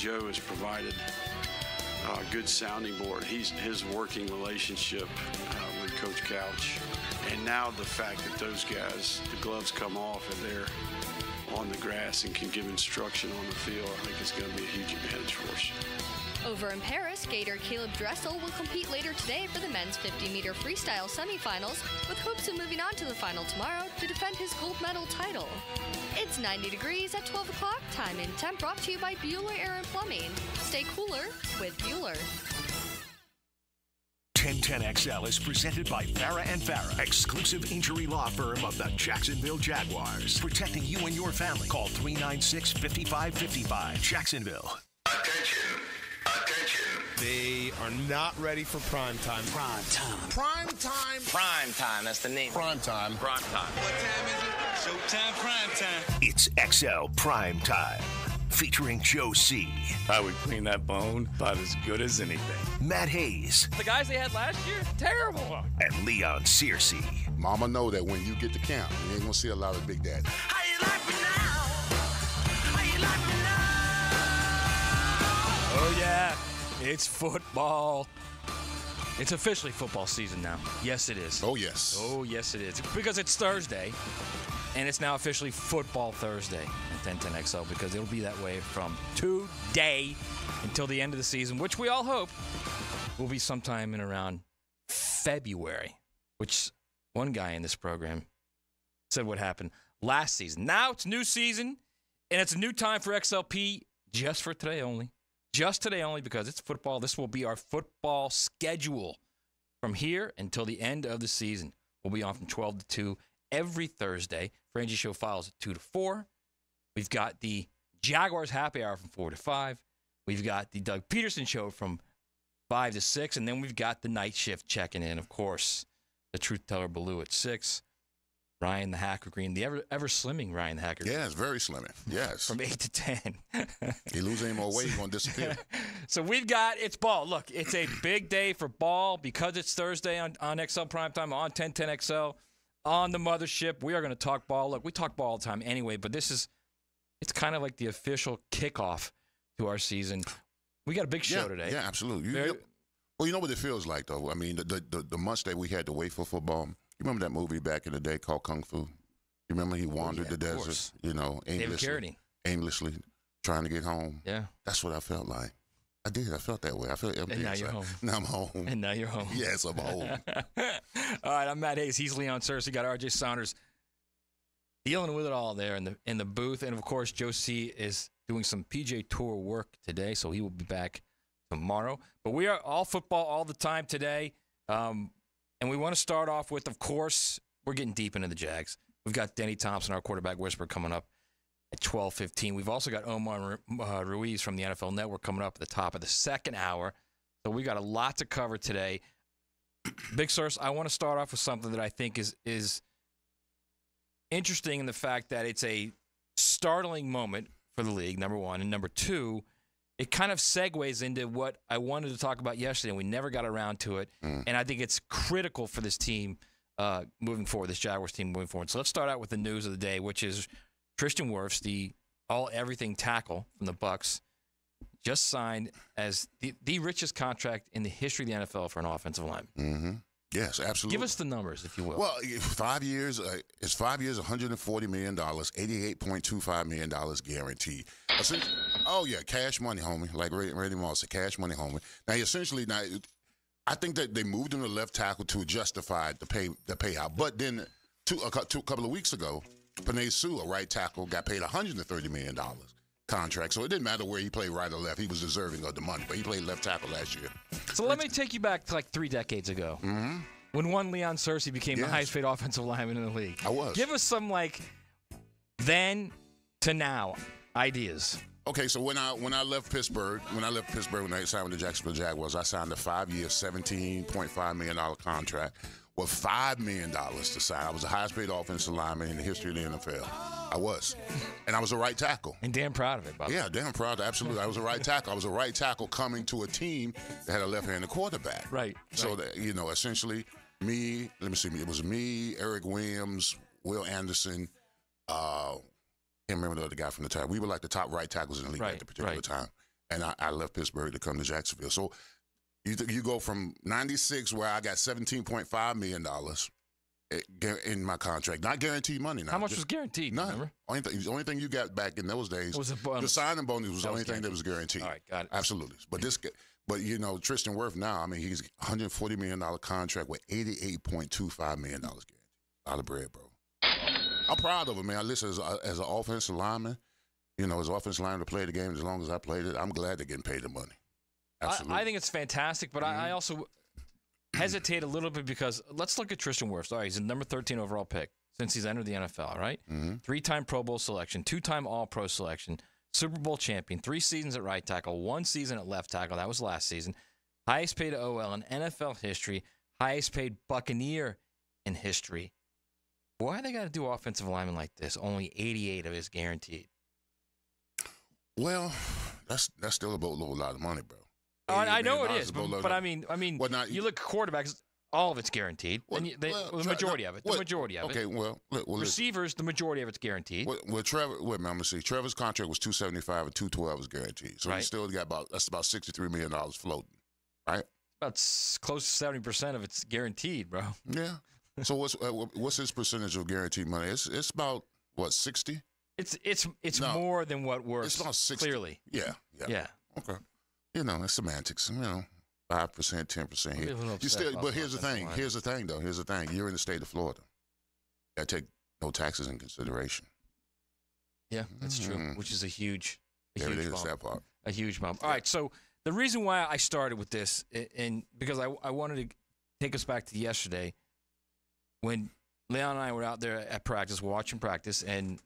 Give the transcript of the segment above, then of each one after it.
Joe has provided a good sounding board. His working relationship with Coach Couch, and now the fact that those guys, the gloves come off and they're on the grass and can give instruction on the field, I think it's going to be a huge advantage for us. Over in Paris, skater Caleb Dressel will compete later today for the men's 50-meter freestyle semifinals, with hopes of moving on to the final tomorrow to defend his gold medal title. It's 90 degrees at 12 o'clock. Time and Temp brought to you by Bueller Air and Plumbing. Stay cooler with Bueller. 1010XL is presented by Farah and Farah, exclusive injury law firm of the Jacksonville Jaguars. Protecting you and your family. Call 396-5555. Jacksonville. Attention. They are not ready for prime time. Prime time. Prime time. Prime time. That's the name. Prime time. Prime time. What time is it? Showtime. Prime time. It's XL Primetime, featuring Joe C. I would clean that bone about as good as anything. Matt Hayes. The guys they had last year, terrible. And Leon Searcy. Mama know that when you get to camp, you ain't gonna see a lot of Big Daddy. How you like me now? How you like me now? Oh, yeah. It's football. It's officially football season now. Yes, it is. Oh, yes. Oh, yes, it is. Because it's Thursday, and it's now officially Football Thursday at 1010XL, because it'll be that way from today until the end of the season, which we all hope will be sometime in around February, which one guy in this program said what happened last season. Now it's new season, and it's a new time for XLP just for today only. Just today only, because it's football. This will be our football schedule from here until the end of the season. We'll be on from 12 to 2 every Thursday. Frangie Show files at 2 to 4. We've got the Jaguars happy hour from 4 to 5. We've got the Doug Peterson Show from 5 to 6. And then we've got the night shift checking in, of course. The Truth Teller Baloo at 6. Ryan the Hacker Green, the ever slimming Ryan the Hacker Green. Yes, very slimming. Yes. From 8 to 10. He lose any more weight, he's going to disappear. So it's ball. Look, it's a big day for ball because it's Thursday on XL Primetime, on 1010XL, on the mothership. We are going to talk ball. Look, we talk ball all the time anyway, but it's kind of like the official kickoff to our season. We got a big show today. Yeah, absolutely. Well, you know what it feels like, though? I mean, the months that we had to wait for football. You remember that movie back in the day called Kung Fu? You remember he wandered the desert, aimlessly trying to get home? Yeah. That's what I felt like. I did. I felt that way. I felt empty. And now you're home. Now I'm home. And now you're home. Yes, I'm home. All right, I'm Matt Hayes. He's Leon Searcy. Got RJ Saunders dealing with it all there in the booth. And, of course, Joe C. is doing some PJ Tour work today, so he will be back tomorrow. But we are all football all the time today. And we want to start off with, of course, we're getting deep into the Jags. We've got Denny Thompson, our quarterback whisperer, coming up at 12:15. We've also got Omar Ruiz from the NFL Network coming up at the top of the second hour. So we got a lot to cover today. Big Source, I want to start off with something that I think is interesting in the fact that it's a startling moment for the league, number one. And number two, it kind of segues into what I wanted to talk about yesterday, and we never got around to it. And I think it's critical for this team moving forward, this Jaguars team moving forward. So let's start out with the news of the day, which is Tristan Wirfs, the all-everything tackle from the Bucs, just signed as the richest contract in the history of the NFL for an offensive lineman. Mm-hmm. Yes, absolutely. Give us the numbers, if you will. Well, 5 years, it's 5 years, $140 million, $88.25 million guaranteed. Oh, yeah, cash money, homie, like Randy Moss said, cash money, homie. Now, essentially, I think that they moved him to left tackle to justify the payout. But then a couple of weeks ago, Penei Sewell, a right tackle, got paid $130 million contract. So it didn't matter where he played right or left. He was deserving of the money, but he played left tackle last year. So let me take you back to like 3 decades ago when one Leon Searcy became the highest paid offensive lineman in the league. I was. Give us some then to now ideas. Okay, so when I left Pittsburgh, when I signed with the Jacksonville Jaguars, I signed a 5-year, $17.5 million contract with $5 million to sign. I was the highest paid offensive lineman in the history of the NFL. I was. And I was a right tackle. And damn proud of it, Bob. Yeah, damn proud. Absolutely. I was a right tackle. I was a right tackle coming to a team that had a left-handed quarterback. Right. So, that, essentially, it was me, Eric Williams, Will Anderson, can't remember the other guy from the time. We were like the top right tackles in the league at the particular time. and I left Pittsburgh to come to Jacksonville. So you go from 96, where I got $17.5 million in my contract, not guaranteed money now. How much was guaranteed? None. Remember? The only thing you got back in those days was a bonus. The signing bonus was the only thing that was guaranteed. All right, got it. Absolutely. But Tristan Wirfs now, I mean, he's $140 million contract with $88.25 million guaranteed. A lot of bread, bro. I'm proud of him, man. Listen, as an offensive lineman, as offensive lineman to play the game as long as I played it, I'm glad they're getting paid the money. Absolutely. I think it's fantastic, but I also hesitate a little bit because let's look at Tristan Wirfs. All right, he's a number 13 overall pick since he's entered the NFL, right? Mm-hmm. 3-time Pro Bowl selection, 2-time All-Pro selection, Super Bowl champion, 3 seasons at right tackle, 1 season at left tackle. That was last season. Highest paid OL in NFL history, highest paid Buccaneer in history. Why they got to do offensive linemen like this? Only 88 of it is guaranteed. Well, that's still a lot of money, bro. I know it is, but I mean, you look at quarterbacks, all of it's guaranteed. The majority of it. Okay, well, receivers, the majority of it's guaranteed. I'm gonna see. Trevor's contract was $275 and $212 was guaranteed, so he still got about $63 million floating, right? About close to 70% of it's guaranteed, bro. Yeah. So what's his percentage of guaranteed money? It's about what, 60? It's more than what works. It's about 60. Clearly. Yeah. Okay. It's semantics. 5%, 10% here. You still, but here's the thing. Here's the thing. You're in the state of Florida. You got to take no taxes in consideration. Yeah, that's true. Which is a huge bump. That part. A huge bump. All right. So the reason why I started with this, and because I wanted to take us back to yesterday, when Leon and I were out there at practice, watching practice, and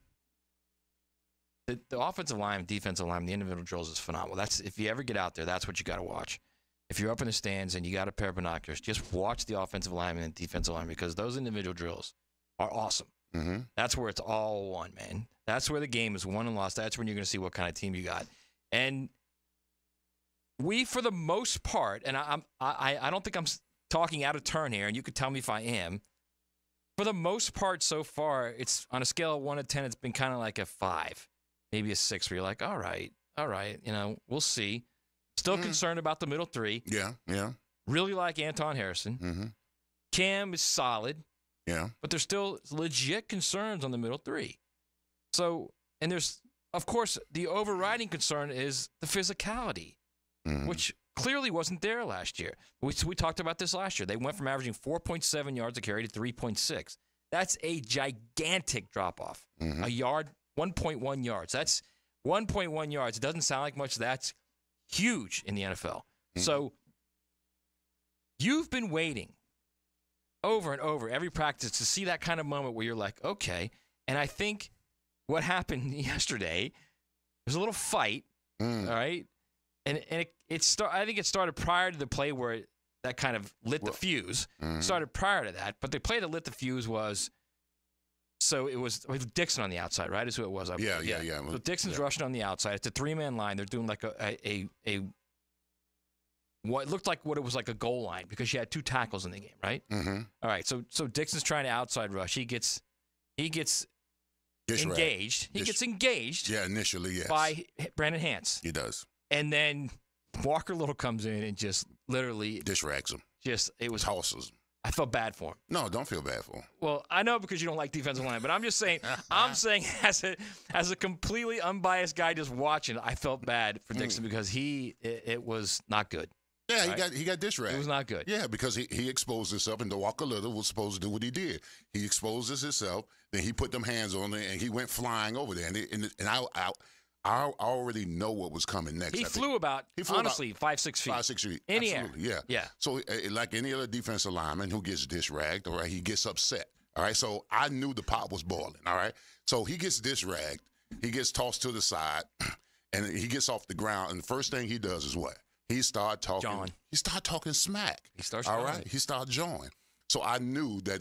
the offensive line, defensive line, the individual drills is phenomenal. If you ever get out there, that's what you got to watch. If you're up in the stands and you got a pair of binoculars, just watch the offensive lineman and defensive lineman because those individual drills are awesome. Mm-hmm. That's where it's all won, man. That's where the game is won and lost. That's when you're going to see what kind of team you got. And we, for the most part, and I don't think I'm talking out of turn here, and you could tell me if I am. For the most part so far, it's on a scale of 1 to 10, it's been kind of like a 5. Maybe a 6 where you're like, all right, we'll see. Still concerned about the middle 3. Yeah. Really like Anton Harrison. Mm-hmm. Cam is solid. Yeah. But there's still legit concerns on the middle 3. So, and there's, of course, the overriding concern is the physicality, which clearly wasn't there last year. We talked about this last year. They went from averaging 4.7 yards a carry to 3.6. That's a gigantic drop-off. A yard, 1.1 yards. That's 1.1 yards. It doesn't sound like much. That's huge in the NFL. So you've been waiting over and over every practice to see that kind of moment where you're like, okay. And I think what happened yesterday was a little fight, all right? And I think it started prior to the play where that kind of lit the fuse. Started prior to that. But the play that lit the fuse was, so it was Dixon on the outside, right? Is who it was. Yeah. So Dixon's rushing on the outside. It's a 3-man line. They're doing like what looked like what it was like a goal line because you had 2 tackles in the game, right? Mm-hmm. All right. So Dixon's trying to outside rush. He gets engaged. He gets engaged. Yeah, initially, yes. By Brandon Hance. He does. And then Walker Little comes in and just literally dish rags him. It was tosses him. I felt bad for him. No, don't feel bad for him. Well, I know because you don't like defensive line, but I'm just saying. As a completely unbiased guy just watching, I felt bad for Dixon because it was not good. Yeah, right? he got dish ragged. It was not good. Yeah, because he exposed himself, and Walker Little was supposed to do what he did. He exposes himself, then he put them hands on it, and he went flying over there. And I already know what was coming next. He flew about 5-6 feet. 5-6 feet. In the Absolutely, air. Yeah. So like any other defensive lineman who gets dish ragged, all right, he gets upset. All right. So I knew the pot was boiling. All right. So he gets dish ragged. He gets tossed to the side, and he gets off the ground. And the first thing he does is what? He started talking. John. He started talking smack. He starts. All right. He started jawing. So I knew that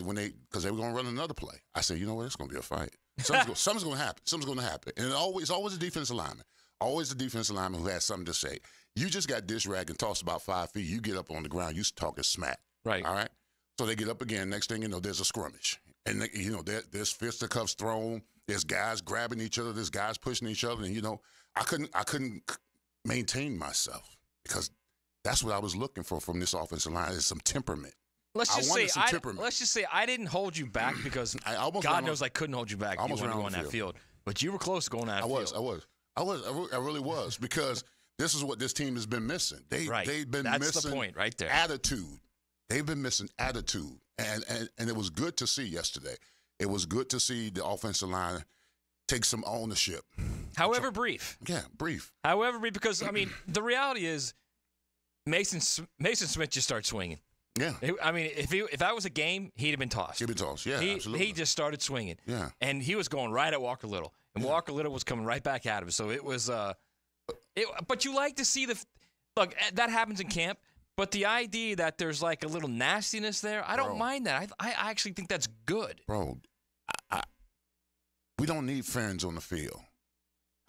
because they were going to run another play. I said, you know what? It's going to be a fight. Something's going to happen. Something's going to happen. And it's always a defensive lineman. Always a defensive lineman who has something to say. You just got dish ragged and tossed about 5 feet. You get up on the ground. You talking smack. Right. All right. So they get up again. Next thing you know, there's a skirmish. And, there's fisticuffs thrown. There's guys grabbing each other. There's guys pushing each other. And, I couldn't maintain myself because that's what I was looking for from this offensive line is some temperament. Let's just say I didn't hold you back because God knows I couldn't hold you back. You wanted to go on that field, but you were close to going on that field. I really was because this is what this team has been missing. They've been That's missing the point right there. attitude. They've been missing attitude, and it was good to see yesterday. It was good to see the offensive line take some ownership. However brief. Yeah, brief. However brief, because I mean the reality is Mason Smith just started swinging. Yeah. I mean, if that was a game, he'd have been tossed. He'd been tossed, yeah, absolutely. He just started swinging. Yeah. And he was going right at Walker Little. And Walker Little was coming right back at him. So it was but you like to see look, that happens in camp, but the idea that there's like a little nastiness there, I don't mind that. I actually think that's good. Bro, we don't need friends on the field.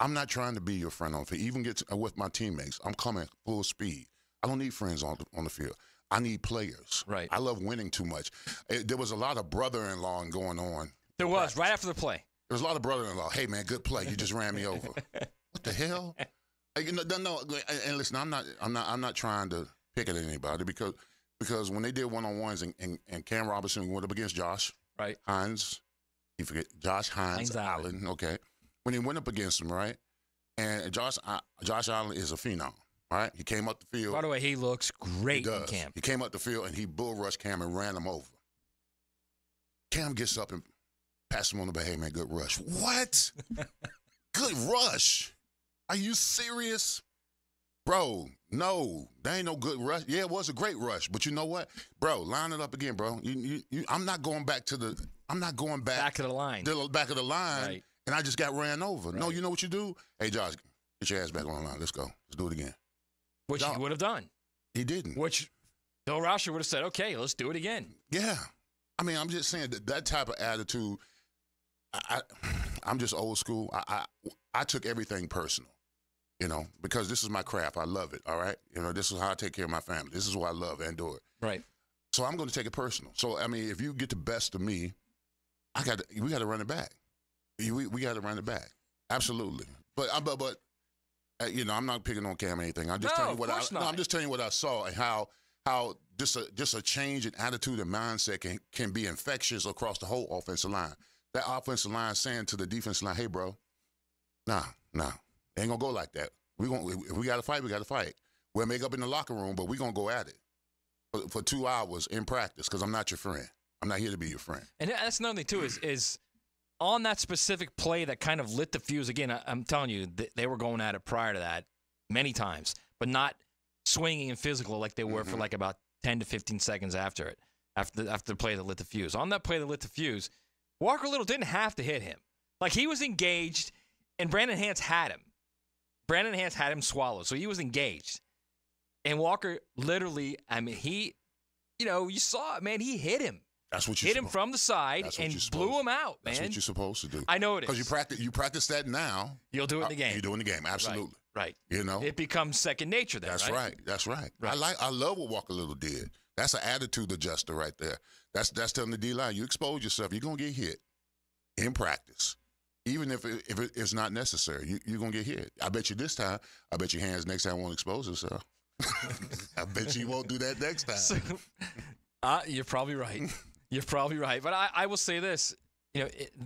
I'm not trying to be your friend on the field. Even get with my teammates, I'm coming full speed. I don't need friends on the field. I need players. Right. I love winning too much. There was a lot of brother-in-law going on. There was, right after the play. There was a lot of brother-in-law. Hey, man, good play. You just ran me over. What the hell? No, and listen, I'm not trying to pick at anybody because when they did one-on-ones and Cam Robinson went up against Josh Hines, you forget Josh Hines Allen. Okay. When he went up against him, right? And Josh Allen is a phenom. All right, he came up the field. By the way, he looks great in camp. He came up the field and he bull rushed Cam and ran him over. Cam gets up and passes him on the back. Hey, man, good rush. What? Good rush? Are you serious? Bro, no, that ain't no good rush. Yeah, it was a great rush, but you know what? Bro, line it up again, bro. I'm not going back to the back of the line. Back of the line, right. And I just got ran over. Right. No, you know what you do? Hey, Josh, get your ass back on the line. Let's go. Let's do it again. Which he would have done. He didn't. Which Bill Rauscher would have said, okay, let's do it again. Yeah. I mean, I'm just saying that type of attitude, I'm just old school. I took everything personal, because this is my craft. I love it, all right? This is how I take care of my family. This is what I love and do it. Right. So I'm going to take it personal. So, I mean, if you get the best of me, we got to run it back. We got to run it back. Absolutely. But I'm not picking on Cam or anything. I'm just telling you I'm just telling you what I saw and how just a change in attitude and mindset can be infectious across the whole offensive line. That offensive line saying to the defensive line, "Hey, bro, nah, ain't gonna go like that. If we got to fight, we got to fight. We'll make up in the locker room, but we gonna go at it for 2 hours in practice because I'm not your friend. I'm not here to be your friend." And that's another thing too is on that specific play that kind of lit the fuse. Again, I'm telling you, they were going at it prior to that many times, but not swinging and physical like they were for like about 10 to 15 seconds after it, after the play that lit the fuse. On that play that lit the fuse, Walker Little didn't have to hit him. Like, he was engaged, and Brandon Hance had him. Brandon Hance had him swallowed, so he was engaged. And Walker literally, I mean, you saw it, man. He hit him. That's what you hit him from the side and blew him out, man. That's what you're supposed to do. I know it is. Because you practice that now. You'll do it in the game. You do it in the game, absolutely. Right. It becomes second nature then, That's right. That's right. I love what Walker Little did. That's an attitude adjuster right there. That's telling the D-line, you expose yourself, you're going to get hit in practice. Even if it's not necessary, you're going to get hit. I bet you this time, your hands next time won't expose himself. I bet you won't do that next time. So, you're probably right. You're probably right. But I will say this.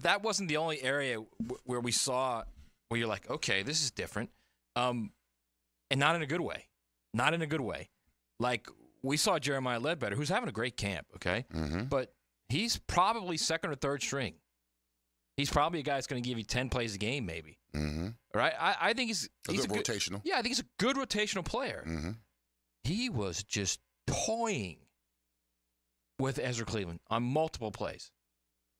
That wasn't the only area where we saw where you're like, okay, this is different. And not in a good way. Not in a good way. Like, we saw Jeremiah Ledbetter, who's having a great camp, okay? Mm-hmm. But he's probably second or third string. He's probably a guy that's going to give you 10 plays a game, maybe. Mm-hmm. Right? I think he's a good rotational. Yeah, I think he's a good rotational player. Mm-hmm. He was just toying with Ezra Cleveland on multiple plays.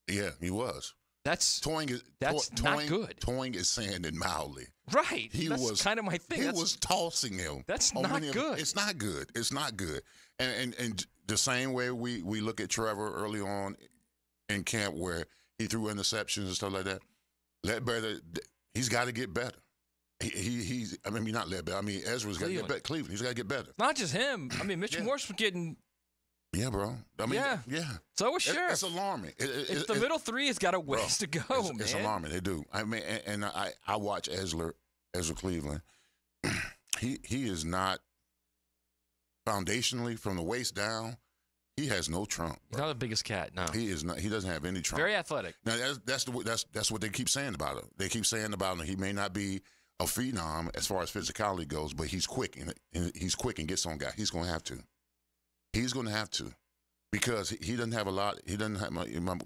Yeah, he was. That's not good. Toying is saying it mildly. Right. That's kind of my thing. He was tossing him. That's not good. It's not good. It's not good. And the same way we look at Trevor early on in camp where he threw interceptions and stuff like that. Ledbetter, he's got to get better. Not Ledbetter. Ezra's got to get better. Cleveland, he's got to get better. Not just him. Mitchell Morse was getting. Yeah, bro. Yeah. So was Sheriff. It's alarming. The middle three has got a ways to go, man. It's alarming. They do. I watch Ezra Cleveland. he is not foundationally from the waist down. He has no trump. He's not the biggest cat. No, he is not. He doesn't have any trump. Very athletic. Now that's what they keep saying about him. They keep saying about him. He may not be a phenom as far as physicality goes, but he's quick and he's quick and gets on guy. He's going to have to. He's going to have to, because he doesn't have a lot. He doesn't have.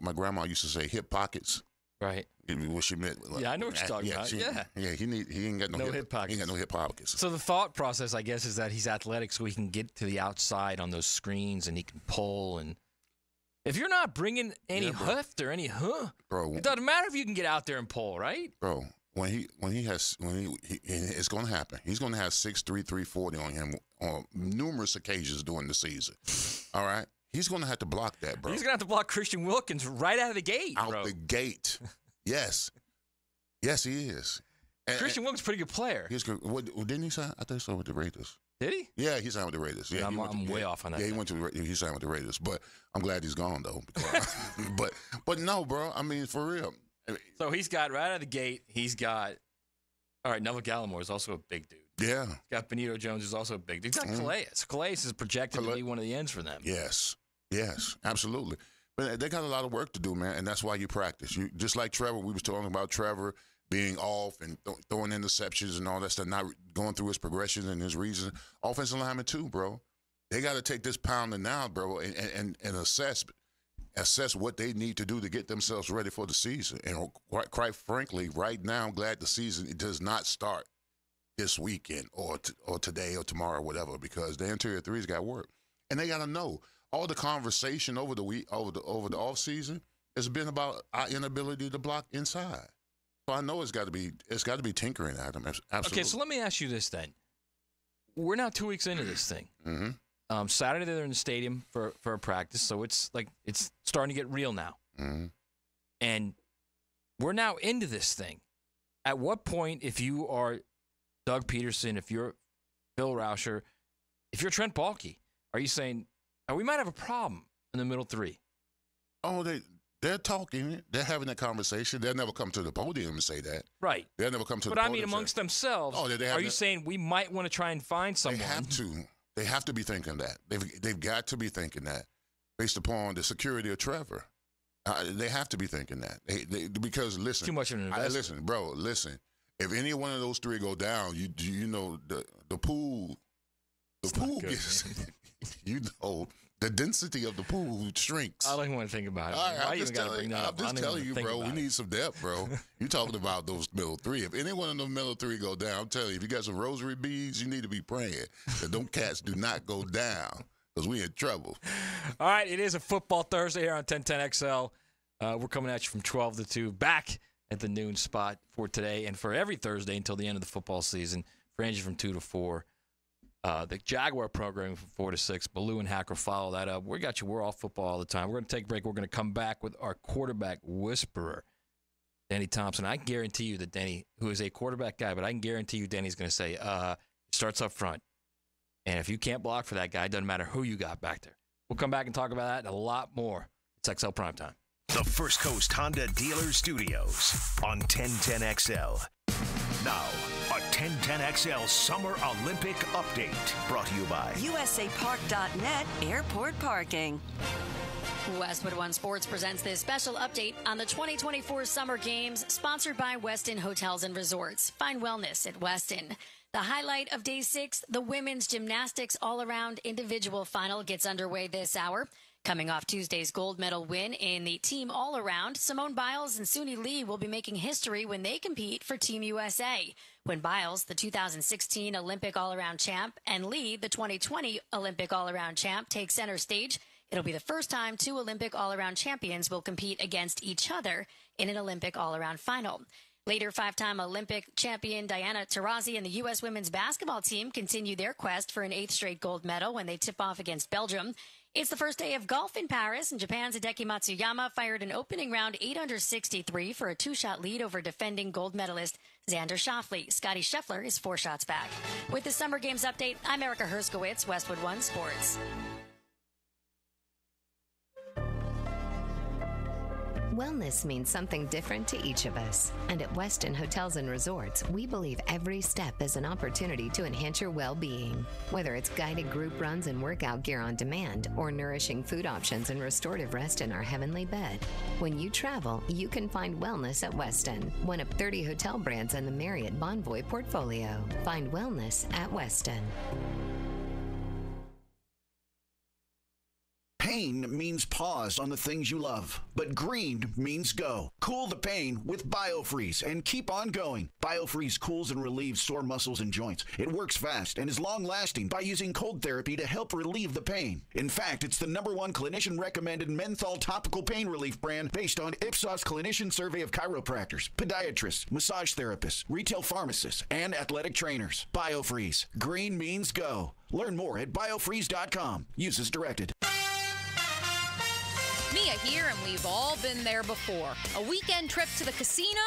My grandma used to say hip pockets. Right. What she meant. Yeah, I know what you're talking about. Yeah. He ain't got no hip pockets. He ain't got no hip pockets. So the thought process, I guess, is that he's athletic, so he can get to the outside on those screens and he can pull. And if you're not bringing any heft or any bro, it doesn't matter if you can get out there and pull, right? Bro, it's going to happen. He's going to have 6'3", 340 on him on numerous occasions during the season. All right. He's going to have to block that, bro. He's going to have to block Christian Wilkins right out of the gate, Out the gate. Yes. Yes, he is. Christian Wilkins is a pretty good player. He's good. Didn't he sign? I think so with the Raiders. Did he? Yeah, he signed with the Raiders. Yeah, I'm way off on that. Yeah, he signed with the Raiders. But I'm glad he's gone, though. But no, bro. I mean, for real. So he's got, right out of the gate, all right, Neville Gallimore is also a big dude. Yeah. He's got Benito Jones, who's also a big dude. He's got Calais. Calais is projected to be one of the ends for them. Yes, absolutely. But they got a lot of work to do, man, and that's why you practice. You just like Trevor. We was talking about Trevor being off and throwing interceptions and all that stuff, not going through his progressions and his reasons. Offensive linemen too, bro. They got to take this pounding now, bro, and assess what they need to do to get themselves ready for the season. And quite frankly, right now, I'm glad the season does not start this weekend or today or tomorrow or whatever, because the interior three's got work. And they got to know. All the conversation over the off season has been about our inability to block inside. So I know it's got to be tinkering at them. Absolutely. Okay, so let me ask you this then. We're now 2 weeks into this thing. Mm-hmm. Saturday they're in the stadium for a practice, so it's starting to get real now. Mm-hmm. And we're now into this thing. At what point, if you are Doug Peterson, if you're Phil Rauscher, if you're Trent Baalke, are you saying, we might have a problem in the middle three? Oh, they're talking. They're having that conversation. They'll never come to the podium and say that. Right. They'll never come to the podium. But I podium mean amongst themselves. Oh, are you saying we might want to try and find someone? They have to. They have to be thinking that. They've got to be thinking that based upon the security of Trevor. They have to be thinking that. Because, listen. Too much of an investment. Listen. If any one of those three go down, you know the pool. The pool gets, you know, the density of the pool shrinks. I don't even want to think about it. I'm just telling you, bro. We need some depth, bro. You talking about those middle three. If any one of those middle three go down, I'm telling you, if you got some rosary beads, you need to be praying that them cats do not go down, because we in trouble. All right, it is a football Thursday here on 1010 XL. We're coming at you from 12 to 2, back at the noon spot for today and for every Thursday until the end of the football season. Frangie from 2 to 4. The Jaguar programming from 4 to 6. Baloo and Hacker follow that up. We got you. We're off football all the time. We're going to take a break. We're going to come back with our quarterback whisperer, Denny Thompson. I guarantee you that Denny, who is a quarterback guy, but I can guarantee you Denny's going to say, starts up front. And if you can't block for that guy, it doesn't matter who you got back there. We'll come back and talk about that and a lot more. It's XL Primetime. The First Coast Honda Dealer Studios on 1010 XL. Now, a 1010 XL Summer Olympic Update brought to you by USAPark.net Airport Parking. Westwood One Sports presents this special update on the 2024 Summer Games, sponsored by Westin Hotels and Resorts. Find wellness at Westin. The highlight of Day 6, the women's gymnastics all-around individual final gets underway this hour. Coming off Tuesday's gold medal win in the team all-around, Simone Biles and Suni Lee will be making history when they compete for Team USA. When Biles, the 2016 Olympic all-around champ, and Lee, the 2020 Olympic all-around champ, take center stage, it'll be the first time two Olympic all-around champions will compete against each other in an Olympic all-around final. Later, five-time Olympic champion Diana Taurasi and the U.S. women's basketball team continue their quest for an 8th straight gold medal when they tip off against Belgium. It's the first day of golf in Paris, and Japan's Hideki Matsuyama fired an opening round 863 for a 2-shot lead over defending gold medalist Xander Schauffele. Scotty Scheffler is 4 shots back. With the Summer Games update, I'm Erica Herskowitz, Westwood One Sports. Wellness means something different to each of us. And at Westin Hotels and Resorts, we believe every step is an opportunity to enhance your well-being. Whether it's guided group runs and workout gear on demand, or nourishing food options and restorative rest in our heavenly bed, when you travel, you can find wellness at Westin, one of 30 hotel brands in the Marriott Bonvoy portfolio. Find wellness at Westin. Pain means pause on the things you love, but green means go. Cool the pain with BioFreeze and keep on going. BioFreeze cools and relieves sore muscles and joints. It works fast and is long-lasting by using cold therapy to help relieve the pain. In fact, it's the #1 clinician-recommended menthol topical pain relief brand based on Ipsos clinician survey of chiropractors, podiatrists, massage therapists, retail pharmacists, and athletic trainers. BioFreeze. Green means go. Learn more at biofreeze.com. Use as directed. Mia here, and we've all been there before. A weekend trip to the casino?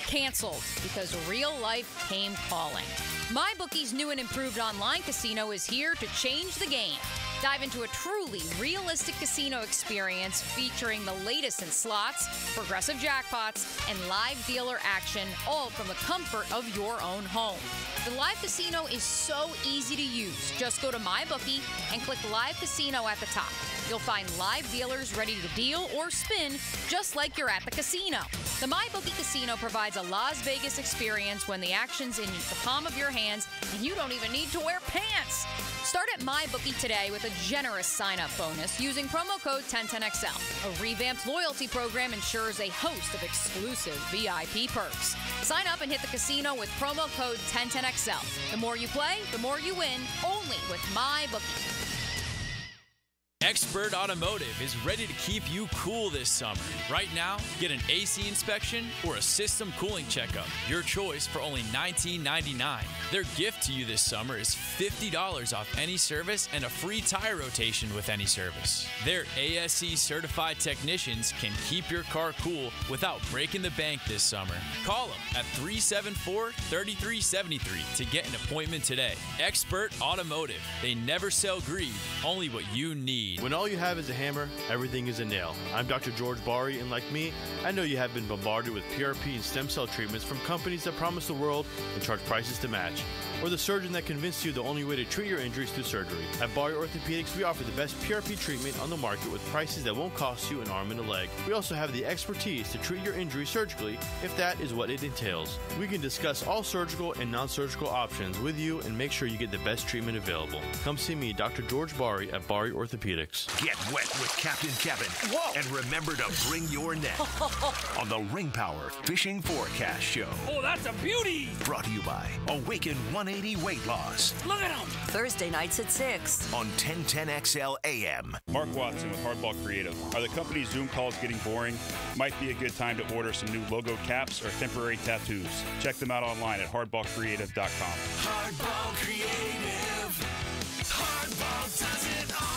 Canceled because real life came calling. MyBookie's new and improved online casino is here to change the game. Dive into a truly realistic casino experience featuring the latest in slots, progressive jackpots, and live dealer action, all from the comfort of your own home. The live casino is so easy to use. Just go to MyBookie and click Live Casino at the top. You'll find live dealers ready to deal or spin just like you're at the casino. The MyBookie Casino provides a Las Vegas experience when the action's in the palm of your hands and you don't even need to wear pants. Start at MyBookie today with a generous sign-up bonus using promo code 1010XL. A revamped loyalty program ensures a host of exclusive VIP perks. Sign up and hit the casino with promo code 1010XL. The more you play, the more you win, only with MyBookie. Expert Automotive is ready to keep you cool this summer. Right now, get an AC inspection or a system cooling checkup. Your choice for only $19.99. Their gift to you this summer is $50 off any service and a free tire rotation with any service. Their ASE certified technicians can keep your car cool without breaking the bank this summer. Call them at 374-3373 to get an appointment today. Expert Automotive. They never sell greed, only what you need. When all you have is a hammer, everything is a nail. I'm Dr. George Bari, and like me, I know you have been bombarded with PRP and stem cell treatments from companies that promise the world and charge prices to match. Or the surgeon that convinced you the only way to treat your injuries through surgery. At Bari Orthopedics, we offer the best PRP treatment on the market with prices that won't cost you an arm and a leg. We also have the expertise to treat your injury surgically if that is what it entails. We can discuss all surgical and non-surgical options with you and make sure you get the best treatment available. Come see me, Dr. George Bari at Bari Orthopedics. Get wet with Captain Kevin. Whoa. And remember to bring your net on the Ring Power Fishing Forecast Show. Oh, that's a beauty! Brought to you by Awaken 180 Weight Loss. Look at him! Thursday nights at 6 on 1010XL AM. Mark Watson with Hardball Creative. Are the company's Zoom calls getting boring? Might be a good time to order some new logo caps or temporary tattoos. Check them out online at hardballcreative.com. Hardball Creative. Hardball does it all.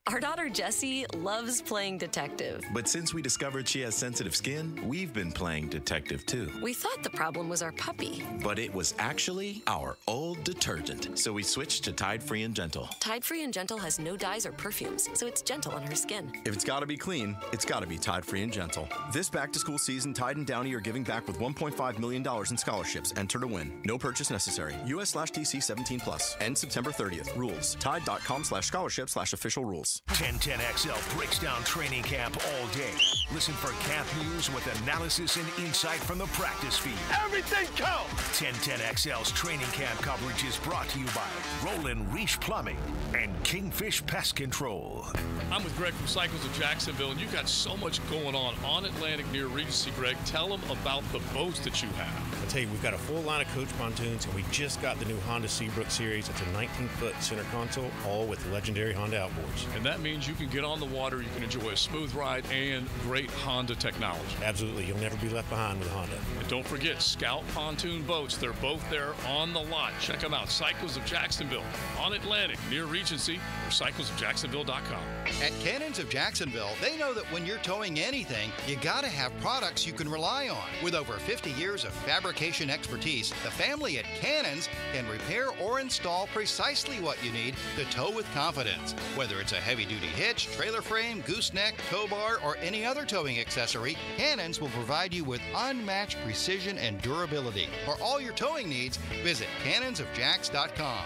Our daughter Jessie loves playing detective. But since we discovered she has sensitive skin, we've been playing detective too. We thought the problem was our puppy. But it was actually our old detergent. So we switched to Tide Free and Gentle. Tide Free and Gentle has no dyes or perfumes, so it's gentle on her skin. If it's gotta be clean, it's gotta be Tide Free and Gentle. This back-to-school season, Tide and Downy are giving back with $1.5 million in scholarships. Enter to win. No purchase necessary. US/DC 17+. End September 30th. Rules. Tide.com/scholarship/official rules. 1010XL breaks down training camp all day. Listen for camp news with analysis and insight from the practice feed. Everything counts! 1010XL's training camp coverage is brought to you by Roland Reach Plumbing and Kingfish Pest Control. I'm with Greg from Cycles of Jacksonville, and you've got so much going on Atlantic near Regency. Greg, tell them about the boats that you have. I'll tell you, we've got a full line of coach pontoons, and we just got the new Honda Seabrook Series. It's a 19-foot center console, all with legendary Honda outboards. And that means you can get on the water, you can enjoy a smooth ride, and great Honda technology. Absolutely. You'll never be left behind with Honda. And don't forget, Scout Pontoon Boats. They're both there on the lot. Check them out. Cycles of Jacksonville on Atlantic near Regency or cyclesofjacksonville.com. At Cannons of Jacksonville, they know that when you're towing anything, you gotta have products you can rely on. With over 50 years of fabrication expertise, the family at Cannons can repair or install precisely what you need to tow with confidence. Whether it's a heavy heavy-duty hitch, trailer frame, gooseneck, tow bar, or any other towing accessory, Cannons will provide you with unmatched precision and durability. For all your towing needs, visit cannonsofjacks.com,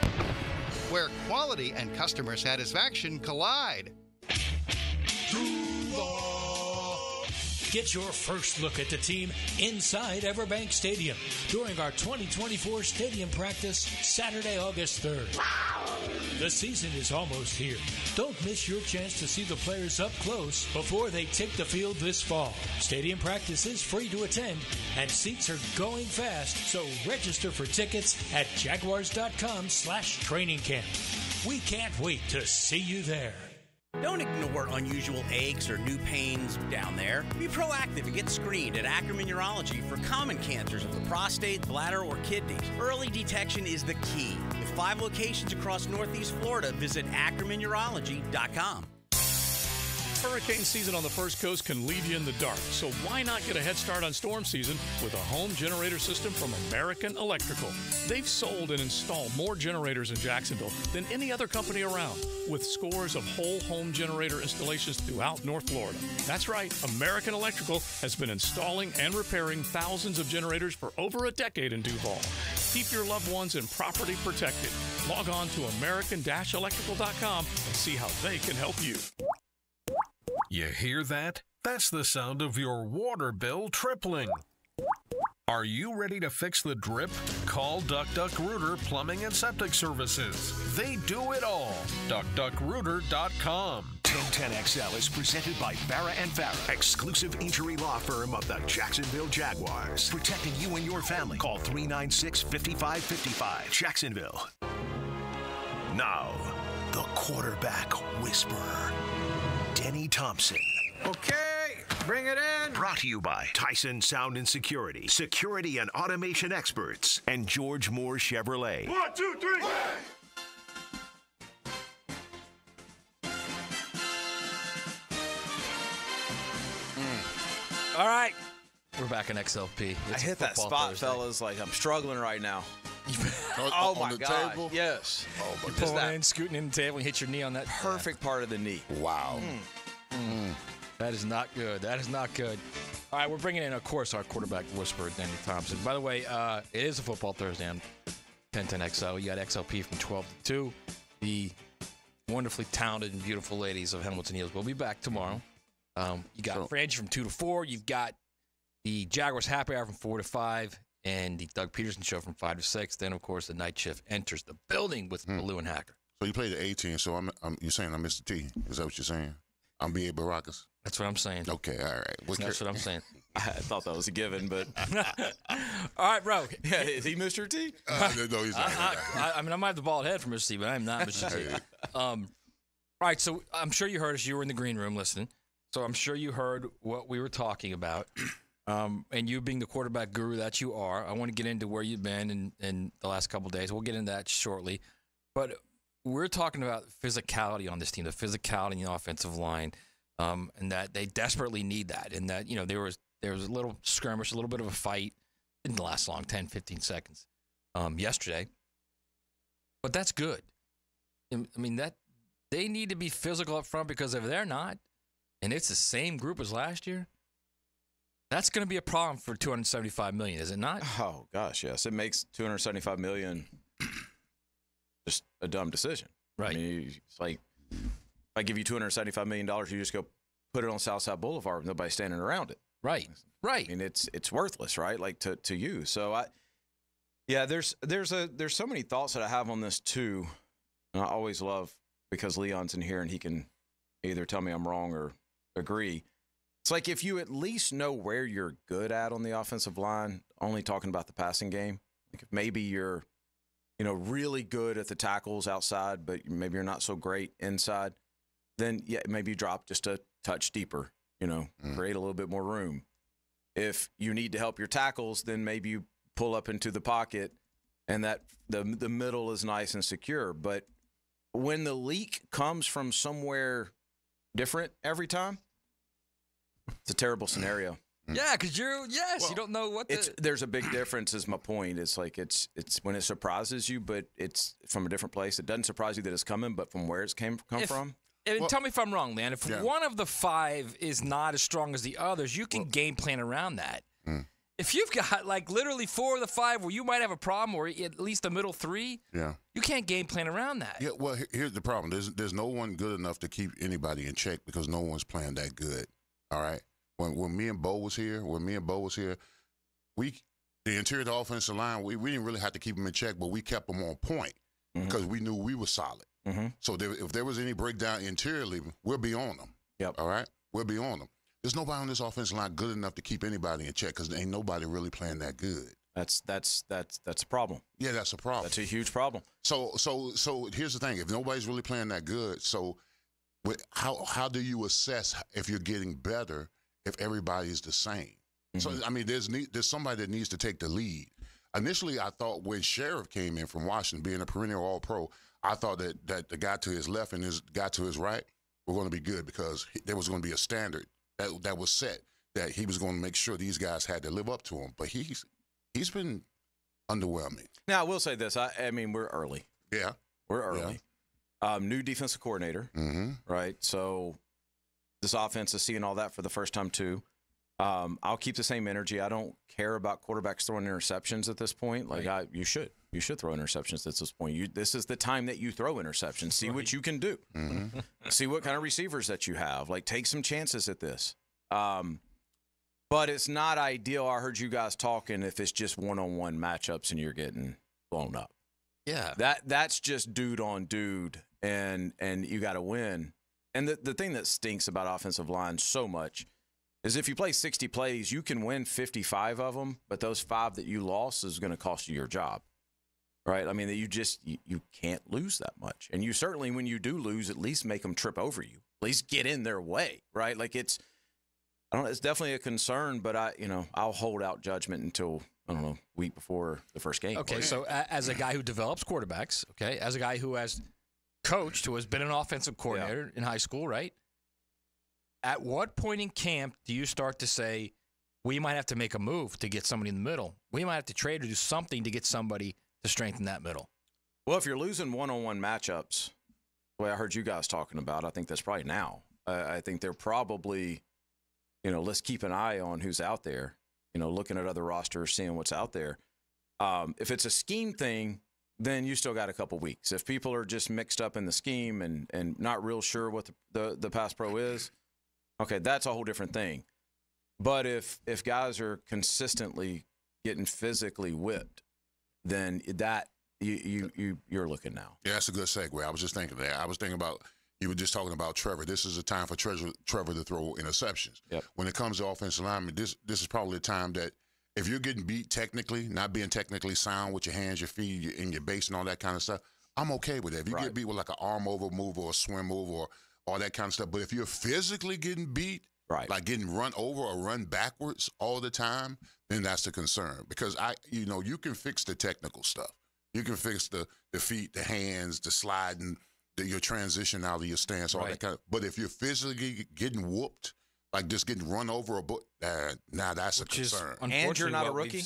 where quality and customer satisfaction collide. Get your first look at the team inside Everbank Stadium during our 2024 stadium practice Saturday, August 3rd. The season is almost here. Don't miss your chance to see the players up close before they take the field this fall. Stadium practice is free to attend, and seats are going fast, so register for tickets at jaguars.com/training camp. We can't wait to see you there. Don't ignore unusual aches or new pains down there. Be proactive and get screened at Ackerman Urology for common cancers of the prostate, bladder, or kidneys. Early detection is the key. With 5 locations across Northeast Florida, visit AckermanUrology.com. Hurricane season on the First Coast can leave you in the dark, so why not get a head start on storm season with a home generator system from American Electrical? They've sold and installed more generators in Jacksonville than any other company around, with scores of whole home generator installations throughout North Florida. That's right, American Electrical has been installing and repairing thousands of generators for over a decade in Duval. Keep your loved ones and property protected. Log on to american-electrical.com and see how they can help you. You hear that? That's the sound of your water bill tripling. Are you ready to fix the drip? Call Duck Duck Rooter Plumbing and Septic Services. They do it all. DuckDuckRooter.com. 1010XL is presented by Barra & Barra, exclusive injury law firm of the Jacksonville Jaguars. Protecting you and your family. Call 396-5555. Jacksonville. Now, the quarterback whisperer. Denny Thompson. Okay, bring it in. Brought to you by Tyson Sound and Security, security and automation experts, and George Moore Chevrolet. 1, 2, 3. All right. We're back in XLP. I hit that spot, Thursday. Fellas. Like, I'm struggling right now. Oh, my God. Table? Yes. Oh, You're but pulling in, scooting in the table, and hit your knee on that. Perfect part of the knee. Wow. That is not good. That is not good. All right, we're bringing in, of course, our quarterback whisperer, Denny Thompson. By the way, it is a Football Thursday on 1010XL. You got XLP from 12 to 2. The wonderfully talented and beautiful ladies of Hamilton Heels will be back tomorrow. You got Frangie from 2 to 4. You've got the Jaguars Happy Hour from 4 to 5. And the Doug Peterson Show from 5 to 6. Then, of course, the night shift enters the building with Baloo and Hacker. So you played the 18, so you're saying I'm Mr. T. Is that what you're saying? I'm B.A. Baracus? That's what I'm saying. Okay, all right. That's what I'm saying. I thought that was a given, but... All right, bro. Yeah, is he Mr. T? No, he's not. I mean, I might have the bald head for Mr. T, but I'm not Mr. T. All right, so I'm sure you heard us. You were in the green room listening. So I'm sure you heard what we were talking about. And you being the quarterback guru that you are, I want to get into where you've been in the last couple of days. We'll get into that shortly. But we're talking about physicality on this team, the physicality in the offensive line, and that they desperately need that. And that, there was a little skirmish, a little bit of a fight. Didn't last long, 10, 15 seconds yesterday. But that's good. I mean, that they need to be physical up front, because if they're not, and it's the same group as last year, that's going to be a problem for $275 million, is it not? Oh, gosh, yes. It makes $275 million just a dumb decision. Right. I mean, it's like, if I give you $275 million, you just go put it on Southside Boulevard with nobody standing around it. Right. Right. I mean, it's worthless, right? Like to you. So there's so many thoughts that I have on this too. And I always love, because Leon's in here and he can either tell me I'm wrong or agree. It's like, if you at least know where you're good at on the offensive line, only talking about the passing game, like if maybe you're, really good at the tackles outside, but maybe you're not so great inside, then yeah, maybe you drop just a touch deeper, create a little bit more room. If you need to help your tackles, then maybe you pull up into the pocket and that the middle is nice and secure. But when the leak comes from somewhere different every time, it's a terrible scenario. Yeah, because you don't know what there's a big difference, is my point. It's like it's when it surprises you, but it's from a different place. It doesn't surprise you that it's coming, but from where it's come from. And tell me if I'm wrong, man. If one of the 5 is not as strong as the others, you can game plan around that. If you've got like literally 4 of the 5 where you might have a problem, or at least the middle 3, you can't game plan around that. Yeah, well, here's the problem. There's no one good enough to keep anybody in check because no one's playing that good. All right. When me and Bo was here, the interior of the offensive line, we didn't really have to keep them in check, but we kept them on point because we knew we were solid. So if there was any breakdown interiorly, we'll be on them. Yep. All right. We'll be on them. There's nobody on this offensive line good enough to keep anybody in check because ain't nobody really playing that good. That's a problem. Yeah, that's a problem. That's a huge problem. So here's the thing: if nobody's really playing that good, so how do you assess if you're getting better if everybody's the same? So I mean, there's somebody that needs to take the lead. Initially, I thought when Sheriff came in from Washington, being a perennial All-Pro, I thought that the guy to his left and his guy to his right were going to be good because there was going to be a standard that was set, that he was going to make sure these guys had to live up to him. But he's been underwhelming. Now, I will say this. I mean, we're early. Yeah. We're early. New defensive coordinator, right? So this offense is seeing all that for the first time, too. I'll keep the same energy. I don't care about quarterbacks throwing interceptions at this point. Like, you should throw interceptions at this point. This is the time that you throw interceptions. See what you can do. See what kind of receivers that you have. Like, take some chances at this. But it's not ideal. I heard you guys talking if it's just one-on-one matchups and you're getting blown up. Yeah. That's just dude on dude, and you got to win. And the thing that stinks about offensive line so much is if you play 60 plays, you can win 55 of them, but those 5 that you lost is going to cost you your job, right? I mean, you can't lose that much. And you certainly, when you do lose, at least make them trip over you. At least get in their way, right? Like it's definitely a concern, but I'll hold out judgment until, week before the first game. Okay, so as a guy who develops quarterbacks, okay, as a guy who has coached, who has been an offensive coordinator in high school, right? At what point in camp do you start to say, we might have to make a move to get somebody in the middle? We might have to trade or do something to get somebody to strengthen that middle. Well, if you're losing one-on-one matchups, the way I heard you guys talking about, I think that's probably now. I think they're probably, let's keep an eye on who's out there, looking at other rosters, seeing what's out there. If it's a scheme thing, then you still got a couple weeks. If people are just mixed up in the scheme and not real sure what the pass pro is, okay, that's a whole different thing. But if guys are consistently getting physically whipped, then that you're looking now. Yeah, that's a good segue. I was just thinking that. I was thinking about, you were just talking about Trevor. This is a time for Trevor to throw interceptions. Yep. When it comes to offensive linemen, this is probably a time that if you're getting beat technically, not being technically sound with your hands, your feet, and your base and all that kind of stuff, I'm okay with that. If you get beat with like an arm over move or a swim move or all that kind of stuff, but if you're physically getting beat, like getting run over or run backwards all the time, then that's the concern. Because you can fix the technical stuff. You can fix the feet, the hands, the sliding, your transition out of your stance, all that kind of. But if you're physically getting whooped, like just getting run over now that's a concern. And you're not a rookie.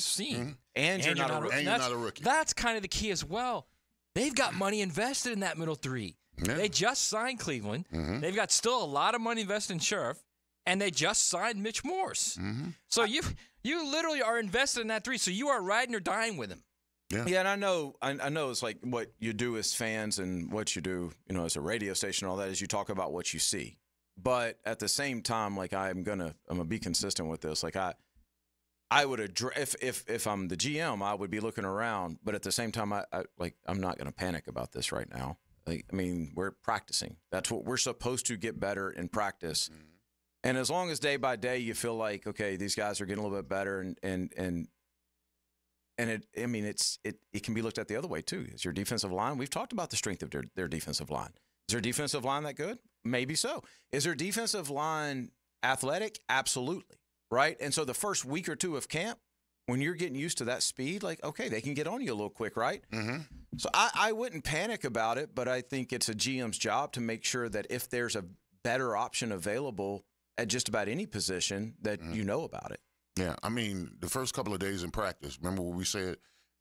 And you're not a rookie. That's kind of the key as well. They've got money invested in that middle 3. Yeah. They just signed Cleveland. They've got still a lot of money invested in Sheriff, and they just signed Mitch Morse. So you literally are invested in that 3. So you are riding or dying with him. Yeah, and I know it's like what you do as fans and what you do, as a radio station, all that is you talk about what you see. But at the same time, like I'm gonna be consistent with this. Like I would address if I'm the GM, I would be looking around. But at the same time, I'm not gonna panic about this right now. Like, I mean, we're practicing. That's what we're supposed to get better in practice. And as long as day by day you feel like, okay, these guys are getting a little bit better, and it can be looked at the other way too. Is your defensive line? We've talked about the strength of their defensive line. Is their defensive line that good? Maybe so. Is their defensive line athletic? Absolutely. Right. And so the first week or 2 of camp, when you're getting used to that speed, like, okay, they can get on you a little quick, right? So I wouldn't panic about it, but I think it's a GM's job to make sure that if there's a better option available at just about any position, that you know about it. Yeah, I mean, the first couple of days in practice, remember what we said?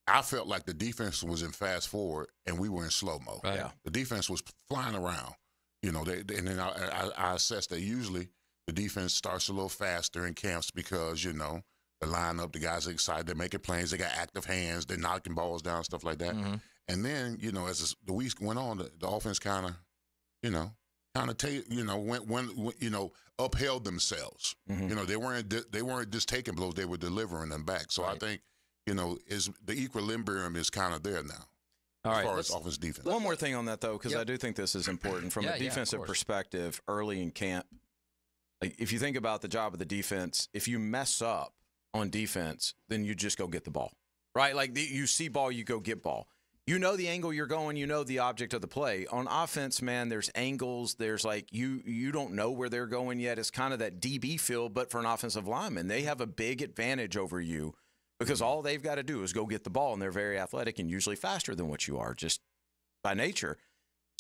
I felt like the defense was in fast forward and we were in slow-mo. Right. Yeah. The defense was flying around. You know, and then I assess that usually the defense starts a little faster in camps because, you know, the lineup, the guys are excited, they're making plays, they got active hands, they're knocking balls down, stuff like that. Mm-hmm. And then, you know, as the weeks went on, the offense kind of, you know, upheld themselves. Mm-hmm. You know, they weren't just taking blows, they were delivering them back. So I think, you know, the equilibrium is kind of there now. All right, as far as offense defense. One more thing on that, though, because I do think this is important from a defensive perspective early in camp. Like, if you think about the job of the defense, if you mess up on defense, then you just go get the ball, right? Like, you see ball, you go get ball. You know the angle you're going, you know the object of the play. On offense, man, there's angles. There's like you don't know where they're going yet. It's kind of that DB feel, but for an offensive lineman, they have a big advantage over you because all they've got to do is go get the ball, and they're very athletic and usually faster than what you are just by nature.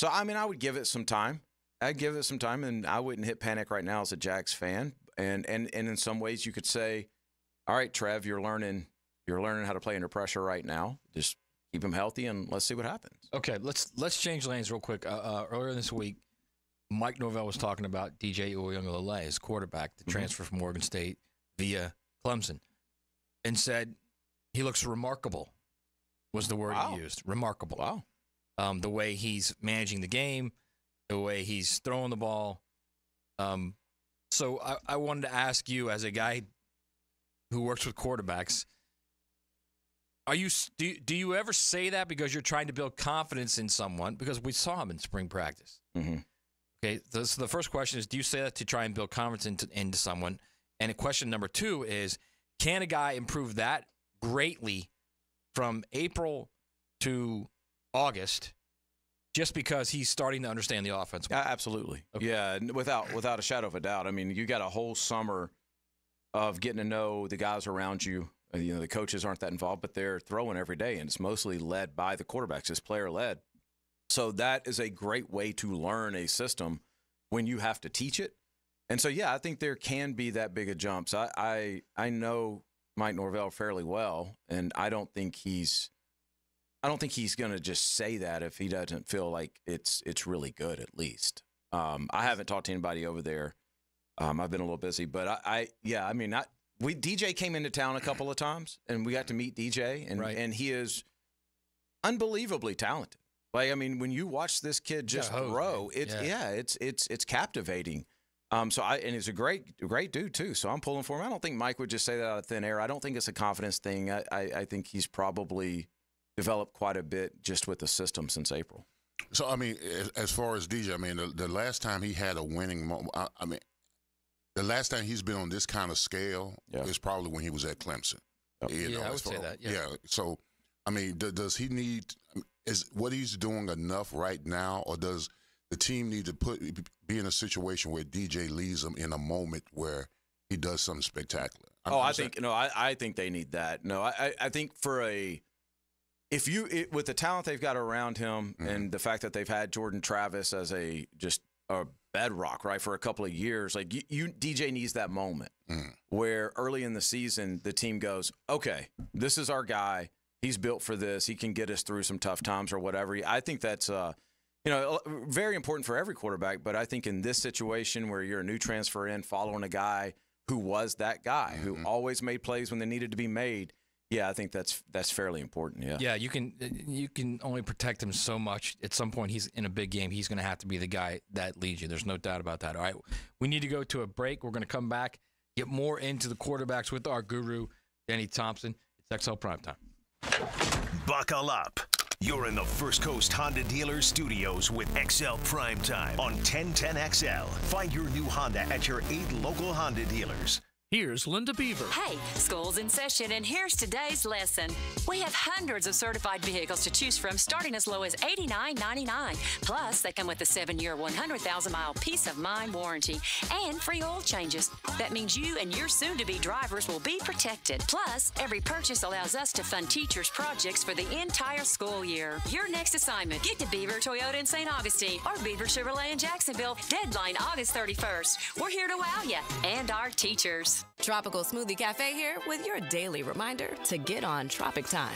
So, I mean, I would give it some time. I'd give it some time, and I wouldn't hit panic right now as a Jags fan. And in some ways, you could say, all right, Trev, you're learning how to play under pressure right now. Just keep him healthy, and let's see what happens. Okay, let's change lanes real quick. Earlier this week, Mike Norvell was talking about DJ Uiagalelei, his quarterback, the transfer from Oregon State via Clemson, and said he looks remarkable, was the word he used. Remarkable. Wow. The way he's managing the game, the way he's throwing the ball. So I wanted to ask you, as a guy who works with quarterbacks, do you ever say that because you're trying to build confidence in someone? Because we saw him in spring practice. Mm-hmm. Okay, so the first question is, do you say that to try and build confidence into someone? And question number 2 is, can a guy improve that greatly from April to August just because he's starting to understand the offense? Absolutely. Okay. Yeah, without a shadow of a doubt. I mean, you got a whole summer of getting to know the guys around you. You know, the coaches aren't that involved, but they're throwing every day, and it's mostly led by the quarterbacks. It's player-led. So that is a great way to learn a system when you have to teach it. And so, yeah, I think there can be that big of jumps. I know Mike Norvell fairly well, and I don't think he's going to just say that if he doesn't feel like it's really good, at least. I haven't talked to anybody over there. I've been a little busy, but DJ came into town a couple of times, and we got to meet DJ, and he is unbelievably talented. Like, I mean, when you watch this kid just throw, it's captivating. And he's a great dude too. So I'm pulling for him. I don't think Mike would just say that out of thin air. I don't think it's a confidence thing. I think he's probably developed quite a bit just with the system since April. So, I mean, as far as DJ, I mean, the last time he had a winning moment, the last time he's been on this kind of scale is probably when he was at Clemson. Yep. I would say that. Yeah. So, I mean, does he need – is what he's doing enough right now, or does the team need to be in a situation where DJ leaves him in a moment where he does something spectacular? I think they need that. No, I think with the talent they've got around him and the fact that they've had Jordan Travis as a bedrock, right, for a couple of years, like DJ needs that moment where early in the season the team goes, okay, this is our guy. He's built for this. He can get us through some tough times or whatever. I think that's very important for every quarterback. But I think in this situation where you're a new transfer in, following a guy who was that guy who always made plays when they needed to be made. Yeah, I think that's fairly important. Yeah. Yeah, you can only protect him so much. At some point, he's in a big game. He's going to have to be the guy that leads you. There's no doubt about that. All right, we need to go to a break. We're going to come back, get more into the quarterbacks with our guru, Danny Thompson. It's XL Primetime. Buckle up. You're in the First Coast Honda Dealer Studios with XL Primetime on 1010XL. Find your new Honda at your 8 local Honda dealers. Here's Linda Beaver. Hey, school's in session, and here's today's lesson. We have hundreds of certified vehicles to choose from, starting as low as $89.99. Plus, they come with a 7-year, 100,000-mile peace of mind warranty and free oil changes. That means you and your soon-to-be drivers will be protected. Plus, every purchase allows us to fund teachers' projects for the entire school year. Your next assignment, get to Beaver Toyota in St. Augustine or Beaver Chevrolet in Jacksonville. Deadline August 31st. We're here to wow you and our teachers. Tropical Smoothie Cafe here with your daily reminder to get on Tropic Time.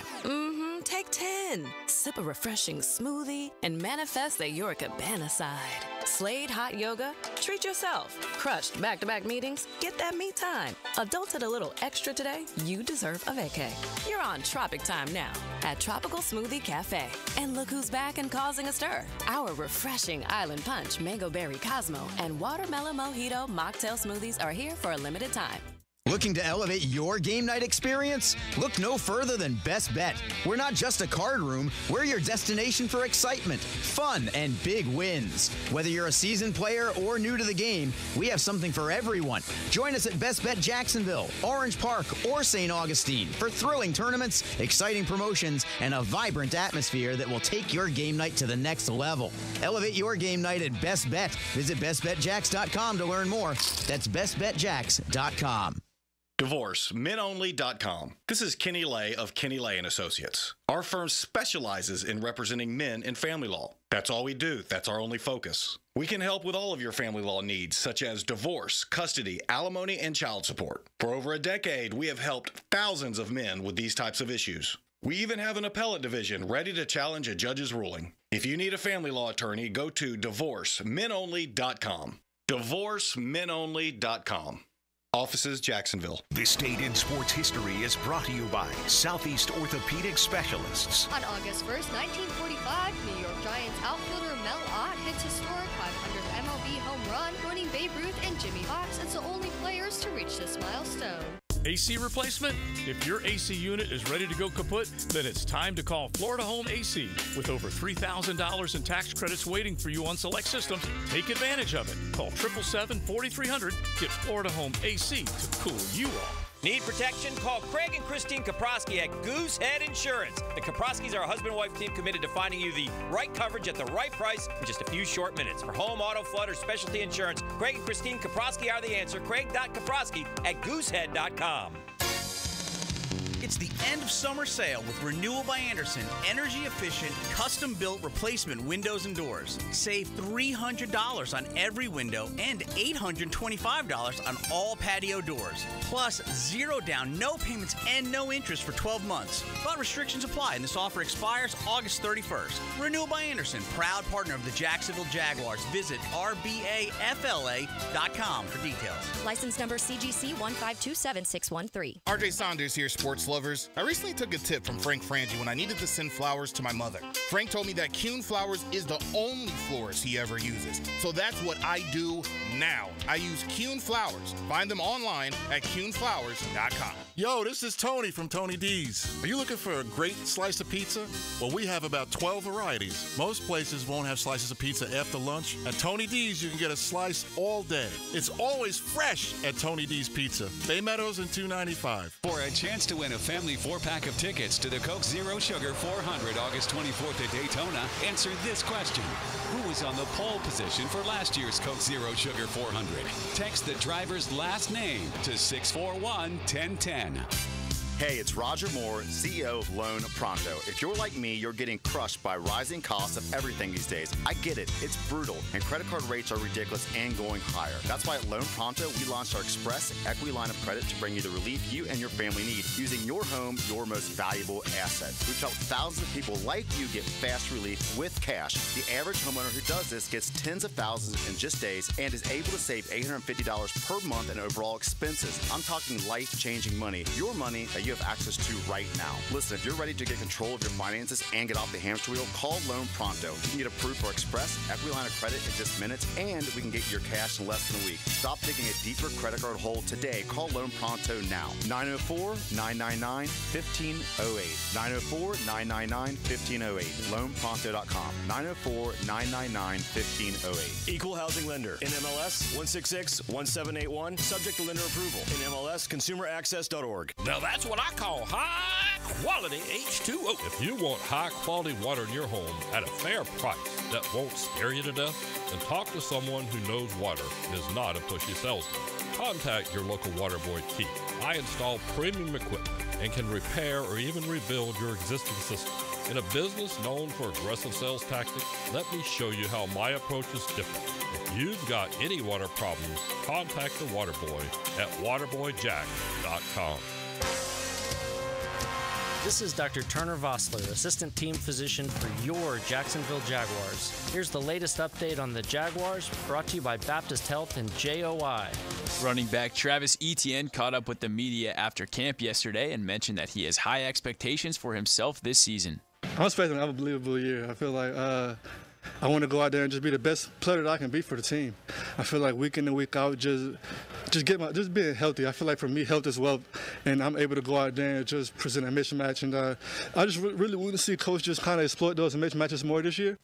Take 10. Sip a refreshing smoothie and manifest that you're a cabana-side. Slade Hot Yoga? Treat yourself. Crushed back-to-back meetings? Get that me time. Adulted a little extra today? You deserve a vacay. You're on Tropic Time now at Tropical Smoothie Cafe. And look who's back and causing a stir. Our refreshing Island Punch, Mango Berry Cosmo, and Watermelon Mojito mocktail smoothies are here for a limited time. Looking to elevate your game night experience? Look no further than Best Bet. We're not just a card room, we're your destination for excitement, fun, and big wins. Whether you're a seasoned player or new to the game, we have something for everyone. Join us at Best Bet Jacksonville, Orange Park, or St. Augustine for thrilling tournaments, exciting promotions, and a vibrant atmosphere that will take your game night to the next level. Elevate your game night at Best Bet. Visit bestbetjacks.com to learn more. That's bestbetjacks.com. DivorceMenOnly.com. This is Kenny Lay of Kenny Lay & Associates. Our firm specializes in representing men in family law. That's all we do. That's our only focus. We can help with all of your family law needs, such as divorce, custody, alimony, and child support. For over a decade, we have helped thousands of men with these types of issues. We even have an appellate division ready to challenge a judge's ruling. If you need a family law attorney, go to DivorceMenOnly.com. DivorceMenOnly.com. Offices, Jacksonville. This date in sports history is brought to you by Southeast Orthopedic Specialists. On August 1st, 1945, New York Giants outfielder Mel Ott hits historic 500th MLB home run, joining Babe Ruth and Jimmy Fox as the only players to reach this milestone. AC replacement? If your AC unit is ready to go kaput, then it's time to call Florida Home AC. With over $3,000 in tax credits waiting for you on select systems, take advantage of it. Call 777-4300. Get Florida Home AC to cool you off. Need protection? Call Craig and Christine Kaprosky at Goosehead Insurance. The Kaproskys are a husband-wife team committed to finding you the right coverage at the right price in just a few short minutes. For home, auto, flood, or specialty insurance, Craig and Christine Kaprosky are the answer. Craig.Kaprosky at goosehead.com. It's the end of summer sale with Renewal by Andersen, energy-efficient, custom-built replacement windows and doors. Save $300 on every window and $825 on all patio doors. Plus, zero down, no payments, and no interest for 12 months. But restrictions apply, and this offer expires August 31st. Renewal by Andersen, proud partner of the Jacksonville Jaguars. Visit rbafla.com for details. License number CGC 1527613. RJ Saunders here, sports lovers. I recently took a tip from Frank Frangie when I needed to send flowers to my mother. Frank told me that Kuhn Flowers is the only florist he ever uses. So that's what I do now. I use Kuhn Flowers. Find them online at kuhnflowers.com. Yo, this is Tony from Tony D's. Are you looking for a great slice of pizza? Well, we have about 12 varieties. Most places won't have slices of pizza after lunch. At Tony D's, you can get a slice all day. It's always fresh at Tony D's Pizza. Bay Meadows and 295. For a chance to win a family 4-pack of tickets to the Coke Zero Sugar 400 August 24th at Daytona, answer this question. Who was on the pole position for last year's Coke Zero Sugar 400? Text the driver's last name to 641-1010. Hey, it's Roger Moore, CEO of Loan Pronto. If you're like me, you're getting crushed by rising costs of everything these days. I get it. It's brutal, and credit card rates are ridiculous and going higher. That's why at Loan Pronto, we launched our Express Equity Line of Credit to bring you the relief you and your family need, using your home, your most valuable asset. We've helped thousands of people like you get fast relief with cash. The average homeowner who does this gets tens of thousands in just days and is able to save $850 per month in overall expenses. I'm talking life-changing money. Your money that you have access to right now. Listen, if you're ready to get control of your finances and get off the hamster wheel, call Loan Pronto. You can get approved for Express Equity Line of Credit in just minutes, and we can get your cash in less than a week. Stop digging a deeper credit card hole today. Call Loan Pronto now. 904-999-1508. 904-999-1508. LoanPronto.com. 904-999-1508. Equal housing lender. NMLS 166-1781. Subject to lender approval. NMLS ConsumerAccess.org. Now that's what I call high-quality H2O. If you want high-quality water in your home at a fair price that won't scare you to death, then talk to someone who knows water and is not a pushy salesman. Contact your local water boy, Keith. I install premium equipment and can repair or even rebuild your existing system. In a business known for aggressive sales tactics, let me show you how my approach is different. If you've got any water problems, contact the water boy at waterboyjack.com. This is Dr. Turner Vossler, Assistant Team Physician for your Jacksonville Jaguars. Here's the latest update on the Jaguars, brought to you by Baptist Health and JOI. Running back Travis Etienne caught up with the media after camp yesterday and mentioned that he has high expectations for himself this season. I'm expecting an unbelievable year. I feel like I want to go out there and just be the best player that I can be for the team. I feel like week in and week out, just being healthy. I feel like for me, health is wealth, and I'm able to go out there and just present a mismatch. And I just really want to see Coach just kind of exploit those mismatches more this year.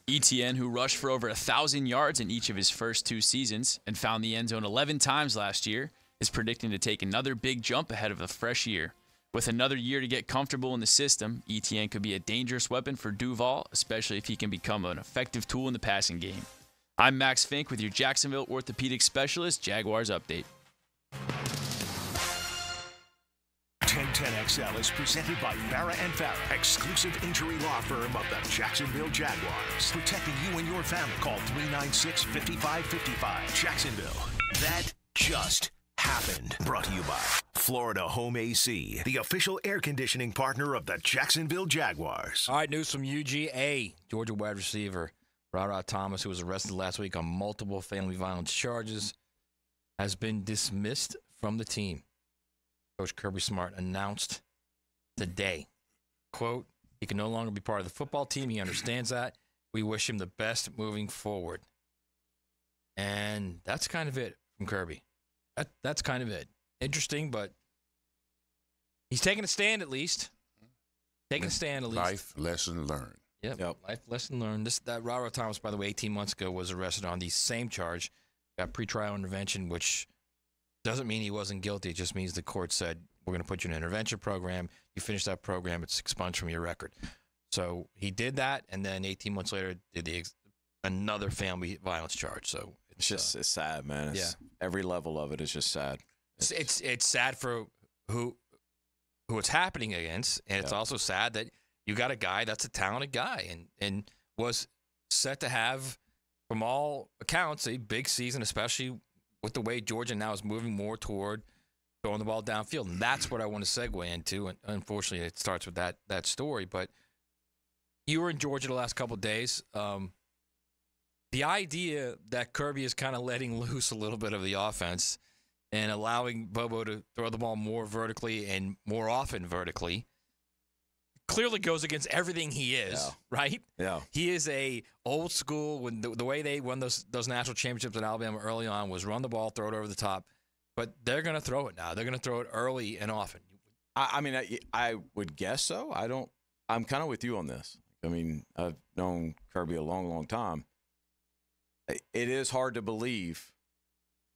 Etienne, who rushed for over 1,000 yards in each of his first 2 seasons and found the end zone 11 times last year, is predicting to take another big jump ahead of a fresh year. With another year to get comfortable in the system, Etienne could be a dangerous weapon for Duval, especially if he can become an effective tool in the passing game. I'm Max Fink with your Jacksonville Orthopedic Specialist Jaguars Update. 1010XL is presented by Farah & Farah, exclusive injury law firm of the Jacksonville Jaguars. Protecting you and your family. Call 396-5555. Jacksonville. That just happened. Brought to you by Florida Home AC, the official air conditioning partner of the Jacksonville Jaguars. All right, news from UGA. Georgia wide receiver Rara Thomas, who was arrested last week on multiple family violence charges, has been dismissed from the team. Coach Kirby Smart announced today, quote, he can no longer be part of the football team. He understands that. We wish him the best moving forward. And that's kind of it from Kirby. That's kind of it. Interesting, but he's taking a stand at least. Life lesson learned. Yep. Life lesson learned. That Rara Thomas, by the way, 18 months ago was arrested on the same charge. Got pretrial intervention, which doesn't mean he wasn't guilty. It just means the court said, we're going to put you in an intervention program. You finish that program, it's expunged from your record. So he did that, and then 18 months later did another family violence charge. So it's just it's sad, man. Every level of it is just sad. It's sad for who it's happening against, and it's also sad that you got a guy that's a talented guy and was set to have, from all accounts, a big season, especially with the way Georgia now is moving more toward throwing the ball downfield. And that's what I want to segue into. And unfortunately, it starts with that story. But you were in Georgia the last couple of days. The idea that Kirby is kind of letting loose a little bit of the offense and allowing Bobo to throw the ball more vertically and more often vertically clearly goes against everything he is, right? Yeah. He is a old school. When the way they won those national championships in Alabama early on was run the ball, throw it over the top. But they're going to throw it now. They're going to throw it early and often. I mean, I would guess so. I'm kind of with you on this. I mean, I've known Kirby a long, long time. It is hard to believe.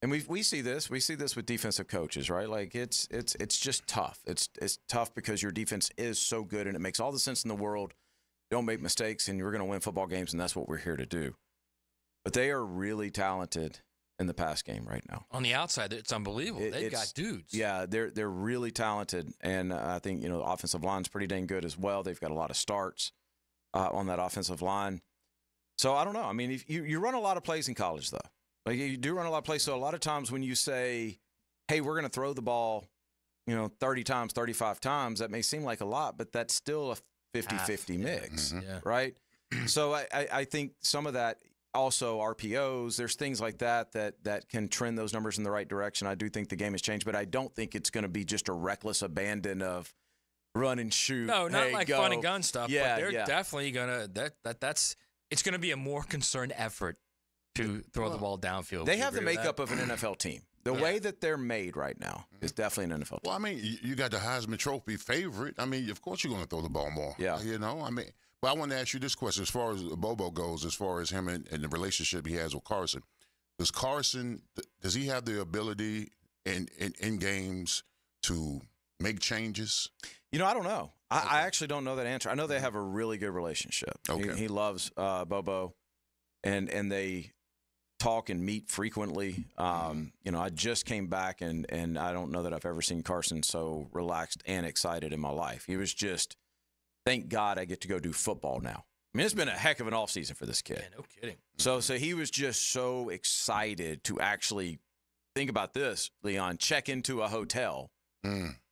And we see this. We see this with defensive coaches, right? Like it's just tough. It's tough because your defense is so good, and it makes all the sense in the world. Don't make mistakes, and you're going to win football games, and that's what we're here to do. But they are really talented in the pass game right now. On the outside, it's unbelievable. They've got dudes. Yeah, they're really talented, and I think the offensive line's pretty dang good as well. They've got a lot of starts on that offensive line. So I don't know. I mean, if you run a lot of plays in college, though. Like you do run a lot of plays. So a lot of times when you say, hey, we're going to throw the ball, 30 times, 35 times, that may seem like a lot, but that's still a 50-50 mix, right? So I think some of that also RPOs, there's things like that can trend those numbers in the right direction. I do think the game has changed, but I don't think it's going to be just a reckless abandon of run and shoot. No, not like go. fun and gun stuff, yeah, but they're definitely going to it's going to be a more concerned effort to throw the ball downfield. They have the makeup of an NFL team. The way that they're made right now is definitely an NFL team. Well, I mean, you got the Heisman Trophy favorite. I mean, of course you're going to throw the ball more. Yeah. I mean, but I want to ask you this question as far as Bobo goes, as far as him and the relationship he has with Carson. Does he have the ability in games to make changes? I don't know. I actually don't know that answer. I know they have a really good relationship. Okay. He loves Bobo, and they talk and meet frequently. I just came back, and I don't know that I've ever seen Carson so relaxed and excited in my life. He was just, thank God I get to go do football now. I mean, it's been a heck of an offseason for this kid. Yeah, no kidding. So he was just so excited to actually think about this, Leon, check into a hotel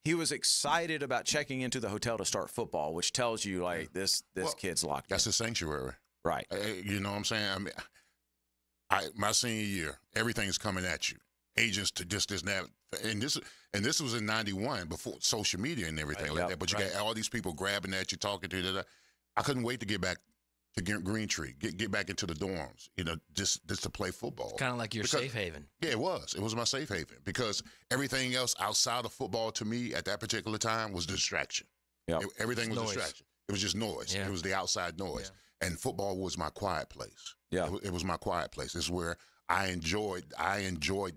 he was excited about checking into the hotel to start football, which tells you like this kid's locked. That's a sanctuary, right? You know what I'm saying? I mean, my senior year, everything's coming at you. Agents to this and that, and this was in '91 before social media and everything like that. But you got all these people grabbing at you, talking to you. I couldn't wait to get back to Green Tree, get back into the dorms. You know, just to play football. It's kind of like your safe haven. Yeah, it was. It was my safe haven because everything else outside of football to me at that particular time was distraction. Yeah, everything was noise. distraction. It was just noise. Yeah. It was the outside noise, and football was my quiet place. Yeah, it was my quiet place. It's where I enjoyed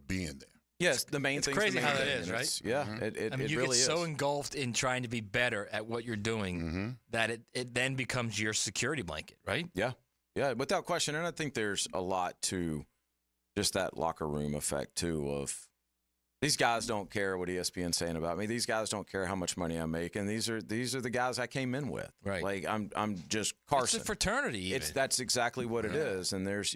being there. Yes, the main it's thing. Crazy how that is, right? Yeah, mm-hmm. it you really get so is. engulfed in trying to be better at what you're doing that it then becomes your security blanket, right? Yeah, without question. And I think there's a lot to just that locker room effect too. Of these guys don't care what ESPN's saying about me. These guys don't care how much money I make, and these are the guys I came in with. Right. Like I'm just Carson. It's a fraternity. Even. That's exactly what it is. And there's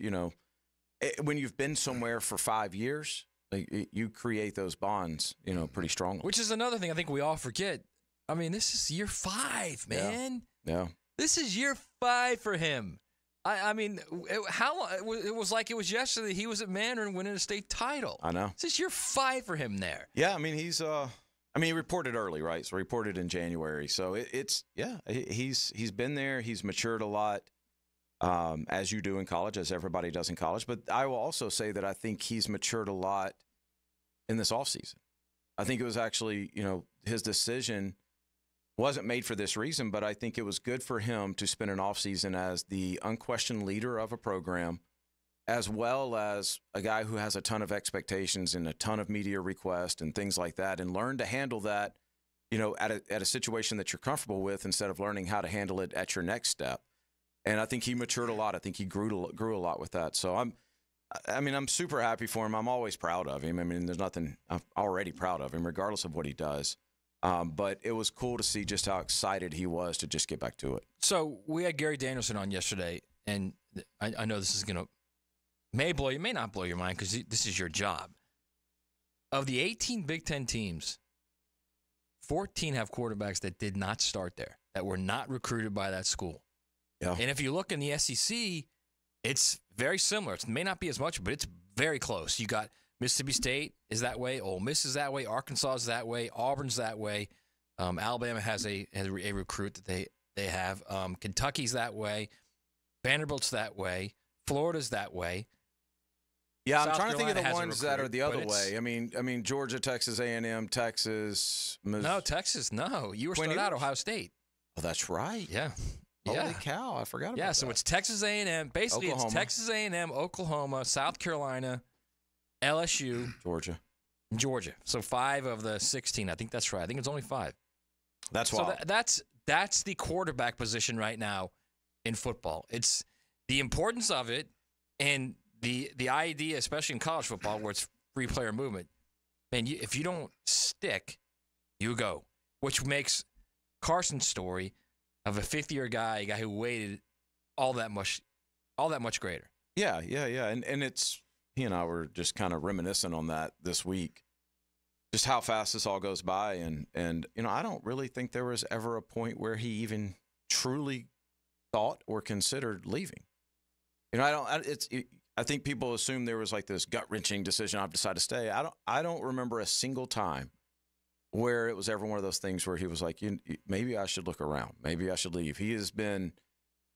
when you've been somewhere for 5 years, like you create those bonds, pretty strongly. Which is another thing I think we all forget. I mean, this is year 5, man. Yeah. This is year 5 for him. I mean, it was like it was yesterday. He was at Mandarin winning a state title. I know. This is year 5 for him there. Yeah, I mean, he reported early, right? So reported in January. So he's been there. He's matured a lot. As you do in college, as everybody does in college. But I will also say that I think he's matured a lot in this offseason. I think it was actually, his decision wasn't made for this reason, but I think it was good for him to spend an offseason as the unquestioned leader of a program, as well as a guy who has a ton of expectations and a ton of media requests and things like that, and learn to handle that, at a situation that you're comfortable with instead of learning how to handle it at your next step. And I think he matured a lot. I think he grew a lot with that. So I'm super happy for him. I'm always proud of him. I mean, there's nothing I'm already proud of him, regardless of what he does. But it was cool to see just how excited he was to just get back to it. So we had Gary Danielson on yesterday, and I know this is may not blow your mind because this is your job. Of the 18 Big Ten teams, 14 have quarterbacks that did not start there, that were not recruited by that school. Yeah. And if you look in the SEC, it's very similar. It may not be as much, but it's very close. You got Mississippi State is that way. Ole Miss is that way. Arkansas is that way. Auburn's that way. Alabama has a recruit that they have. Kentucky's that way. Vanderbilt's that way. Florida's that way. Yeah, South I'm trying to think of Carolina the ones that are the other but way. I mean, Georgia, Texas A&M, Texas. No, Texas. No, you were starting out Ohio State. Oh, that's right. Yeah. Holy cow! I forgot about that. Yeah, so it's Texas A&M. Basically, Oklahoma. It's Texas A&M, Oklahoma, South Carolina, LSU, Georgia. So 5 of the 16. I think that's right. I think it's only 5. That's so wild. that's the quarterback position right now in football. It's the importance of it and the idea, especially in college football, where it's free player movement. Man, if you don't stick, you go. Which makes Carson's story of a 5th-year guy, a guy who waited all that much greater. Yeah. And it's, he and I were just kind of reminiscing on that this week, just how fast this all goes by. And I don't really think there was ever a point where he even truly thought or considered leaving. I think people assume there was like this gut-wrenching decision, I've decided to stay. I don't remember a single time where it was ever one of those things where he was like, maybe I should look around. Maybe I should leave. He has been,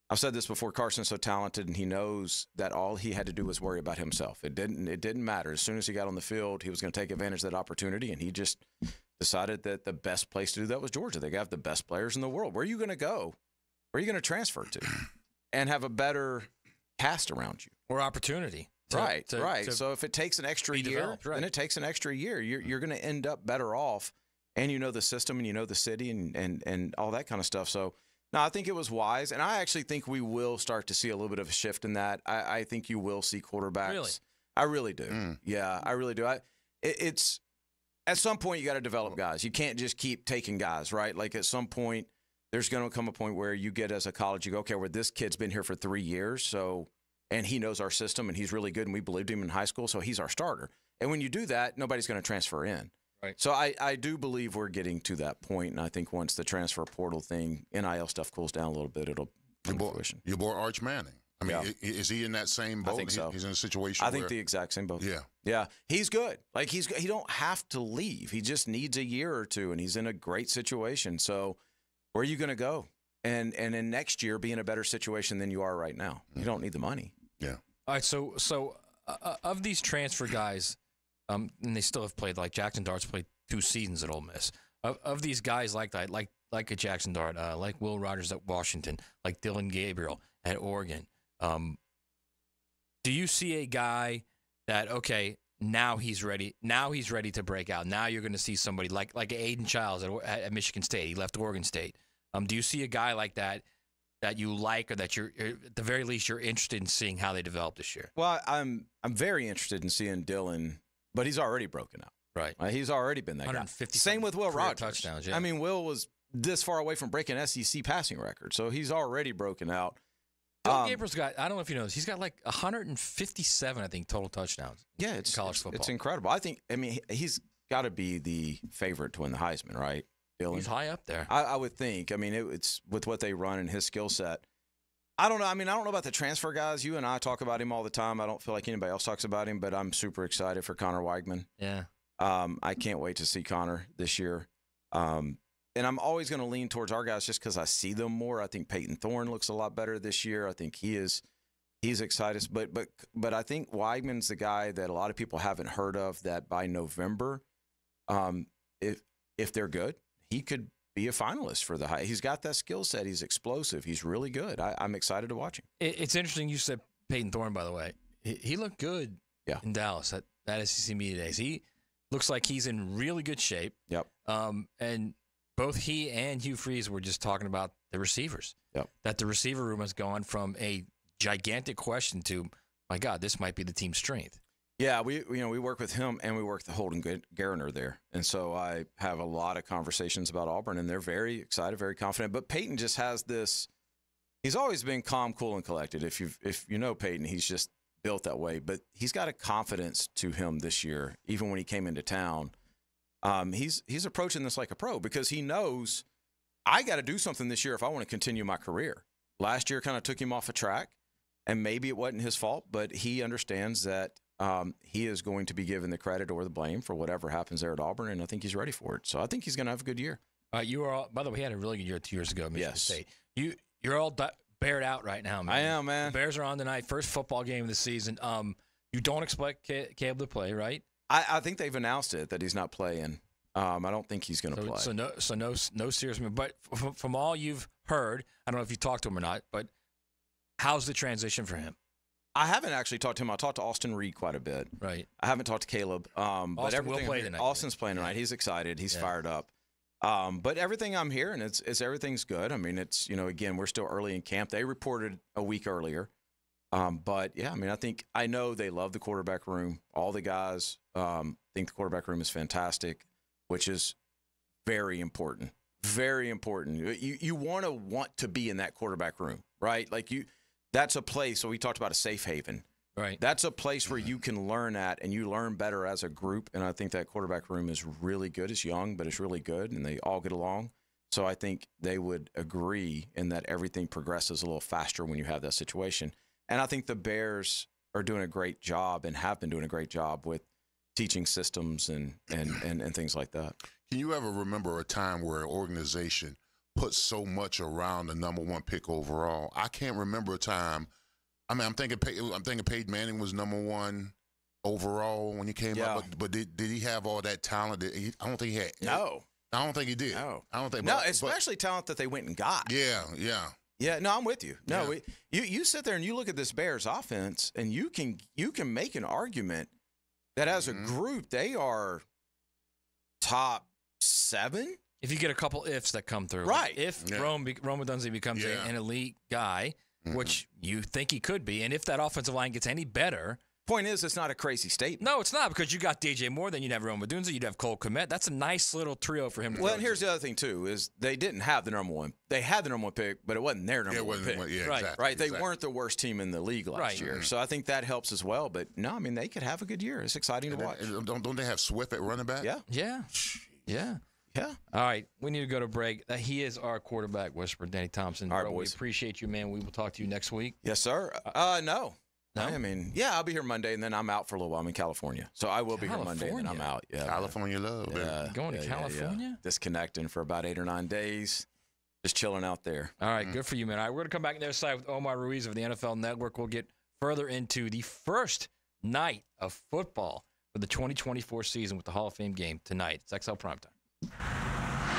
I've said this before, Carson's so talented, and he knows that all he had to do was worry about himself. It didn't matter. As soon as he got on the field, he was going to take advantage of that opportunity, and he just decided that the best place to do that was Georgia. They have the best players in the world. Where are you going to go? Where are you going to transfer to and have a better cast around you? Or opportunity. Right. So if it takes an extra year, then it takes an extra year. You're going to end up better off. And you know the system, and you know the city, and all that kind of stuff. So, no, I think it was wise. And I actually think we will start to see a little bit of a shift in that. I think you will see quarterbacks. Really? I really do. Yeah, I really do. It's at some point you got to develop guys. You can't just keep taking guys, right? Like at some point, there's going to come a point where you get as a college, you go, okay, well, this kid's been here for 3 years, and he knows our system, and he's really good, and we believed him in high school, so he's our starter. And when you do that, nobody's going to transfer in. Right. So I do believe we're getting to that point, and I think once the transfer portal thing, NIL stuff cools down a little bit, it'll come to fruition. Your boy Arch Manning. I mean, is he in that same boat? I think so. He's in a situation. I think the exact same boat. Yeah. Yeah. He's good. Like he don't have to leave. He just needs a year or two, and he's in a great situation. So where are you going to go? And in next year, be in a better situation than you are right now. You don't need the money. Yeah. All right. So of these transfer guys, and they still have played. Like Jackson Dart's played 2 seasons at Ole Miss. Of these guys like that, like a Jackson Dart, like Will Rogers at Washington, like Dylan Gabriel at Oregon. Do you see a guy that, okay, now he's ready to break out? Now you're going to see somebody like Aiden Childs at Michigan State. He left Oregon State. Do you see a guy like that you like, or that you're at the very least you're interested in seeing how they develop this year? Well, I'm very interested in seeing Dylan, but he's already broken out. Right. He's already been that guy. Same with Will Rogers. Touchdowns, yeah. I mean, Will was this far away from breaking SEC passing record, so he's already broken out. Dylan Gabriel's got, I don't know if you know this, he's got like 157, I think, total touchdowns. Yeah, it's college football. It's incredible. I mean, he's got to be the favorite to win the Heisman, right? Dylan? He's high up there. I would think. I mean, it's with what they run and his skill set. I don't know. I mean, I don't know about the transfer guys. You and I talk about him all the time. I don't feel like anybody else talks about him, but I'm super excited for Connor Weigman. Yeah. I can't wait to see Connor this year. And I'm always going to lean towards our guys just because I see them more. I think Peyton Thorne looks a lot better this year. I think he's excited. But I think Weigman's the guy that a lot of people haven't heard of, that by November, if they're good, he could be a finalist for the high. He's got that skill set. He's explosive. He's really good. I'm excited to watch him. It's interesting you said Peyton Thorne, by the way. He looked good in Dallas at SEC Media Days. He looks like he's in really good shape. Yep. And both he and Hugh Freeze were just talking about the receivers. Yep. That the receiver room has gone from a gigantic question to, my God, this might be the team's strength. Yeah, we work with him, and we work with Holden Garner there. And so I have a lot of conversations about Auburn, and they're very excited, very confident. But Peyton just has this – he's always been calm, cool, and collected. If you know Peyton, he's just built that way. But he's got a confidence to him this year, even when he came into town. He's approaching this like a pro because he knows I got to do something this year if I want to continue my career. Last year kind of took him off a track, and maybe it wasn't his fault, but he understands that he is going to be given the credit or the blame for whatever happens there at Auburn, and I think he's ready for it. So I think he's going to have a good year. You are all, by the way, he had a really good year 2 years ago at Michigan State. You're all bared out right now, man. I am, man. The Bears are on tonight, first football game of the season. You don't expect Caleb to play, right? I think they've announced it that he's not playing. I don't think he's going to play. So no serious move. But from all you've heard, I don't know if you talked to him or not, but how's the transition for him? I haven't actually talked to him. I talked to Austin Reed quite a bit. Right. I haven't talked to Caleb. But will play tonight. Austin's playing tonight. He's excited. He's fired up. But everything I'm hearing, it's everything's good. I mean, it's, again, we're still early in camp. They reported a week earlier. But yeah, I mean, I know they love the quarterback room. All the guys think the quarterback room is fantastic, which is very important. Very important. You want to be in that quarterback room, right? That's a place. So we talked about a safe haven. Right. That's a place where you can learn at, and you learn better as a group. And I think that quarterback room is really good. It's young, but it's really good, and they all get along. So I think they would agree in that everything progresses a little faster when you have that situation. And I think the Bears are doing a great job and have been doing a great job with teaching systems and things like that. Can you ever remember a time where an organization put so much around the number 1 pick overall? I can't remember a time. I mean, I'm thinking Peyton Manning was number 1 overall when he came up, but did he have all that talent? I don't think he had. No. I don't think he did. No. I don't think. No, especially talent that they went and got. Yeah. Yeah, no, I'm with you. No, you sit there and you look at this Bears offense, and you can make an argument that as a group they are top 7. If you get a couple ifs that come through, right? If Rome Odunze becomes an elite guy, which you think he could be, and if that offensive line gets any better, Point is, it's not a crazy statement. No, it's not, because you got DJ Moore, then you'd have Rome Odunze, you'd have Cole Kmet. That's a nice little trio for him to Well, go and here's to. the other thing, too, is they didn't have the number one. They had the number one pick, but it wasn't their number one pick. Yeah, right. exactly. Right? They exactly. weren't the worst team in the league last year. So I think that helps as well. But, no, I mean, they could have a good year. It's exciting to watch. Don't they have Swift at running back? Yeah. Yeah. Yeah. Yeah. All right, we need to go to break. He is our quarterback whisperer, Danny Thompson. All right, Bro, we boys. appreciate you, man. We will talk to you next week. Yes, sir. No. I mean, yeah, I'll be here Monday, and then I'm out for a little while. I'm in California. So I will be here Monday, and then I'm out. Yeah, California love. Yeah. Going to California? Disconnecting for about 8 or 9 days. Just chilling out there. All right, good for you, man. All right, we're going to come back on the other side with Omar Ruiz of the NFL Network. We'll get further into the first night of football for the 2024 season with the Hall of Fame game tonight. It's XL Primetime.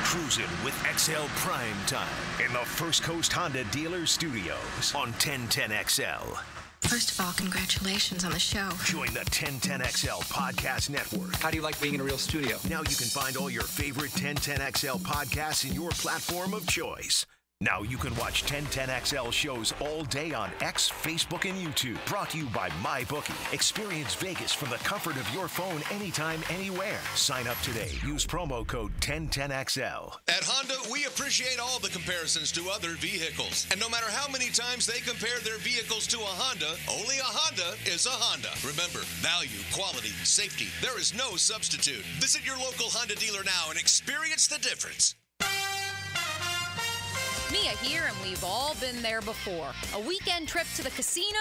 Cruising with XL Primetime in the First Coast Honda Dealer Studios on 1010XL. First of all, congratulations on the show. Join the 1010XL Podcast Network. How do you like being in a real studio? Now you can find all your favorite 1010XL podcasts in your platform of choice. Now you can watch 1010XL shows all day on X, Facebook, and YouTube. Brought to you by MyBookie. Experience Vegas from the comfort of your phone anytime, anywhere. Sign up today. Use promo code 1010XL. At Honda, we appreciate all the comparisons to other vehicles. And no matter how many times they compare their vehicles to a Honda, only a Honda is a Honda. Remember, value, quality, safety. There is no substitute. Visit your local Honda dealer now and experience the difference. Mia here, and we've all been there before. A weekend trip to the casino?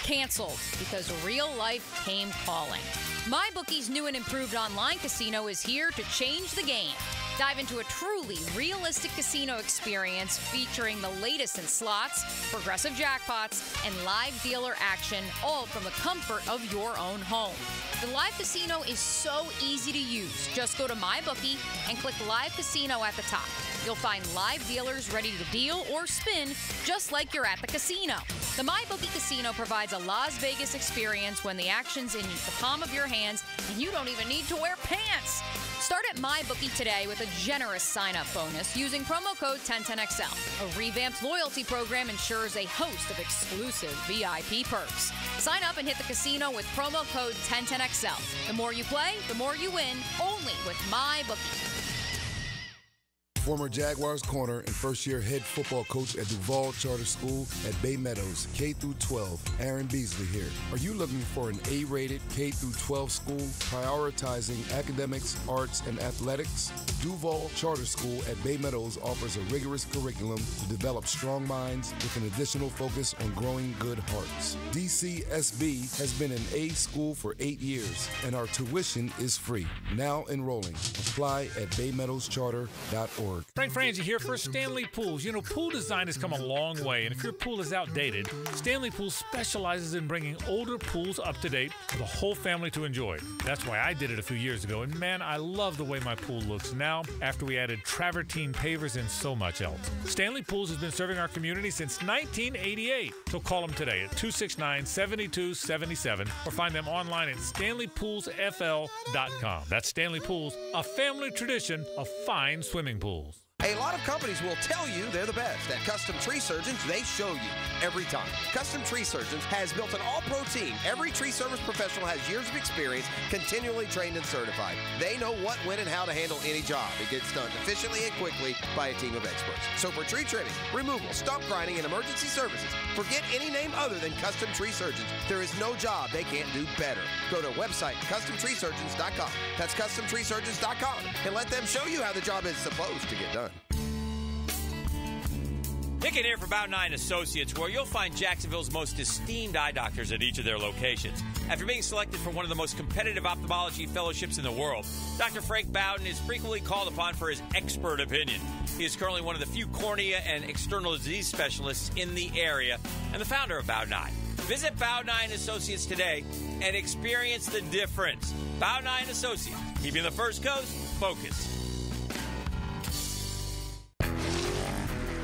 Canceled because real life came calling. MyBookie's new and improved online casino is here to change the game. Dive into a truly realistic casino experience featuring the latest in slots, progressive jackpots, and live dealer action, all from the comfort of your own home. The live casino is so easy to use. Just go to MyBookie and click Live Casino at the top. You'll find live dealers ready to deal or spin just like you're at the casino. The MyBookie Casino provides a Las Vegas experience when the action's in the palm of your hands and you don't even need to wear pants. Start at MyBookie today with a generous sign-up bonus using promo code 1010XL. A revamped loyalty program ensures a host of exclusive VIP perks. Sign up and hit the casino with promo code 1010XL. The more you play, the more you win, only with MyBookie. Former Jaguars corner and first-year head football coach at Duval Charter School at Bay Meadows, K-12, Aaron Beasley here. Are you looking for an A-rated K-12 school prioritizing academics, arts, and athletics? Duval Charter School at Bay Meadows offers a rigorous curriculum to develop strong minds with an additional focus on growing good hearts. DCSB has been an A school for 8 years, and our tuition is free. Now enrolling. Apply at baymeadowscharter.org. Frank Frangie here for Stanley Pools. You know, pool design has come a long way, and if your pool is outdated, Stanley Pools specializes in bringing older pools up to date for the whole family to enjoy. That's why I did it a few years ago, and man, I love the way my pool looks now after we added travertine pavers and so much else. Stanley Pools has been serving our community since 1988, so call them today at 269-7277 or find them online at StanleyPoolsFL.com. That's Stanley Pools, a family tradition of fine swimming pools. A lot of companies will tell you they're the best. At Custom Tree Surgeons, they show you every time. Custom Tree Surgeons has built an all-pro team. Every tree service professional has years of experience, continually trained and certified. They know what, when, and how to handle any job. It gets done efficiently and quickly by a team of experts. So for tree trimming, removal, stump grinding, and emergency services, forget any name other than Custom Tree Surgeons. There is no job they can't do better. Go to website CustomTreeSurgeons.com. That's CustomTreeSurgeons.com, and let them show you how the job is supposed to get done. Nick in here for Bound 9 Associates, where you'll find Jacksonville's most esteemed eye doctors at each of their locations. After being selected for one of the most competitive ophthalmology fellowships in the world, Dr. Frank Bowden is frequently called upon for his expert opinion. He is currently one of the few cornea and external disease specialists in the area and the founder of Bound 9. Visit Bound 9 Associates today and experience the difference. Bound 9 Associates, keeping the First Coast focused.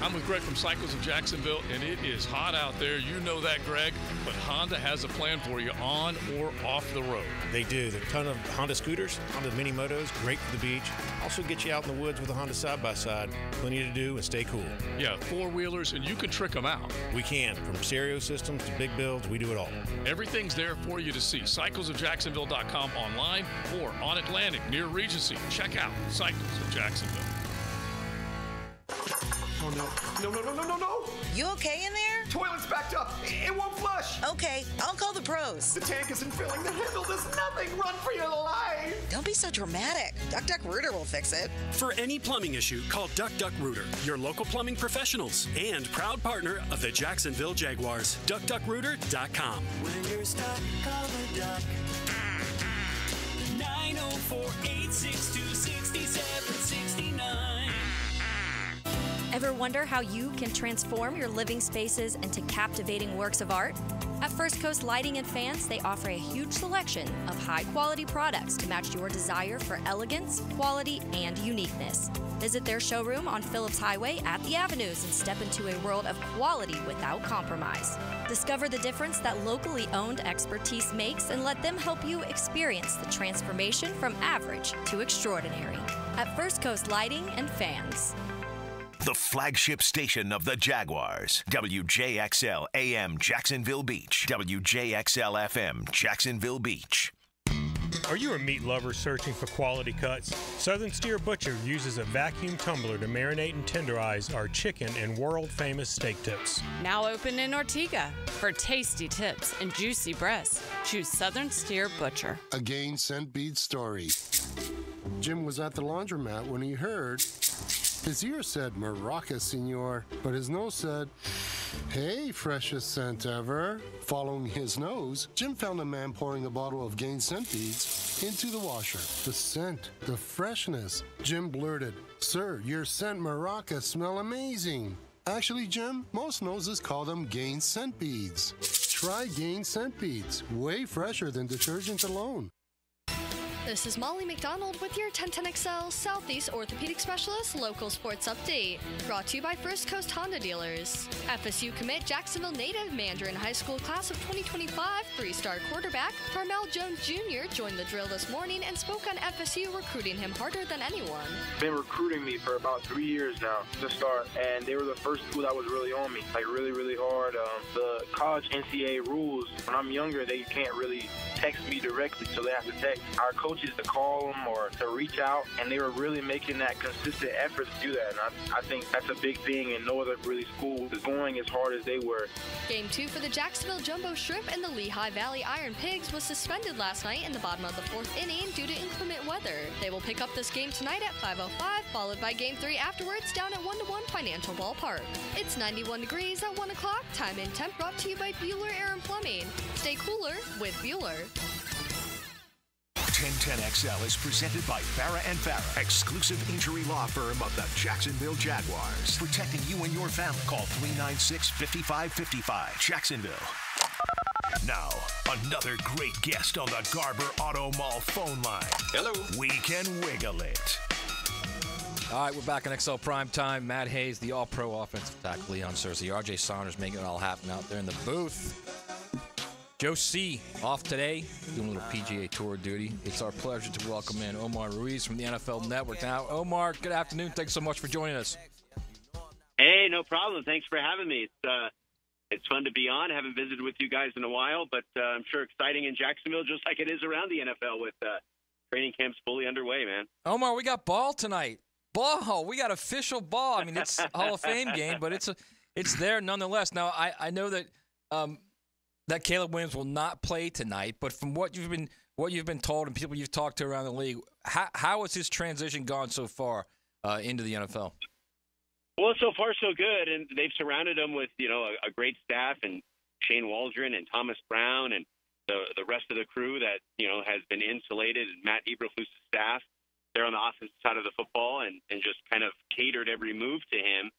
I'm with Greg from Cycles of Jacksonville, and it is hot out there. You know that, Greg. But Honda has a plan for you on or off the road. They do. There are a ton of Honda scooters, Honda mini motos, great for the beach. Also get you out in the woods with a Honda side-by-side. Plenty to do and stay cool. Yeah, four-wheelers, and you can trick them out. We can. From stereo systems to big builds, we do it all. Everything's there for you to see. CyclesOfJacksonville.com online or on Atlantic near Regency. Check out Cycles of Jacksonville. Oh, no. You okay in there? Toilet's backed up. It won't flush. Okay, I'll call the pros. The tank isn't filling. The handle does nothing. Run for your life. Don't be so dramatic. Duck Rooter will fix it. For any plumbing issue, call Duck Rooter, your local plumbing professionals and proud partner of the Jacksonville Jaguars. DuckDuckRooter.com. When you're stuck, call the Duck. 904-862-6769. Ever wonder how you can transform your living spaces into captivating works of art? At First Coast Lighting and Fans, they offer a huge selection of high-quality products to match your desire for elegance, quality, and uniqueness. Visit their showroom on Phillips Highway at the Avenues and step into a world of quality without compromise. Discover the difference that locally owned expertise makes and let them help you experience the transformation from average to extraordinary. At First Coast Lighting and Fans. The flagship station of the Jaguars. WJXL AM Jacksonville Beach. WJXL FM Jacksonville Beach. Are you a meat lover searching for quality cuts? Southern Steer Butcher uses a vacuum tumbler to marinate and tenderize our chicken and world-famous steak tips. Now open in Ortega. For tasty tips and juicy breasts, choose Southern Steer Butcher. A Gain Scent Bead story. Jim was at the laundromat when he heard his ear said, "Maraca, senor," but his nose said, "Hey, freshest scent ever." Following his nose, Jim found a man pouring a bottle of Gain Scent Beads into the washer. The scent, the freshness. Jim blurted, "Sir, your scent Maraca smell amazing." Actually, Jim, most noses call them Gain Scent Beads. Try Gain Scent Beads, way fresher than detergent alone. This is Molly McDonald with your 1010XL Southeast Orthopedic Specialist Local Sports Update, brought to you by First Coast Honda Dealers. FSU commit Jacksonville native Mandarin High School class of 2025 three-star quarterback Carmel Jones Jr. joined the drill this morning and spoke on FSU recruiting him harder than anyone. Been recruiting me for about 3 years now to start, and they were the first school that was really on me, like really hard. The college NCAA rules, when I'm younger, they can't really text me directly, so they have to text our coaches to call them or to reach out, and they were really making that consistent effort to do that, and I think that's a big thing, and no other really school is going as hard as they were. Game 2 for the Jacksonville Jumbo Shrimp and the Lehigh Valley Iron Pigs was suspended last night in the bottom of the 4th inning due to inclement weather. They will pick up this game tonight at 5:05, followed by Game 3 afterwards down at 1-1 Financial Ballpark. It's 91 degrees at 1 o'clock. Time and temp brought to you by Bueller Air and Plumbing. Stay cooler with Bueller. 1010XL is presented by Farah & Farah, exclusive injury law firm of the Jacksonville Jaguars. Protecting you and your family. Call 396-5555. Jacksonville. Now, another great guest on the Garber Auto Mall phone line. Hello. We can wiggle it. All right, we're back on XL Primetime. Matt Hayes, the all-pro offensive tackle, Leon Searcy, RJ Saunders making it all happen out there in the booth. Joe C. off today, doing a little PGA Tour duty. It's our pleasure to welcome in Omar Ruiz from the NFL Network. Now, Omar, good afternoon. Thanks so much for joining us. Hey, no problem. Thanks for having me. It's fun to be on. I haven't visited with you guys in a while, but I'm sure exciting in Jacksonville, just like it is around the NFL with training camps fully underway, man. Omar, we got ball tonight. Ball. We got official ball. I mean, it's a Hall of Fame game, but it's there nonetheless. Now, I know that that Caleb Williams will not play tonight, but from what you've been told and people you've talked to around the league, how has his transition gone so far into the NFL? Well, so far so good, and they've surrounded him with a great staff and Shane Waldron and Thomas Brown and the rest of the crew that has been insulated, and Matt Eberflus's staff. They're on the offensive side of the football and just kind of catered every move to him,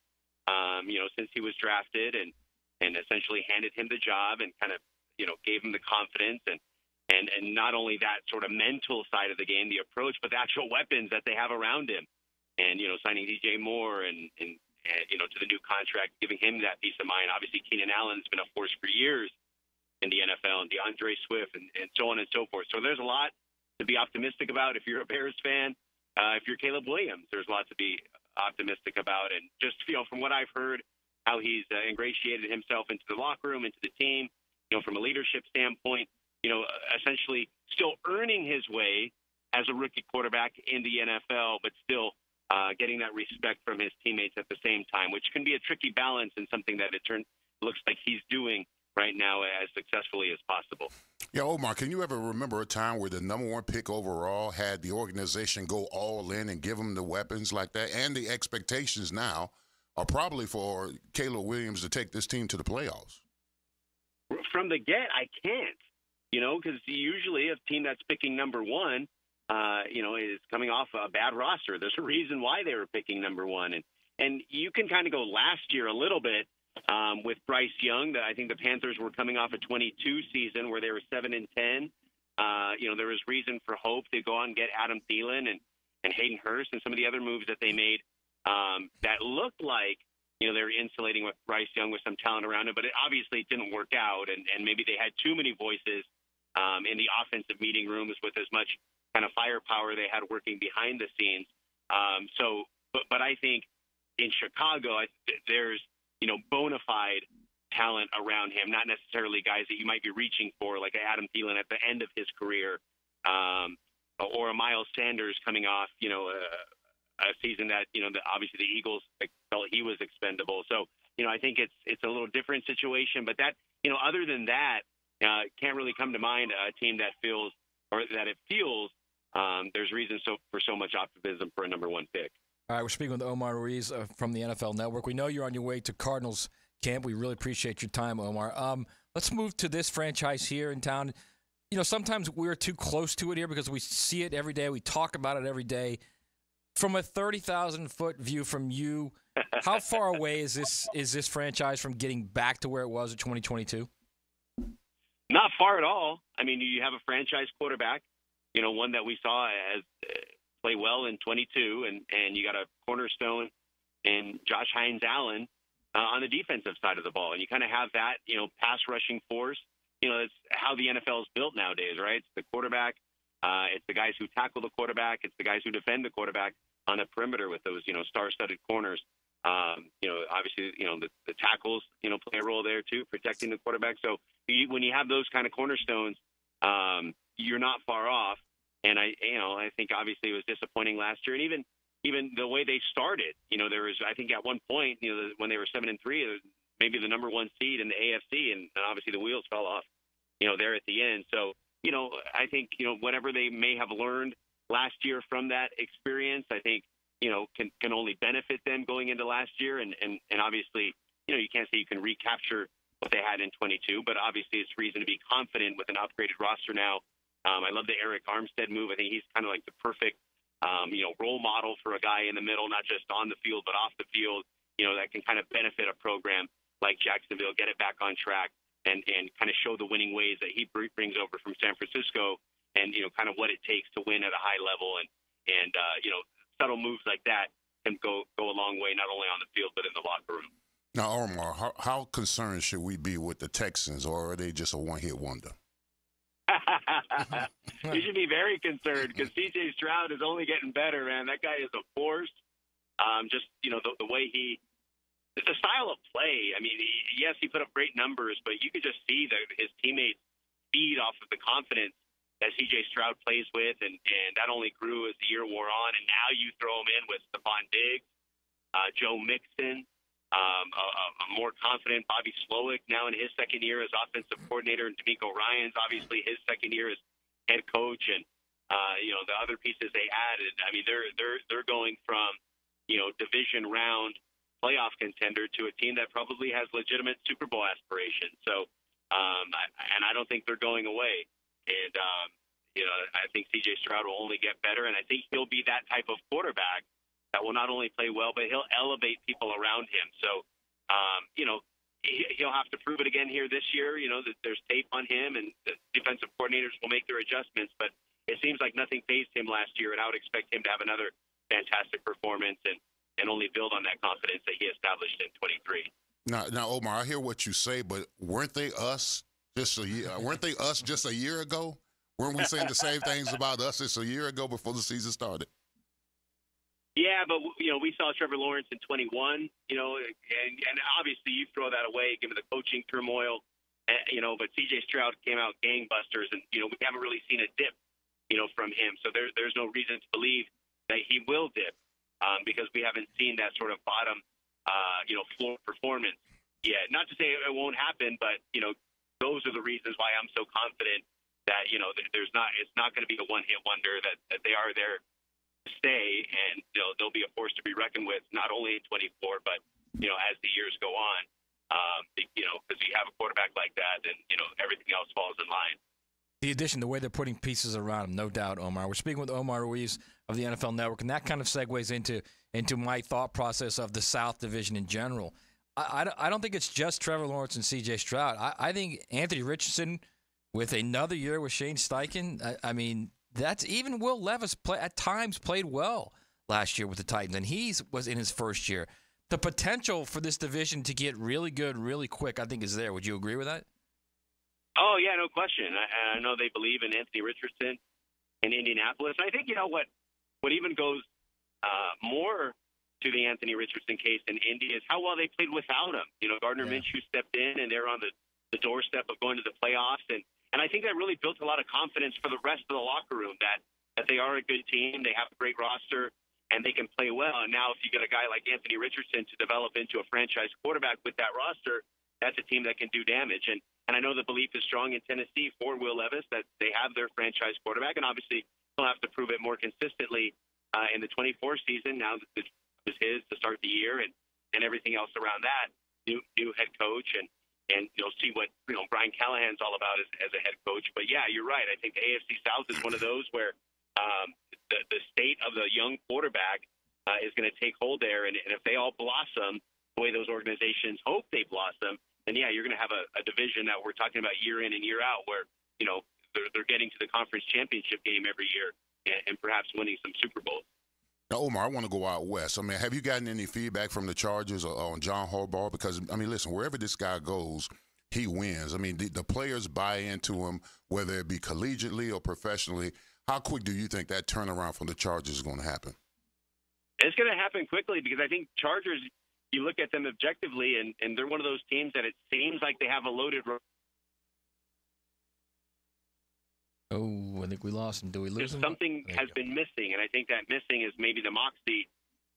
since he was drafted and essentially handed him the job and kind of, gave him the confidence and not only that sort of mental side of the game, the approach, but the actual weapons that they have around him. And, signing DJ Moore and to the new contract, giving him that peace of mind. Obviously, Keenan Allen's been a force for years in the NFL, and DeAndre Swift, and so on and so forth. So there's a lot to be optimistic about if you're a Bears fan. If you're Caleb Williams, there's a lot to be optimistic about. And just, from what I've heard, how he's ingratiated himself into the locker room, into the team, from a leadership standpoint, essentially still earning his way as a rookie quarterback in the NFL, but still getting that respect from his teammates at the same time, which can be a tricky balance and something that looks like he's doing right now as successfully as possible. Yeah, Omar, can you ever remember a time where the number one pick overall had the organization go all in and give them the weapons like that? And the expectations now are probably for Caleb Williams to take this team to the playoffs. From the get, I can't, because usually a team that's picking number one, is coming off a bad roster. There's a reason why they were picking number one. And you can kind of go last year a little bit with Bryce Young. I think the Panthers were coming off a 22 season where they were 7-10. There was reason for hope to go on and get Adam Thielen and Hayden Hurst and some of the other moves that they made that looked like, they were insulating with Bryce Young with some talent around him, but it obviously didn't work out. And maybe they had too many voices in the offensive meeting rooms with as much kind of firepower they had working behind the scenes. But I think in Chicago, there's, bona fide talent around him, not necessarily guys that you might be reaching for, like Adam Thielen at the end of his career, or a Miles Sanders coming off, a season that, obviously the Eagles felt he was expendable. So, I think it's a little different situation, but that, other than that, can't really come to mind a team that feels, or that it feels, there's reason for so much optimism for a number one pick. All right, we're speaking with Omar Ruiz from the NFL Network. We know you're on your way to Cardinals camp. We really appreciate your time, Omar. Let's move to this franchise here in town. Sometimes we're too close to it here because we see it every day. We talk about it every day. From a 30,000-foot view from you, how far away is this franchise from getting back to where it was in 2022? Not far at all. I mean, you have a franchise quarterback, one that we saw as play well in 22, and you got a cornerstone in Josh Hines Allen on the defensive side of the ball. And you kind of have that, pass rushing force. It's how the NFL is built nowadays, right? It's the quarterback. It's the guys who tackle the quarterback. It's the guys who defend the quarterback on the perimeter with those, star-studded corners. Obviously, the tackles, play a role there too, protecting the quarterback. So when you have those kind of cornerstones, you're not far off. And I think obviously it was disappointing last year. And even the way they started, there was, I think at one point, when they were 7-3, maybe the number one seed in the AFC, and obviously the wheels fell off, there at the end. So, I think, whatever they may have learned last year from that experience, I think, can only benefit them going into last year. And obviously, you can't say you can recapture what they had in 22, but obviously it's reason to be confident with an upgraded roster now. I love the Eric Armstead move. I think he's kind of like the perfect, role model for a guy in the middle, not just on the field, but off the field, that can kind of benefit a program like Jacksonville, get it back on track and kind of show the winning ways that he brings over from San Francisco and, kind of what it takes to win at a high level. And subtle moves like that can go a long way, not only on the field, but in the locker room. Now, Omar, how concerned should we be with the Texans, or are they just a one-hit wonder? You should be very concerned because C.J. Stroud is only getting better, man. That guy is a force. Just, the way it's a style of play. I mean, yes, he put up great numbers, but you could just see his teammates feed off of the confidence that C.J. Stroud plays with, and that only grew as the year wore on. And now you throw him in with Stephon Diggs, Joe Mixon, a more confident Bobby Slowick now in his second year as offensive coordinator, and D'Amico Ryans obviously his second year as head coach, and the other pieces they added. I mean, they're going from division round playoff contender to a team that probably has legitimate Super Bowl aspirations. So, and I don't think they're going away. And I think C.J. Stroud will only get better, and I think he'll be that type of quarterback that will not only play well, but he'll elevate people around him. So, he'll have to prove it again here this year, that there's tape on him, and the defensive coordinators will make their adjustments. But it seems like nothing fazed him last year, and I would expect him to have another fantastic performance. And, and only build on that confidence that he established in 23. Now, Omar, I hear what you say, but weren't they us just a year? Weren't they us just a year ago? Weren't we saying the same things about us just a year ago before the season started? Yeah, but we saw Trevor Lawrence in 21. And obviously you throw that away given the coaching turmoil. But C.J. Stroud came out gangbusters, and we haven't really seen a dip, from him. So there's no reason to believe that he will dip because we haven't seen that sort of bottom, floor performance yet. Not to say it won't happen, but those are the reasons why I'm so confident that it's not going to be a one-hit wonder, that they are there to stay, and they'll be a force to be reckoned with, not only in 24, but as the years go on. Because you have a quarterback like that, then everything else falls in line. The addition, the way they're putting pieces around him, no doubt, Omar. We're speaking with Omar Ruiz of the NFL Network, and that kind of segues into my thought process of the South Division in general. I don't think it's just Trevor Lawrence and C.J. Stroud. I think Anthony Richardson, with another year with Shane Steichen, I mean, that's even Will Levis at times played well last year with the Titans, and he was in his first year. The potential for this division to get really good really quick, I think, is there. Would you agree with that? Oh, yeah, no question. I know they believe in Anthony Richardson in Indianapolis. I think, what even goes more to the Anthony Richardson case in Indy is how well they played without him. Gardner Minshew stepped in, and they're on the doorstep of going to the playoffs. And I think that really built a lot of confidence for the rest of the locker room that they are a good team, they have a great roster, and they can play well. And now if you get a guy like Anthony Richardson to develop into a franchise quarterback with that roster, that's a team that can do damage. And I know the belief is strong in Tennessee for Will Levis that they have their franchise quarterback, and obviously he'll have to prove it more consistently in the 24 season. Now that it was his to start the year and everything else around that, new head coach, and you'll see what Brian Callahan's all about as a head coach. But yeah, you're right. I think the AFC South is one of those where the state of the young quarterback is going to take hold there, and if they all blossom the way those organizations hope they blossom, then yeah, you're going to have a division that we're talking about year in and year out, where they're getting to the conference championship game every year and perhaps winning some Super Bowls. Now, Omar, I want to go out west. I mean, have you gotten any feedback from the Chargers on John Harbaugh? Because, I mean, listen, wherever this guy goes, he wins. I mean, the players buy into him, whether it be collegiately or professionally. How quick do you think that turnaround from the Chargers is going to happen? It's going to happen quickly because I think Chargers, you look at them objectively, and they're one of those teams that it seems like they have a loaded Oh, I think we lost him. Do we lose him? Something has been missing, and I think that missing is maybe the moxie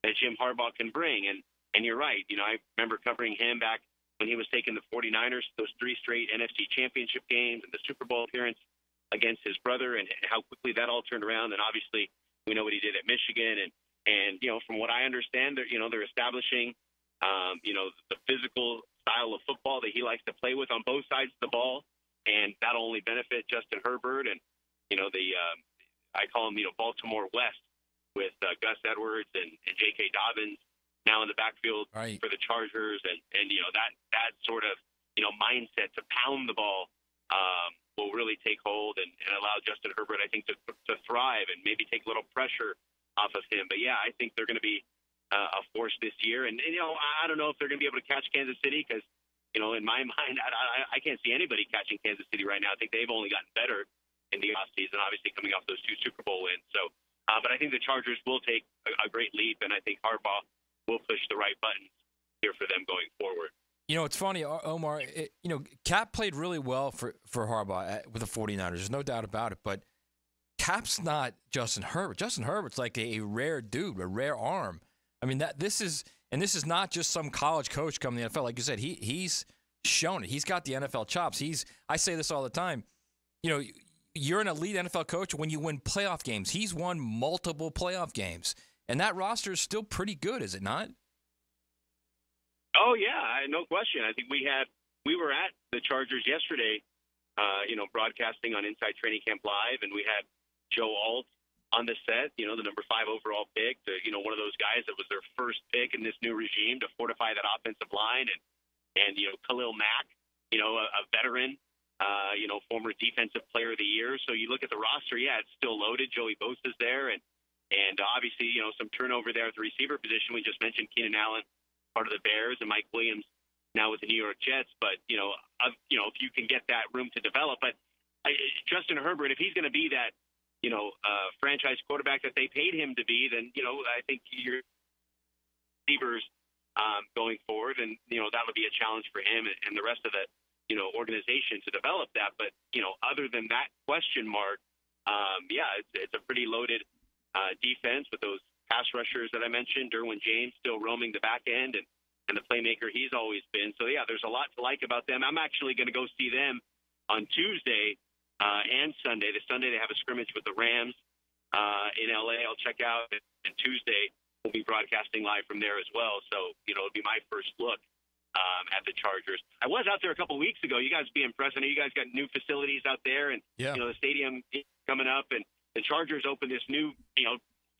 that Jim Harbaugh can bring. And you're right. I remember covering him back when he was taking the 49ers, those 3 straight NFC championship games and the Super Bowl appearance against his brother, and how quickly that all turned around. And obviously we know what he did at Michigan. And from what I understand, they're establishing, the physical style of football that he likes to play with on both sides of the ball. And that'll only benefit Justin Herbert and, I call him, Baltimore West with Gus Edwards and J.K. Dobbins now in the backfield for the Chargers. And that sort of, mindset to pound the ball will really take hold and allow Justin Herbert, I think, to thrive and maybe take a little pressure off of him. But, yeah, I think they're going to be a force this year. And, I don't know if they're going to be able to catch Kansas City because, in my mind, I can't see anybody catching Kansas City right now. I think they've only gotten better in the offseason, obviously coming off those 2 Super Bowl wins. So, but I think the Chargers will take a great leap, and I think Harbaugh will push the right buttons here for them going forward. It's funny, Omar. Cap played really well for Harbaugh with the 49ers. There's no doubt about it. But Cap's not Justin Herbert. Justin Herbert's like a rare dude, a rare arm. I mean, this is not just some college coach coming to the NFL. Like you said, he's shown it. He's got the NFL chops. I say this all the time. You're an elite NFL coach when you win playoff games. He's won multiple playoff games. And that roster is still pretty good, is it not? Oh, yeah, no question. I think we were at the Chargers yesterday, broadcasting on Inside Training Camp Live, and we had Joe Alt on the set, the number 5 overall pick, one of those guys that was their first pick in this new regime to fortify that offensive line, and Khalil Mack, a veteran, former defensive player of the year. So you look at the roster, yeah, it's still loaded. Joey Bosa's there, and And obviously, some turnover there at the receiver position. We just mentioned Keenan Allen, part of the Bears, and Mike Williams now with the New York Jets. But, if you can get that room to develop. But Justin Herbert, if he's going to be that, franchise quarterback that they paid him to be, then, I think your receivers going forward, and, that'll be a challenge for him and the rest of the, organization to develop that. But, other than that question mark, it's a pretty loaded defense with those pass rushers that I mentioned, Derwin James still roaming the back end and the playmaker he's always been. So, there's a lot to like about them. I'm actually going to go see them on Tuesday and Sunday. The Sunday they have a scrimmage with the Rams in L.A. I'll check out. And Tuesday we'll be broadcasting live from there as well. So, it'll be my first look at the Chargers. I was out there a couple of weeks ago. You guys be impressed. I know you guys got new facilities out there, and, the stadium coming up. And the Chargers opened this new,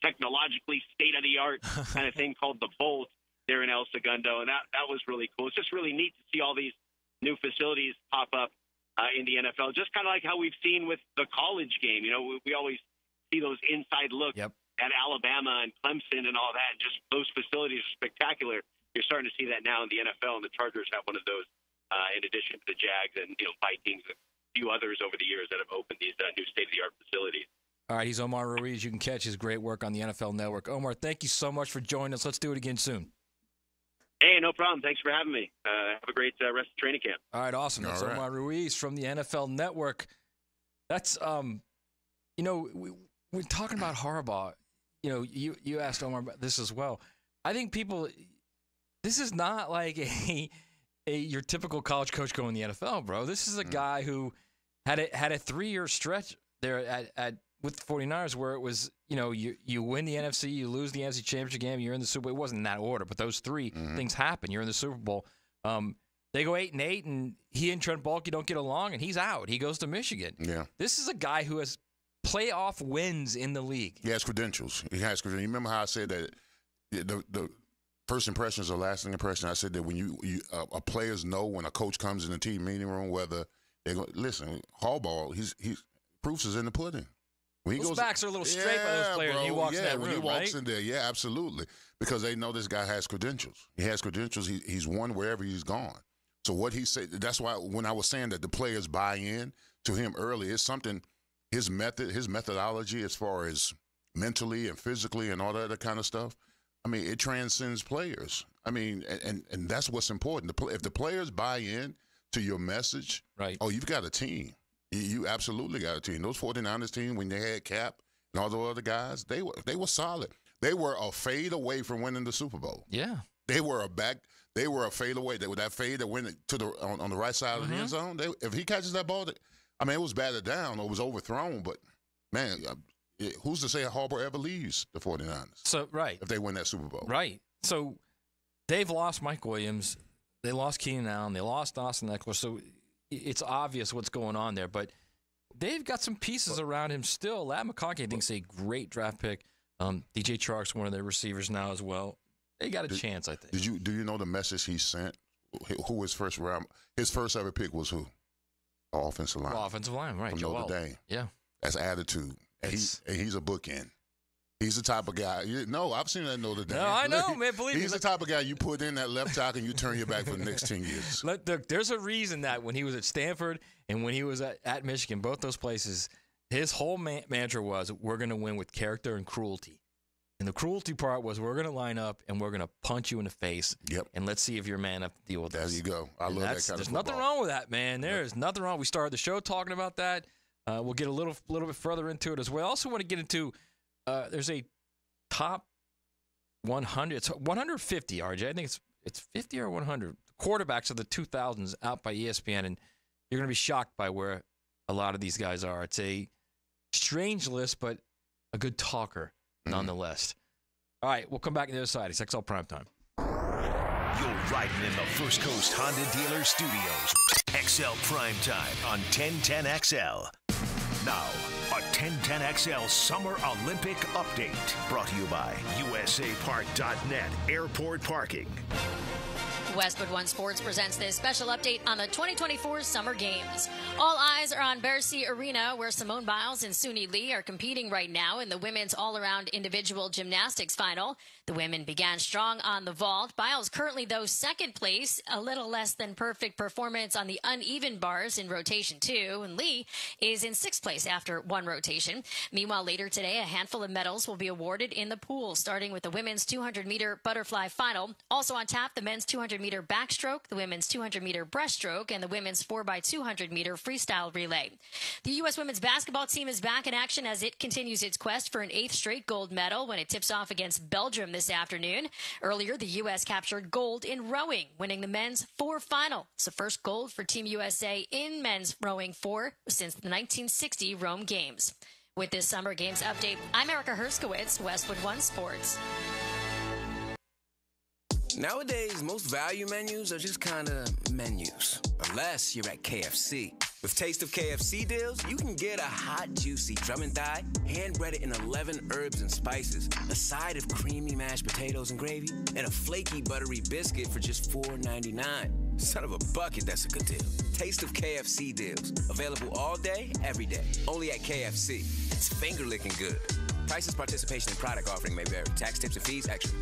technologically state-of-the-art kind of thing called the Bolt there in El Segundo, and that was really cool. It's just really neat to see all these new facilities pop up in the NFL, just kind of like how we've seen with the college game. We always see those inside looks at Alabama and Clemson and all that, and just those facilities are spectacular. You're starting to see that now in the NFL, and the Chargers have one of those in addition to the Jags and, Vikings and a few others over the years that have opened these new state-of-the-art facilities. All right, he's Omar Ruiz. You can catch his great work on the NFL Network. Omar, thank you so much for joining us. Let's do it again soon. Hey, no problem. Thanks for having me. Have a great rest of training camp. All right, awesome. That's Omar Ruiz from the NFL Network. That's, we're talking about Harbaugh. You asked Omar about this as well. I think this is not like your typical college coach going to the NFL, bro. This is a guy who had a 3-year stretch there with the 49ers where it was, you win the NFC, you lose the NFC Championship game, you're in the Super Bowl. It wasn't in that order, but those three things happen. You're in the Super Bowl. They go 8-8, and he and Trent Baalke don't get along, and he's out. He goes to Michigan. Yeah. This is a guy who has playoff wins in the league. He has credentials. You remember how I said that the first impression is a lasting impression? I said that when players know when a coach comes in the team meeting room whether they're going to listen. Harbaugh, he's proofs is in the pudding. When he goes, backs are a little straight by those players. Bro, he walks in that room, when he walks in there, absolutely, because they know this guy has credentials. He has credentials. He's won wherever he's gone. So what he said, that's why when I was saying that the players buy in to him early, it's something. His methodology, as far as mentally and physically and all that other kind of stuff. I mean, it transcends players. I mean, and that's what's important. If the players buy in to your message, right? Oh, you've got a team. You absolutely got a team. Those 49ers team, when they had Cap and all those other guys, they were solid. They were a fade away from winning the Super Bowl. Yeah. They were a fade away. They were that fade that went to on the right side of the end zone. If he catches that ball, it was batted down or was overthrown. But man, who's to say Harbaugh ever leaves the 49ers? So right, if they win that Super Bowl, right? So they've lost Mike Williams, they lost Keenan Allen, they lost Austin Eckler. So it's obvious what's going on there, but they've got some pieces around him still. Ladd McConkey, I think, is a great draft pick. DJ Chark's one of their receivers now as well. They got a chance, I think. Do you know the message he sent? Who his first ever pick was who? Offensive line. Offensive line, right. From Notre Dame. Yeah. That's attitude. And he's a bookend. He's the type of guy. I've seen that Notre Dame. No, I know, man. Believe me. He's the type of guy you put in that left tackle and you turn your back for the next 10 years. Look, there's a reason that when he was at Stanford and when he was at Michigan, both those places, his whole mantra was, we're going to win with character and cruelty. And the cruelty part was, we're going to line up and we're going to punch you in the face. Yep. And let's see if you're man enough to deal with this. There you go. I love that kind of football. There's nothing wrong with that, man. There is nothing wrong. We started the show talking about that. We'll get a little bit further into it as well. I also want to get into there's a top 100. It's 150, RJ. I think it's 50 or 100 quarterbacks of the 2000s out by ESPN, and you're going to be shocked by where a lot of these guys are. It's a strange list, but a good talker nonetheless. All right, we'll come back to the other side. It's XL Primetime. You're riding in the First Coast Honda Dealer Studios. XL Primetime on 1010XL. Now, a 1010XL Summer Olympic Update. Brought to you by USAPark.net Airport Parking. Westwood One Sports presents this special update on the 2024 Summer Games. All eyes are on Bercy Arena, where Simone Biles and Suni Lee are competing right now in the women's all-around individual gymnastics final. The women began strong on the vault. Biles currently, though, second place, a little less than perfect performance on the uneven bars in rotation 2, and Lee is in 6th place after one rotation. Meanwhile, later today, a handful of medals will be awarded in the pool, starting with the women's 200-meter butterfly final. Also on tap, the men's 200-meter backstroke, the women's 200-meter breaststroke, and the women's 4x200-meter freestyle relay. The U.S. women's basketball team is back in action as it continues its quest for an 8th straight gold medal when it tips off against Belgium this afternoon. Earlier, the U.S. captured gold in rowing, winning the men's 4 final. It's the first gold for Team USA in men's rowing 4 since the 1960 Rome Games. With this Summer Games update, I'm Erica Herskowitz, Westwood One Sports. Nowadays, most value menus are just kind of menus, unless you're at KFC. With Taste of KFC deals, you can get a hot, juicy drum and thigh, hand-breaded in 11 herbs and spices, a side of creamy mashed potatoes and gravy, and a flaky, buttery biscuit for just $4.99. Son of a bucket, that's a good deal. Taste of KFC deals. Available all day, every day. Only at KFC. It's finger-licking good. Prices, participation, and product offering may vary. Tax, tips, and fees extra.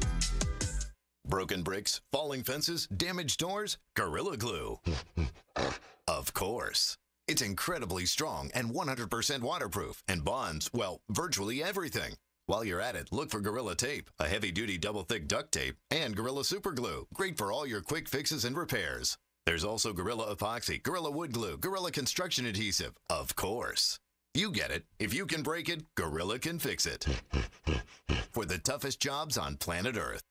Broken bricks, falling fences, damaged doors, Gorilla Glue. Of course. It's incredibly strong and 100% waterproof and bonds, well, virtually everything. While you're at it, look for Gorilla Tape, a heavy-duty double-thick duct tape, and Gorilla Super Glue, great for all your quick fixes and repairs. There's also Gorilla Epoxy, Gorilla Wood Glue, Gorilla Construction Adhesive. Of course. You get it. If you can break it, Gorilla can fix it. For the toughest jobs on planet Earth.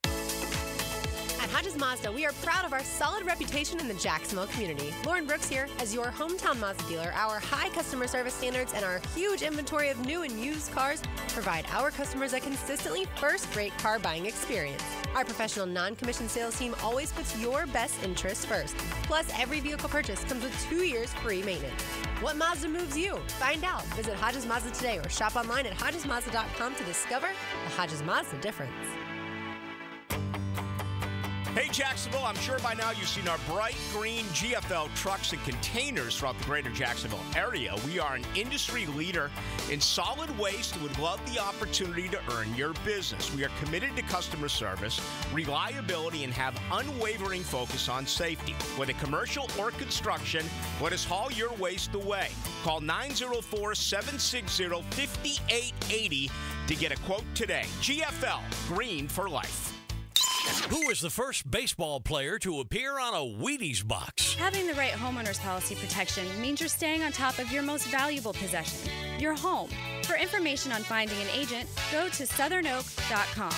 At Hodges Mazda, we are proud of our solid reputation in the Jacksonville community. Lauren Brooks here. As your hometown Mazda dealer, our high customer service standards and our huge inventory of new and used cars provide our customers a consistently first-rate car buying experience. Our professional non-commissioned sales team always puts your best interests first. Plus, every vehicle purchase comes with 2 years free maintenance. What Mazda moves you? Find out. Visit Hodges Mazda today or shop online at HodgesMazda.com to discover the Hodges Mazda difference. Hey Jacksonville, I'm sure by now you've seen our bright green GFL trucks and containers throughout the greater Jacksonville area. We are an industry leader in solid waste and would love the opportunity to earn your business. We are committed to customer service, reliability, and have unwavering focus on safety. Whether commercial or construction, let us haul your waste away. Call 904-760-5880 to get a quote today. GFL, green for life. Who was the first baseball player to appear on a Wheaties box? Having the right homeowner's policy protection means you're staying on top of your most valuable possession, your home. For information on finding an agent, go to southernoak.com.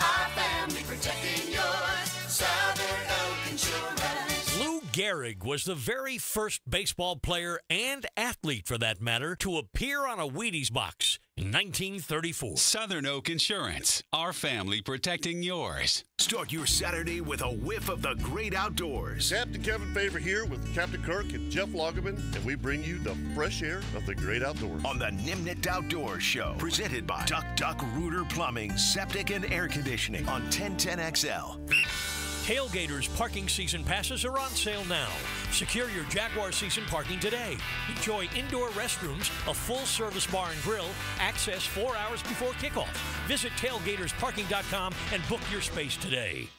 Our family protecting yours. Southern Oak Insurance. Lou Gehrig was the very first baseball player and athlete, for that matter, to appear on a Wheaties box in 1934. Southern Oak Insurance. Our family protecting yours. Start your Saturday with a whiff of the great outdoors. Captain Kevin Favor here with Captain Kirk and Jeff Loggeman, and we bring you the fresh air of the great outdoors. On the Nimnet Outdoors Show, presented by Duck Rooter Plumbing, Septic and Air Conditioning on 1010XL. Tailgaters parking season passes are on sale now. Secure your Jaguar season parking today. Enjoy indoor restrooms, a full-service bar and grill, access 4 hours before kickoff. Visit tailgatersparking.com and book your space today.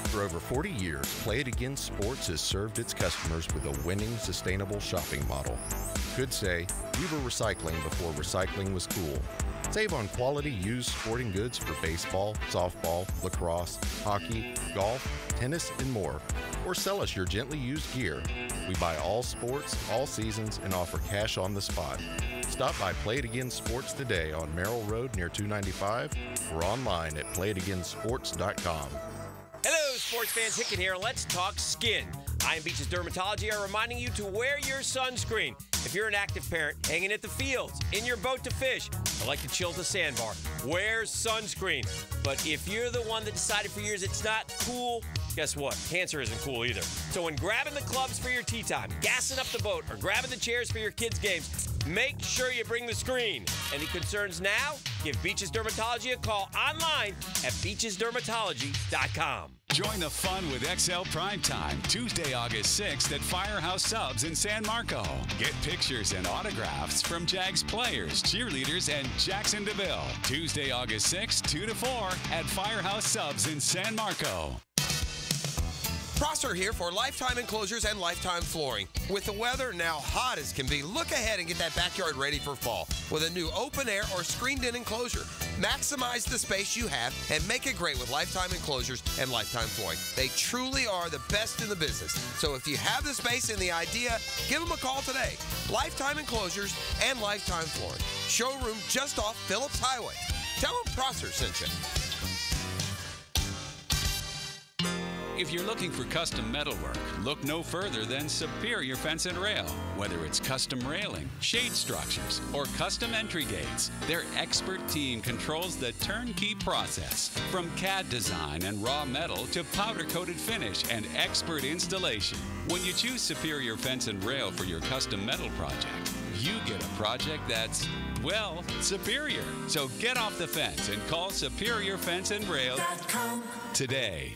For over 40 years, Play It Again Sports has served its customers with a winning, sustainable shopping model. Could say, we were recycling before recycling was cool. Save on quality used sporting goods for baseball, softball, lacrosse, hockey, golf, tennis, and more. Or sell us your gently used gear. We buy all sports, all seasons, and offer cash on the spot. Stop by Play It Again Sports today on Merrill Road near 295 or online at playitigainsports.com. Hello, sports fans. Hickett here. Let's talk skin. Iron Beach's Dermatology are reminding you to wear your sunscreen. If you're an active parent hanging at the fields, in your boat to fish, or like to chill at the sandbar, wear sunscreen. But if you're the one that decided for years it's not cool, guess what? Cancer isn't cool either. So when grabbing the clubs for your tee time, gassing up the boat, or grabbing the chairs for your kids' games, Make sure you bring the screen. Any concerns now? Give Beaches Dermatology a call online at beachesdermatology.com. Join the fun with XL Primetime, Tuesday, August 6th at Firehouse Subs in San Marco. Get pictures and autographs from Jags players, cheerleaders, and Jackson DeVille. Tuesday, August 6th, 2 to 4 at Firehouse Subs in San Marco. Prosser here for Lifetime Enclosures and Lifetime Flooring. With the weather now hot as can be, look ahead and get that backyard ready for fall with a new open air or screened-in enclosure. Maximize the space you have and make it great with Lifetime Enclosures and Lifetime Flooring. They truly are the best in the business. So if you have the space and the idea, give them a call today. Lifetime Enclosures and Lifetime Flooring. Showroom just off Phillips Highway. Tell them Prosser sent you. If you're looking for custom metalwork, look no further than Superior Fence and Rail. Whether it's custom railing, shade structures, or custom entry gates, their expert team controls the turnkey process. From CAD design and raw metal to powder-coated finish and expert installation. When you choose Superior Fence and Rail for your custom metal project, you get a project that's, well, superior. So get off the fence and call Superior Fence and Rail today.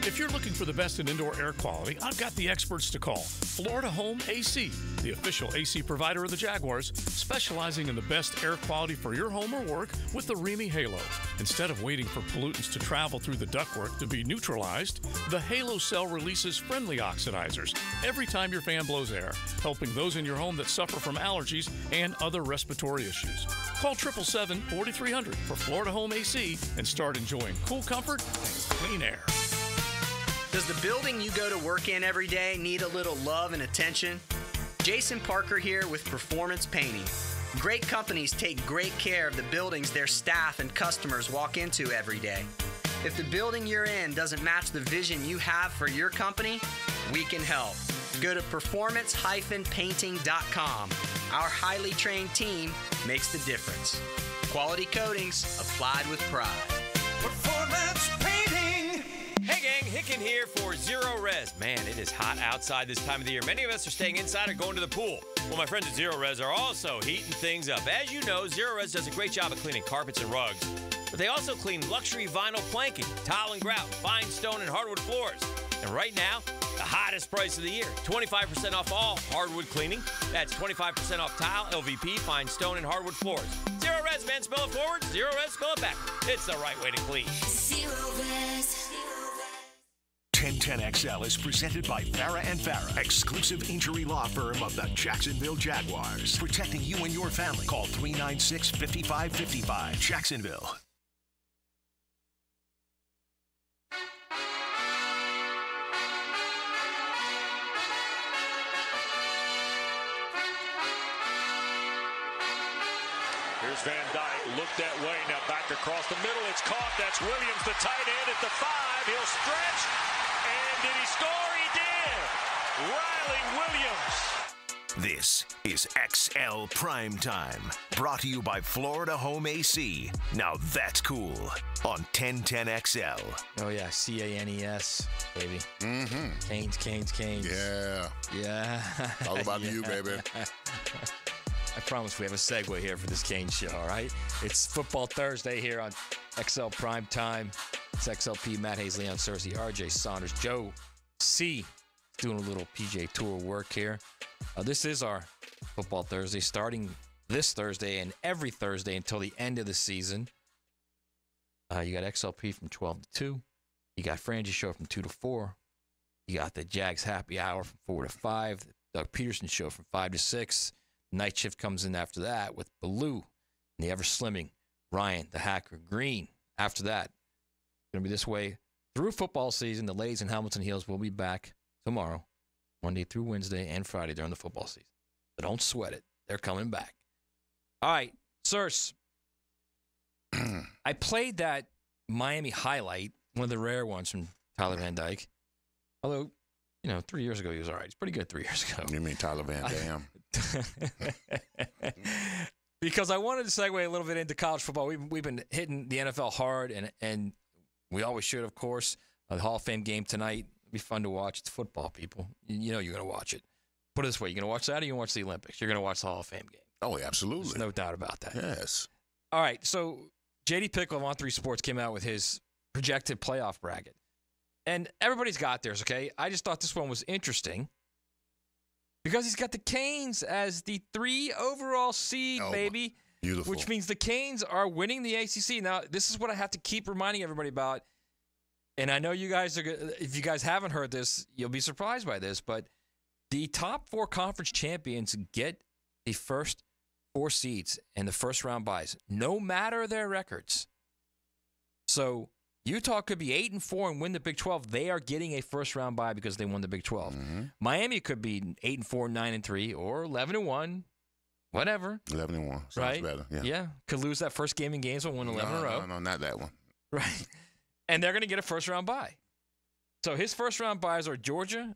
If you're looking for the best in indoor air quality, I've got the experts to call. Florida Home AC, the official AC provider of the Jaguars, specializing in the best air quality for your home or work with the Remy Halo. Instead of waiting for pollutants to travel through the ductwork to be neutralized, the Halo cell releases friendly oxidizers every time your fan blows air, helping those in your home that suffer from allergies and other respiratory issues. Call 777-4300 for Florida Home AC and start enjoying cool comfort and clean air. Does the building you go to work in every day need a little love and attention? Jason Parker here with Performance Painting. Great companies take great care of the buildings their staff and customers walk into every day. If the building you're in doesn't match the vision you have for your company, we can help. Go to performance-painting.com. Our highly trained team makes the difference. Quality coatings applied with pride. Performance Painting. Hey gang, Hicken here for Zero Res. Man, it is hot outside this time of the year. Many of us are staying inside or going to the pool. Well, my friends at Zero Res are also heating things up. As you know, Zero Res does a great job of cleaning carpets and rugs. But they also clean luxury vinyl planking, tile and grout, fine stone and hardwood floors. And right now, the hottest price of the year, 25% off all hardwood cleaning. That's 25% off tile, LVP, fine stone, and hardwood floors. Zero Res, man, spell it forward. Zero Res, spell it back. It's the right way to clean. Zero Res. 1010XL is presented by Farah & Farah, exclusive injury law firm of the Jacksonville Jaguars. Protecting you and your family. Call 396-5555. Jacksonville. Here's Van Dyke, looked that way, now back across the middle, it's caught, that's Williams, the tight end at the 5, he'll stretch, and did he score? He did! Riley Williams. This is XL Primetime, brought to you by Florida Home AC. Now that's cool on 1010XL. Oh, yeah, CANES, baby. Mm-hmm. Canes. Yeah. Yeah. All about you, baby. I promise we have a segue here for this Kane show, all right? It's Football Thursday here on XL Primetime. It's XLP, Matt Hayes, Leon Searcy, RJ Saunders, Joe C. doing a little PJ Tour work here. This is our Football Thursday, starting this Thursday and every Thursday until the end of the season. You got XLP from 12 to 2. You got Frangie Show from 2 to 4. You got the Jags Happy Hour from 4 to 5. The Doug Peterson Show from 5 to 6. Night shift comes in after that with Baloo and the ever-slimming Ryan, the Hacker Green. After that, it's going to be this way through football season. The ladies in Hamilton Hills will be back tomorrow, Monday through Wednesday and Friday during the football season. But don't sweat it. They're coming back. All right, Sirs. I played that Miami highlight, one of the rare ones from Tyler Van Dyke. Although, 3 years ago he was all right. He's pretty good 3 years ago. You mean Tyler Van Dam? Because I wanted to segue a little bit into college football. We've been hitting the NFL hard, and we always should, of course. The Hall of Fame game tonight. It'll be fun to watch. It's football, people. You know you're going to watch it. put it this way, you're going to watch that or you're going to watch the Olympics? You're going to watch the Hall of Fame game. Oh, absolutely. There's no doubt about that. Yes. All right, so J.D. Pickle of On3 Sports came out with his projected playoff bracket. And everybody's got theirs, okay? I just thought this one was interesting because he's got the Canes as the 3 overall seed, baby. Beautiful. Which means the Canes are winning the ACC. Now, this is what I have to keep reminding everybody about. And I know you guys if you guys haven't heard this, you'll be surprised by this, but the top 4 conference champions get the first 4 seeds and the first round buys, no matter their records. So Utah could be 8-4 and win the Big 12. They are getting a first round bye because they won the Big 12. Mm-hmm. Miami could be 8-4, 9-3, or 11-1, whatever. 11-1 sounds right? better. Yeah. Yeah. Could lose that first game in games but win 11 in a row. No, not that one. Right. And they're going to get a first round bye. So his first round buys are Georgia,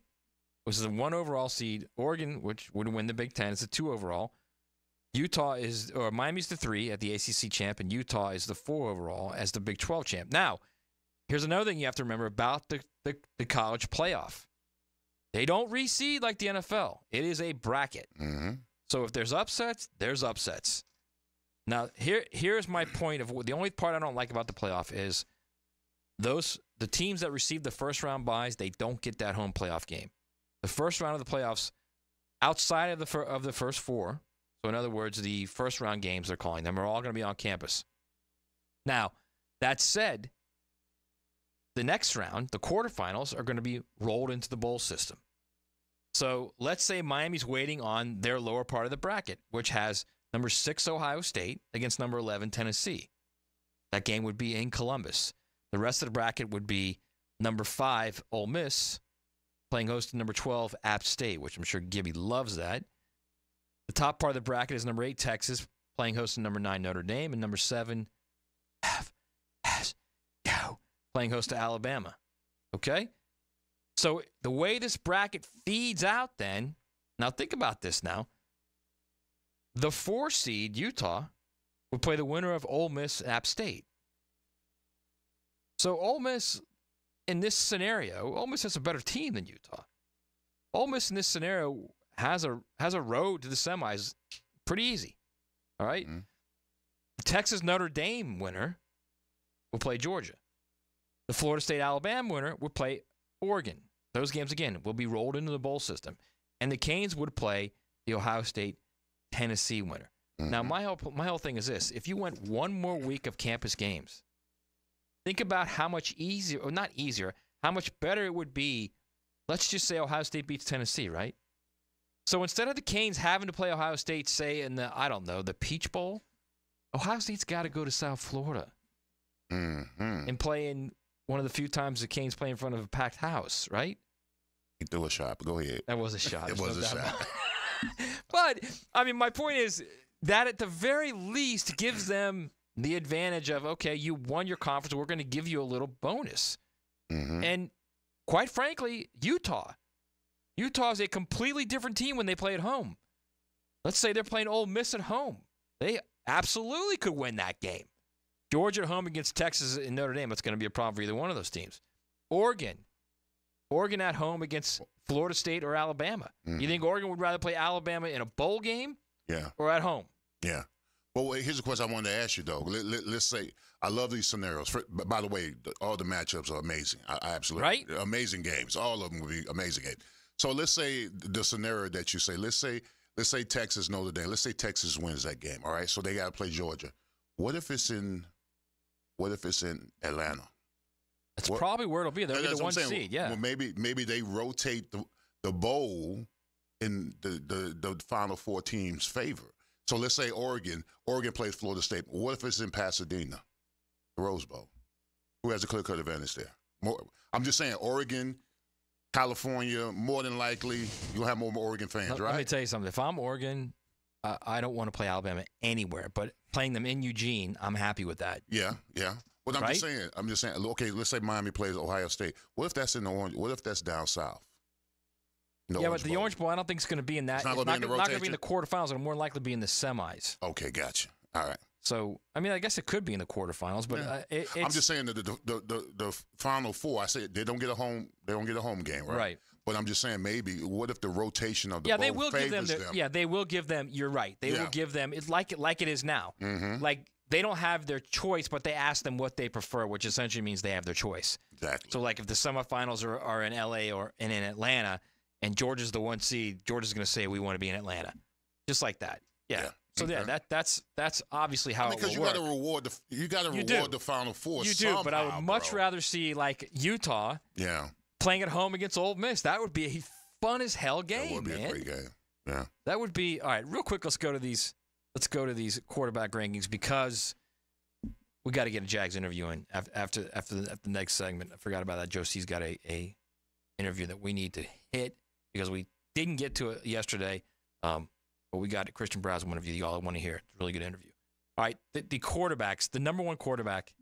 which is a 1 overall seed. Oregon, which would win the Big 10, is a 2 overall. Miami's the 3 at the ACC champ, and Utah is the 4 overall as the Big 12 champ. Now, here's another thing you have to remember about the college playoff. They don't reseed like the NFL. It is a bracket. Mm-hmm. So if there's upsets, there's upsets. Now, here's my point of the only part I don't like about the playoff is the teams that receive the first round buys, they don't get that home playoff game. The first round of the playoffs, outside of the first 4, so in other words, the first round games they're calling them, are all going to be on campus. Now, that said, the next round, the quarterfinals, are going to be rolled into the bowl system. So let's say Miami's waiting on their lower part of the bracket, which has number 6 Ohio State against number 11 Tennessee. That game would be in Columbus. The rest of the bracket would be number 5 Ole Miss playing host to number 12 App State, which I'm sure Gibby loves that. The top part of the bracket is number 8 Texas playing host to number 9 Notre Dame, and number 7 playing host to Alabama. Okay? So the way this bracket feeds out then, now think about this now. The 4 seed, Utah, would play the winner of Ole Miss App State. So Ole Miss, in this scenario, Ole Miss has a better team than Utah. Ole Miss in this scenario has a road to the semis pretty easy. All right? Mm-hmm. The Texas Notre Dame winner will play Georgia. The Florida State-Alabama winner will play Oregon. Those games, again, will be rolled into the bowl system. And the Canes would play the Ohio State-Tennessee winner. Mm-hmm. Now, my whole thing is this. If you went one more week of campus games, think about how much easier, or not easier, how much better it would be. Let's just say Ohio State beats Tennessee, right? So instead of the Canes having to play Ohio State, say, in the Peach Bowl, Ohio State's got to go to South Florida and play in one of the few times the Canes play in front of a packed house, right? You threw a shot, but go ahead. That was a shot. It was a shot. But, I mean, my point is that at the very least gives them the advantage of, okay, you won your conference, we're going to give you a little bonus. Mm-hmm. And quite frankly, Utah is a completely different team when they play at home. Let's say they're playing Ole Miss at home. They absolutely could win that game. Georgia at home against Texas and Notre Dame, that's going to be a problem for either one of those teams. Oregon at home against Florida State or Alabama. Mm-hmm. You think Oregon would rather play Alabama in a bowl game or at home? Yeah. Well, here's a question I wanted to ask you, though. Let's say, I love these scenarios. By the way, all the matchups are amazing. I absolutely. Right? Amazing games. All of them will be amazing games. So let's say the scenario that you say, let's say Texas, Notre Dame. Let's say Texas wins that game, all right? So they got to play Georgia. What if it's in Atlanta? That's probably where it'll be. They'll be the 1 seed, yeah. Well, maybe they rotate the bowl in the Final Four teams' favor. So let's say Oregon plays Florida State. What if it's in Pasadena, the Rose Bowl? Who has a clear-cut advantage there? I'm just saying, Oregon, California, more than likely, you'll have more Oregon fans, right? Let me tell you something. If I'm Oregon, I don't want to play Alabama anywhere, but playing them in Eugene, I'm happy with that. Yeah. Well, I'm just saying. Okay, let's say Miami plays Ohio State. What if that's in the Orange? What if that's down south? But the Orange Bowl, I don't think it's going to be in that. It's not going to be in the quarterfinals. It'll more likely be in the semis. Okay, gotcha. All right. So, I mean, I guess it could be in the quarterfinals, but I'm just saying that the Final Four. I said they don't get a home game, right? But I'm just saying, maybe what if the rotation of the they both will give them, favors them? Yeah, they will give them. You're right. They will give them. It's like it is now. Mm-hmm. Like they don't have their choice, but they ask them what they prefer, which essentially means they have their choice. Exactly. So, like if the semifinals are in L.A. or in Atlanta, and Georgia's the 1 seed, Georgia's going to say we want to be in Atlanta, just like that. Yeah. So that's obviously how it will work. Because you got to reward the Final Four. You somehow, do, but I would much rather see like Utah. Yeah. Playing at home against Ole Miss. That would be a fun as hell game, That would be man. a great game. Yeah. That would be all right. Real quick, let's go to these quarterback rankings because we got to get a Jags interview in after the next segment. I forgot about that. Joe C's got a interview that we need to hit because we didn't get to it yesterday. But we got Christian Brazzell interview. You all want to hear it. It's a really good interview. All right, the quarterbacks, the number one quarterback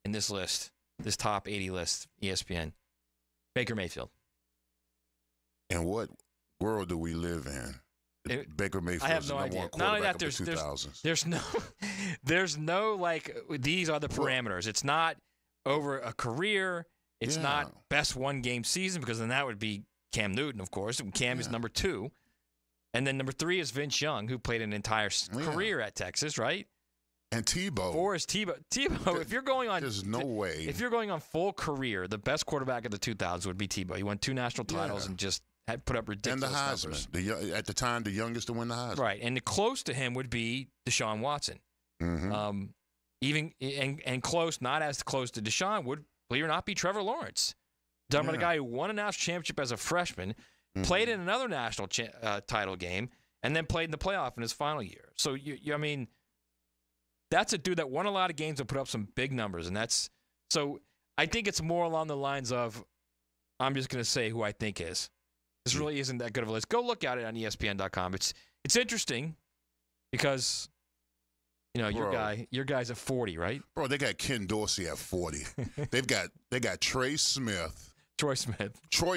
in this list, this top 80 list, ESPN. Baker Mayfield. And what world do we live in? Baker Mayfield is the number one quarterback of the 2000s. There's no like these are the parameters. It's not over a career. It's not best one game season because then that would be Cam Newton, of course. Cam is number 2, and then number 3 is Vince Young, who played an entire career at Texas, right? And Tebow. 4 is Tebow. Tebow, if you're going on... There's no way. If you're going on full career, the best quarterback of the 2000s would be Tebow. He won 2 national titles and just had put up ridiculous numbers. And the Heisman. At the time, the youngest to win the Heisman. Right. And close to him would be Deshaun Watson. Mm-hmm. And close, not as close to Deshaun, would, believe it or not, be Trevor Lawrence. Talking about a guy who won a national championship as a freshman, played in another national title game, and then played in the playoff in his final year. So, I mean... That's a dude that won a lot of games and put up some big numbers, and so I think it's more along the lines of I'm just going to say who I think is. This really isn't that good of a list. Go look at it on ESPN.com. It's interesting because your guy's at 40, right? Bro, they got Ken Dorsey at 40. they got Troy Smith. Troy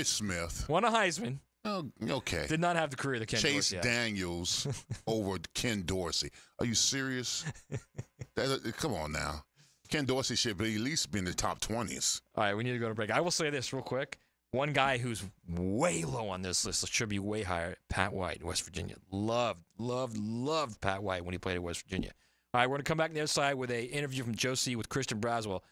Smith won a Heisman. Oh, okay. Did not have the career that Ken Chase Dorsey had. Daniels over Ken Dorsey. Are you serious? Come on now. Ken Dorsey should at least be in the top 20s. All right, we need to go to break. I will say this real quick. One guy who's way low on this list, should be way higher, Pat White, West Virginia. Loved Pat White when he played at West Virginia. All right, we're going to come back on the other side with an interview from Joe C. with Christian Brazzell.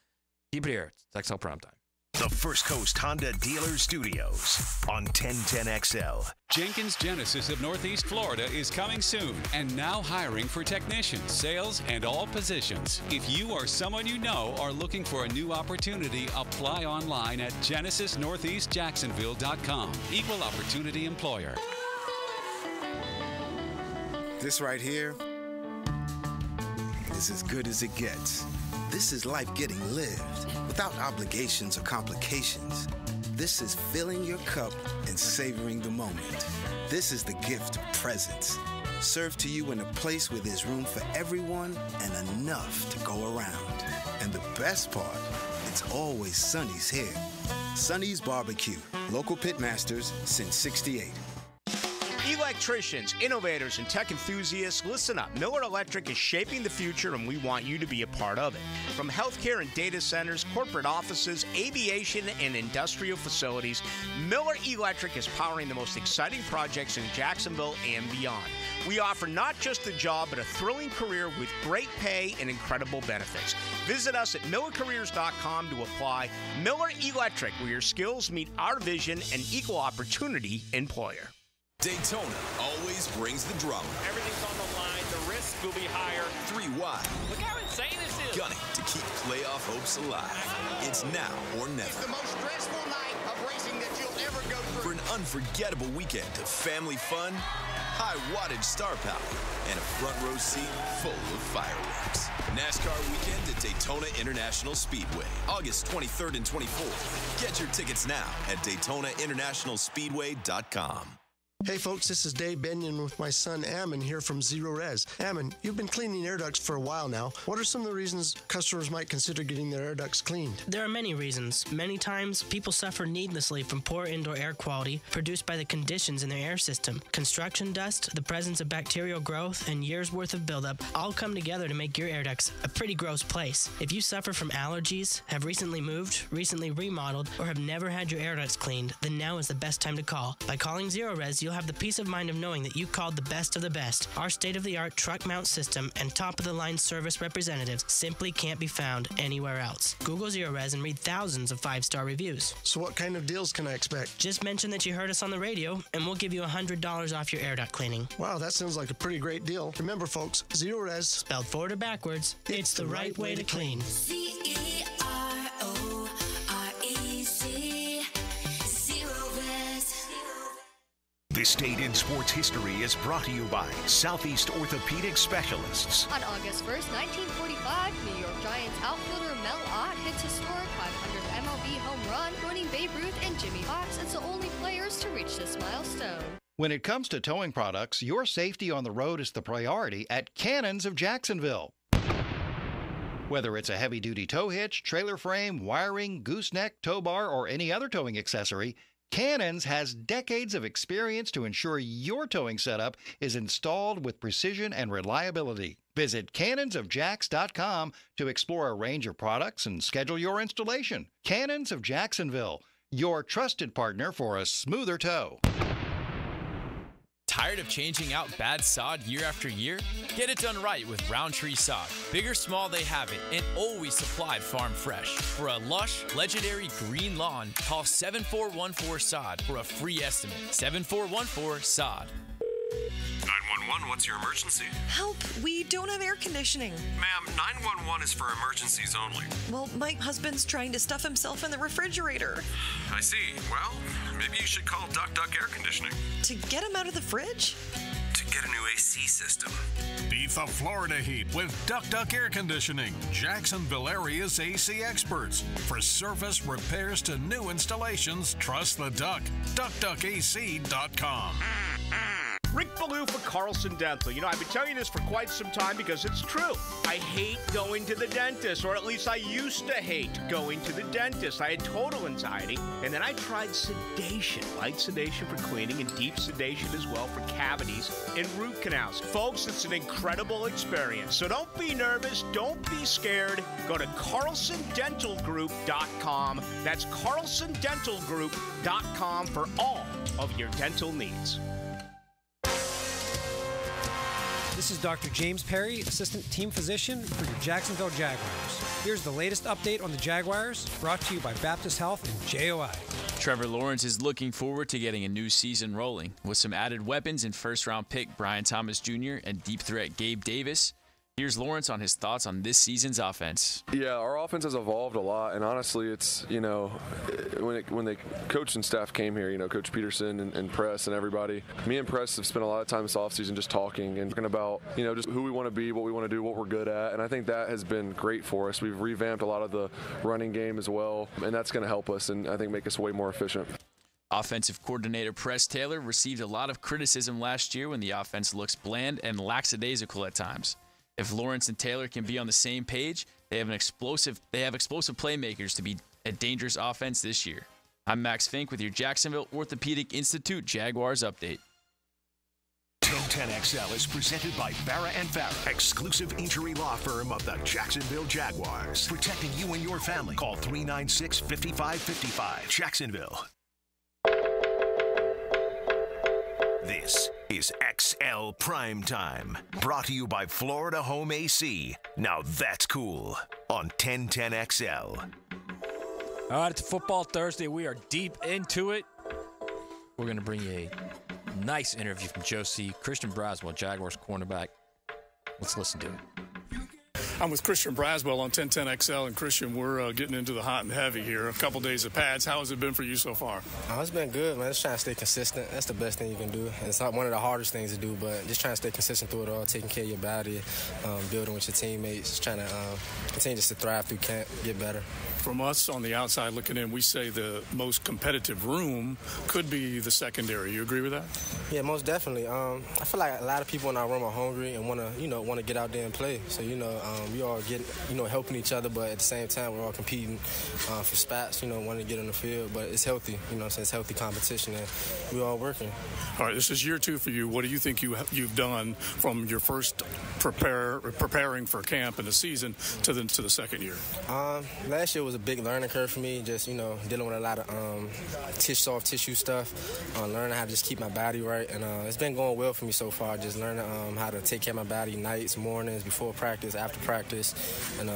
Keep it here. It's XL Primetime. The First Coast Honda Dealer Studios on 1010XL. Jenkins Genesis of Northeast Florida is coming soon and now hiring for technicians, sales, and all positions. If you or someone you know are looking for a new opportunity, apply online at genesisnortheastjacksonville.com. Equal opportunity employer. This right here is as good as it gets. This is life getting lived without obligations or complications. This is filling your cup and savoring the moment. This is the gift of presence, served to you in a place where there's room for everyone and enough to go around. And the best part, it's always Sonny's here. Sonny's Barbecue, local pitmasters since '68. Electricians, innovators, and tech enthusiasts, listen up. Miller Electric is shaping the future, and we want you to be a part of it. From healthcare and data centers, corporate offices, aviation, and industrial facilities, Miller Electric is powering the most exciting projects in Jacksonville and beyond. We offer not just a job, but a thrilling career with great pay and incredible benefits. Visit us at millercareers.com to apply. Miller Electric, where your skills meet our vision and equal opportunity employer. Daytona always brings the drama. Everything's on the line. The risk will be higher. 3 wide. Look how insane this is. Gunning to keep playoff hopes alive. It's now or never. It's the most stressful night of racing that you'll ever go through. For an unforgettable weekend of family fun, high wattage star power, and a front row seat full of fireworks. NASCAR weekend at Daytona International Speedway, August 23rd and 24th. Get your tickets now at DaytonaInternationalSpeedway.com. Hey folks, this is Dave Benyon with my son Ammon here from Zero Res. Ammon, you've been cleaning air ducts for a while now. What are some of the reasons customers might consider getting their air ducts cleaned? There are many reasons. Many times, people suffer needlessly from poor indoor air quality produced by the conditions in their air system. Construction dust, the presence of bacterial growth, and years' worth of buildup all come together to make your air ducts a pretty gross place. If you suffer from allergies, have recently moved, recently remodeled, or have never had your air ducts cleaned, then now is the best time to call. By calling Zero Res, you'll have the peace of mind of knowing that you called the best of the best. Our state-of-the-art truck mount system and top-of-the-line service representatives simply can't be found anywhere else. Google Zero Res and read thousands of 5-star reviews. So what kind of deals can I expect? Just mention that you heard us on the radio, and we'll give you $100 off your air duct cleaning. Wow, that sounds like a pretty great deal. Remember, folks, Zero Res, spelled forward or backwards, it's the right way to clean. This date in sports history is brought to you by Southeast Orthopedic Specialists. On August 1st, 1945, New York Giants outfielder Mel Ott hits historic 500th MLB home run, joining Babe Ruth and Jimmy Fox as the only players to reach this milestone. When it comes to towing products, your safety on the road is the priority at Cannons of Jacksonville. Whether it's a heavy-duty tow hitch, trailer frame, wiring, gooseneck, tow bar, or any other towing accessory, Cannons has decades of experience to ensure your towing setup is installed with precision and reliability. Visit cannonsofjacks.com to explore a range of products and schedule your installation. Cannons of Jacksonville, your trusted partner for a smoother tow. Tired of changing out bad sod year after year? Get it done right with Roundtree Sod. Big or small, they have it, and always supplied farm fresh. For a lush, legendary green lawn, call 7414-SOD for a free estimate. 7414-SOD. 911, what's your emergency? Help, we don't have air conditioning. Ma'am, 911 is for emergencies only. Well, my husband's trying to stuff himself in the refrigerator. I see. Well, maybe you should call Duck Duck Air Conditioning. To get him out of the fridge? To get a new AC system. Beat the Florida heat with Duck Duck Air Conditioning. Jacksonville area's AC experts. For service, repairs to new installations, trust the Duck. DuckDuckAC.com. Rick Ballou for Carlson Dental. You know, I've been telling you this for quite some time because it's true. I hate going to the dentist, or at least I used to hate going to the dentist. I had total anxiety, and then I tried sedation. Light sedation for cleaning and deep sedation as well for cavities and root canals. Folks, it's an incredible experience. So don't be nervous. Don't be scared. Go to CarlsonDentalGroup.com. That's CarlsonDentalGroup.com for all of your dental needs. This is Dr. James Perry, Assistant Team Physician for your Jacksonville Jaguars. Here's the latest update on the Jaguars, brought to you by Baptist Health and JOI. Trevor Lawrence is looking forward to getting a new season rolling. With some added weapons in first-round pick Brian Thomas Jr. and deep threat Gabe Davis, here's Lawrence on his thoughts on this season's offense. Yeah, our offense has evolved a lot, and honestly, it's, you know, when the coach and staff came here, you know, Coach Peterson and Press and everybody, me and Press have spent a lot of time this offseason just talking about, you know, just who we want to be, what we want to do, what we're good at, and I think that has been great for us. We've revamped a lot of the running game as well, and that's going to help us and I think make us way more efficient. Offensive coordinator Press Taylor received a lot of criticism last year when the offense looks bland and lackadaisical at times. If Lawrence and Taylor can be on the same page, they have explosive playmakers to be a dangerous offense this year. I'm Max Fink with your Jacksonville Orthopedic Institute Jaguars update. 1010XL is presented by Farah & Farah, exclusive injury law firm of the Jacksonville Jaguars. Protecting you and your family. Call 396-5555. Jacksonville. This is XL Primetime, brought to you by Florida Home AC. Now that's cool on 1010XL. All right, it's Football Thursday. We are deep into it. We're going to bring you a nice interview from Joe C. Christian Braswell, Jaguars cornerback. Let's listen to it. I'm with Christian Braswell on 1010XL, and Christian, we're getting into the hot and heavy here. A couple days of pads. How has it been for you so far? It's been good, man. Just trying to stay consistent. That's the best thing you can do. And it's not one of the hardest things to do, but just trying to stay consistent through it all, taking care of your body, building with your teammates, just trying to continue just to thrive through camp, get better. From us on the outside looking in, we say the most competitive room could be the secondary. You agree with that? Yeah, most definitely. I feel like a lot of people in our room are hungry and want to get out there and play. So, we all get, helping each other, but at the same time, we're all competing for spots, wanting to get on the field. But it's healthy, it's healthy competition, and we're all working. All right, this is year 2 for you. What do you think you've done from your first preparing for camp and the season to the second year? Last year was a big learning curve for me, just, dealing with a lot of soft tissue stuff, learning how to just keep my body right. And it's been going well for me so far, just learning how to take care of my body nights, mornings, before practice, after practice, and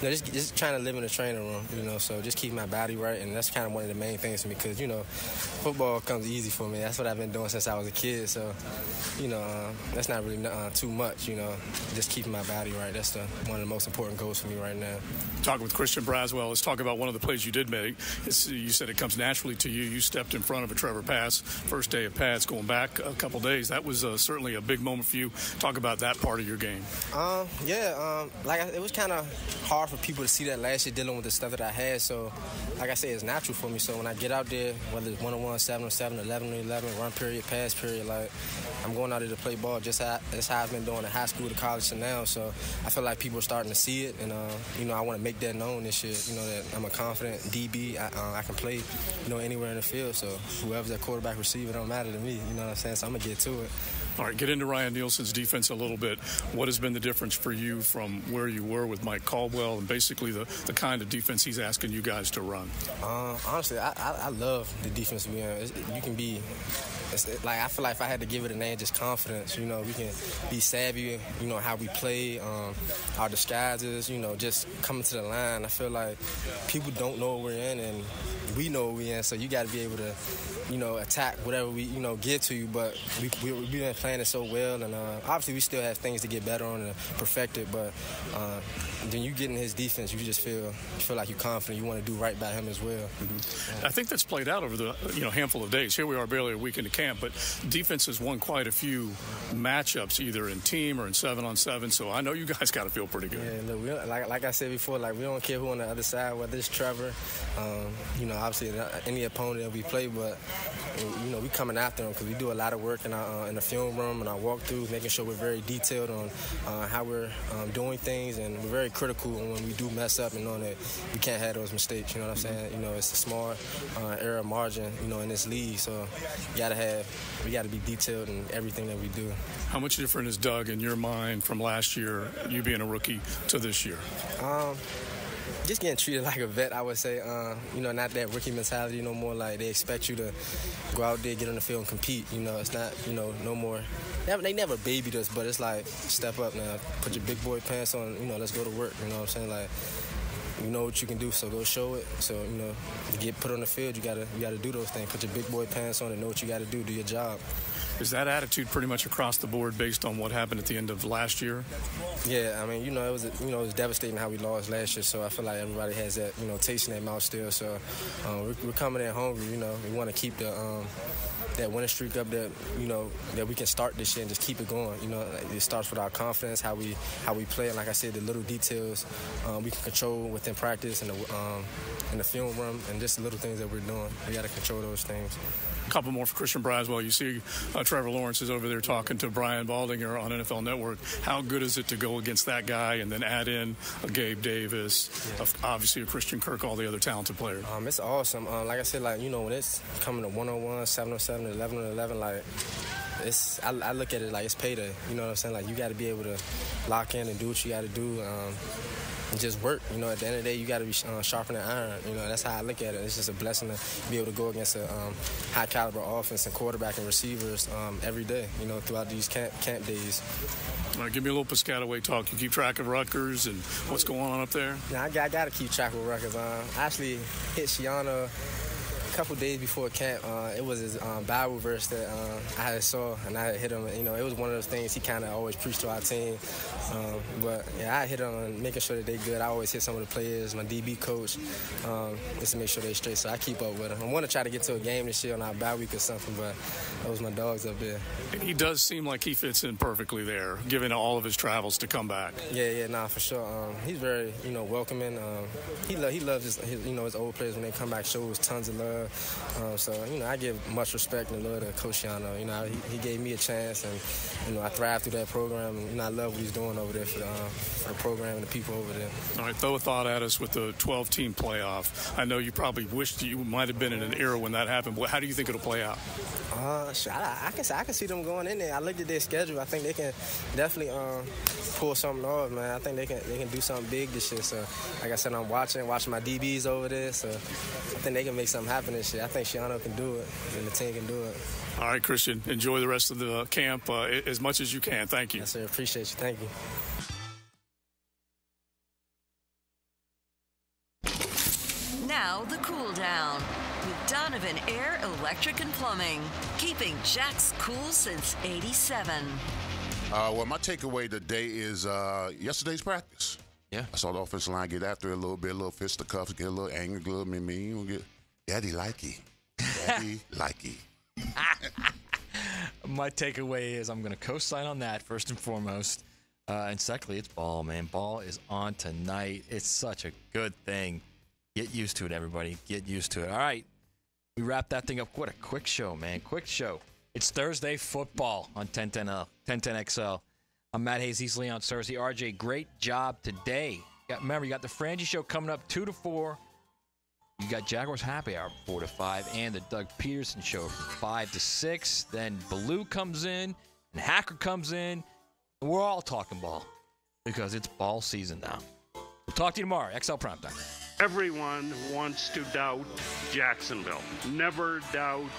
just trying to live in the training room, so just keep my body right. And that's kind of one of the main things for me because, football comes easy for me. That's what I've been doing since I was a kid. So, that's not really too much, just keeping my body right. That's one of the most important goals for me right now. Talking with Christian Braswell, let's talk about one of the plays you did make. You said it comes naturally to you. You stepped in front of a Trevor pass, first day of pads, going back a couple days. That was certainly a big moment for you. Talk about that part of your game. It was kind of hard for people to see that last year dealing with the stuff that I had. So, like I said, it's natural for me. So when I get out there, whether it's 1-on-1, 7-on-7, 11-on-11, run period, pass period, I'm going out there to play ball just that's how I've been doing in high school to college to now. So I feel like people are starting to see it, and I want to make that known this year. That I'm a confident DB. I can play, anywhere in the field. So whoever's that quarterback receiver don't matter to me. You know what I'm saying? So I'm gonna get to it. All right, get into Ryan Nielsen's defense a little bit. What has been the difference for you from where you were with Mike Caldwell and basically the kind of defense he's asking you guys to run? Honestly, I love the defense we in. You can be. I feel like if I had to give it a name, just confidence. We can be savvy. How we play, our disguises. Just coming to the line. I feel like people don't know what we're in, and we know what we're in. So you got to be able to, attack whatever we, get to you. But we've been playing it so well, and obviously we still have things to get better on and perfect it. But then you get in his defense, you just feel like you're confident. You want to do right by him as well. Mm-hmm. I think that's played out over the handful of days. Here we are, barely a week into camp, but defense has won quite a few matchups, either in team or in 7-on-7. So I know you guys got to feel pretty good. Yeah, look, like I said before, we don't care who on the other side, whether it's Trevor, obviously any opponent that we play, but we coming after them because we do a lot of work in the film room and our walkthroughs, making sure we're very detailed on how we're doing things, and we're very critical when we do mess up and knowing that we can't have those mistakes. You know what I'm saying? It's a small error margin, in this league, so we got to be detailed in everything that we do. How much different is Doug in your mind from last year, you being a rookie, to this year? Just getting treated like a vet, I would say. Not that rookie mentality no more. Like, they expect you to go out there, get on the field, and compete. It's not, no more. They never babied us, but it's like, step up now. Put your big boy pants on, let's go to work. You know what I'm saying? Like, you know what you can do, so go show it. So, to get put on the field, you gotta do those things. Put your big boy pants on and know what you got to do your job. Is that attitude pretty much across the board based on what happened at the end of last year? Yeah, it was devastating how we lost last year. So I feel like everybody has that, taste in their mouth still. So we're coming in hungry. We want to keep that winning streak up that that we can start this year and just keep it going. It starts with our confidence, how we play, and like I said, the little details we can control within practice and in the film room, and just the little things that we're doing. We got to control those things. A couple more for Christian Braswell. You see Trevor Lawrence is over there talking to Brian Baldinger on NFL Network. How good is it to go against that guy and then add in a Gabe Davis, obviously a Christian Kirk, all the other talented players? It's awesome. Like I said, when it's coming to 1-on-1, 7-on-7, 11-on-11, I look at it like it's payday. You know what I'm saying? Like, you got to be able to lock in and do what you got to do. And just work. At the end of the day, you got to be sharpening iron. That's how I look at it. It's just a blessing to be able to go against a high caliber offense and quarterback and receivers every day, throughout these camp days. All right, give me a little Piscataway talk. You keep track of Rutgers and what's going on up there? Yeah, I got to keep track of Rutgers. I actually hit Shiana couple days before camp, it was his Bible verse that I had saw, and I had hit him. You know, it was one of those things he kind of always preached to our team. But yeah, I hit him and making sure that they good. I always hit some of the players, my DB coach, just to make sure they straight. So I keep up with him. I want to try to get to a game this year on our bye week or something, but those my dogs up there. And he does seem like he fits in perfectly there, given all of his travels to come back. Yeah, nah, for sure. He's very, welcoming. He loves his old players when they come back. Shows tons of love. So I give much respect and love to Coach Shiano. He gave me a chance, and I thrived through that program. And I love what he's doing over there for the program and the people over there. All right, throw a thought at us with the 12-team playoff. I know you probably wished you might have been in an era when that happened. How do you think it'll play out? I can see them going in there. I looked at their schedule. I think they can definitely pull something off, man. I think they can do something big this year. So, like I said, I'm watching my DBs over there. So, I think they can make something happen this year. I think Shiano can do it, and the team can do it. All right, Christian, enjoy the rest of the camp as much as you can. Thank you. Yes, sir. Appreciate you. Thank you. Now the cool down with Donovan Air Electric and Plumbing, keeping Jack's cool since '87. Well, my takeaway today is yesterday's practice. Yeah, I saw the offensive line get after it a little bit, a little fisticuffs, get a little angry, a little mean. Get daddy likey, daddy likey. My takeaway is I'm going to co-sign on that first and foremost, and secondly, it's ball, man. Ball is on tonight. It's such a good thing. Get used to it, everybody. Get used to it. All right. We wrap that thing up. What a quick show, man. Quick show. It's Thursday football on 1010XL. I'm Matt Hayes. He's Leon Searcy. RJ, great job today. Remember, you got the Frangie Show coming up 2 to 4. You got Jaguars Happy Hour 4 to 5, and the Doug Peterson Show 5 to 6. Then Baloo comes in, and Hacker comes in. And we're all talking ball because it's ball season now. We'll talk to you tomorrow. XL Primetime. Everyone wants to doubt Jacksonville. Never doubt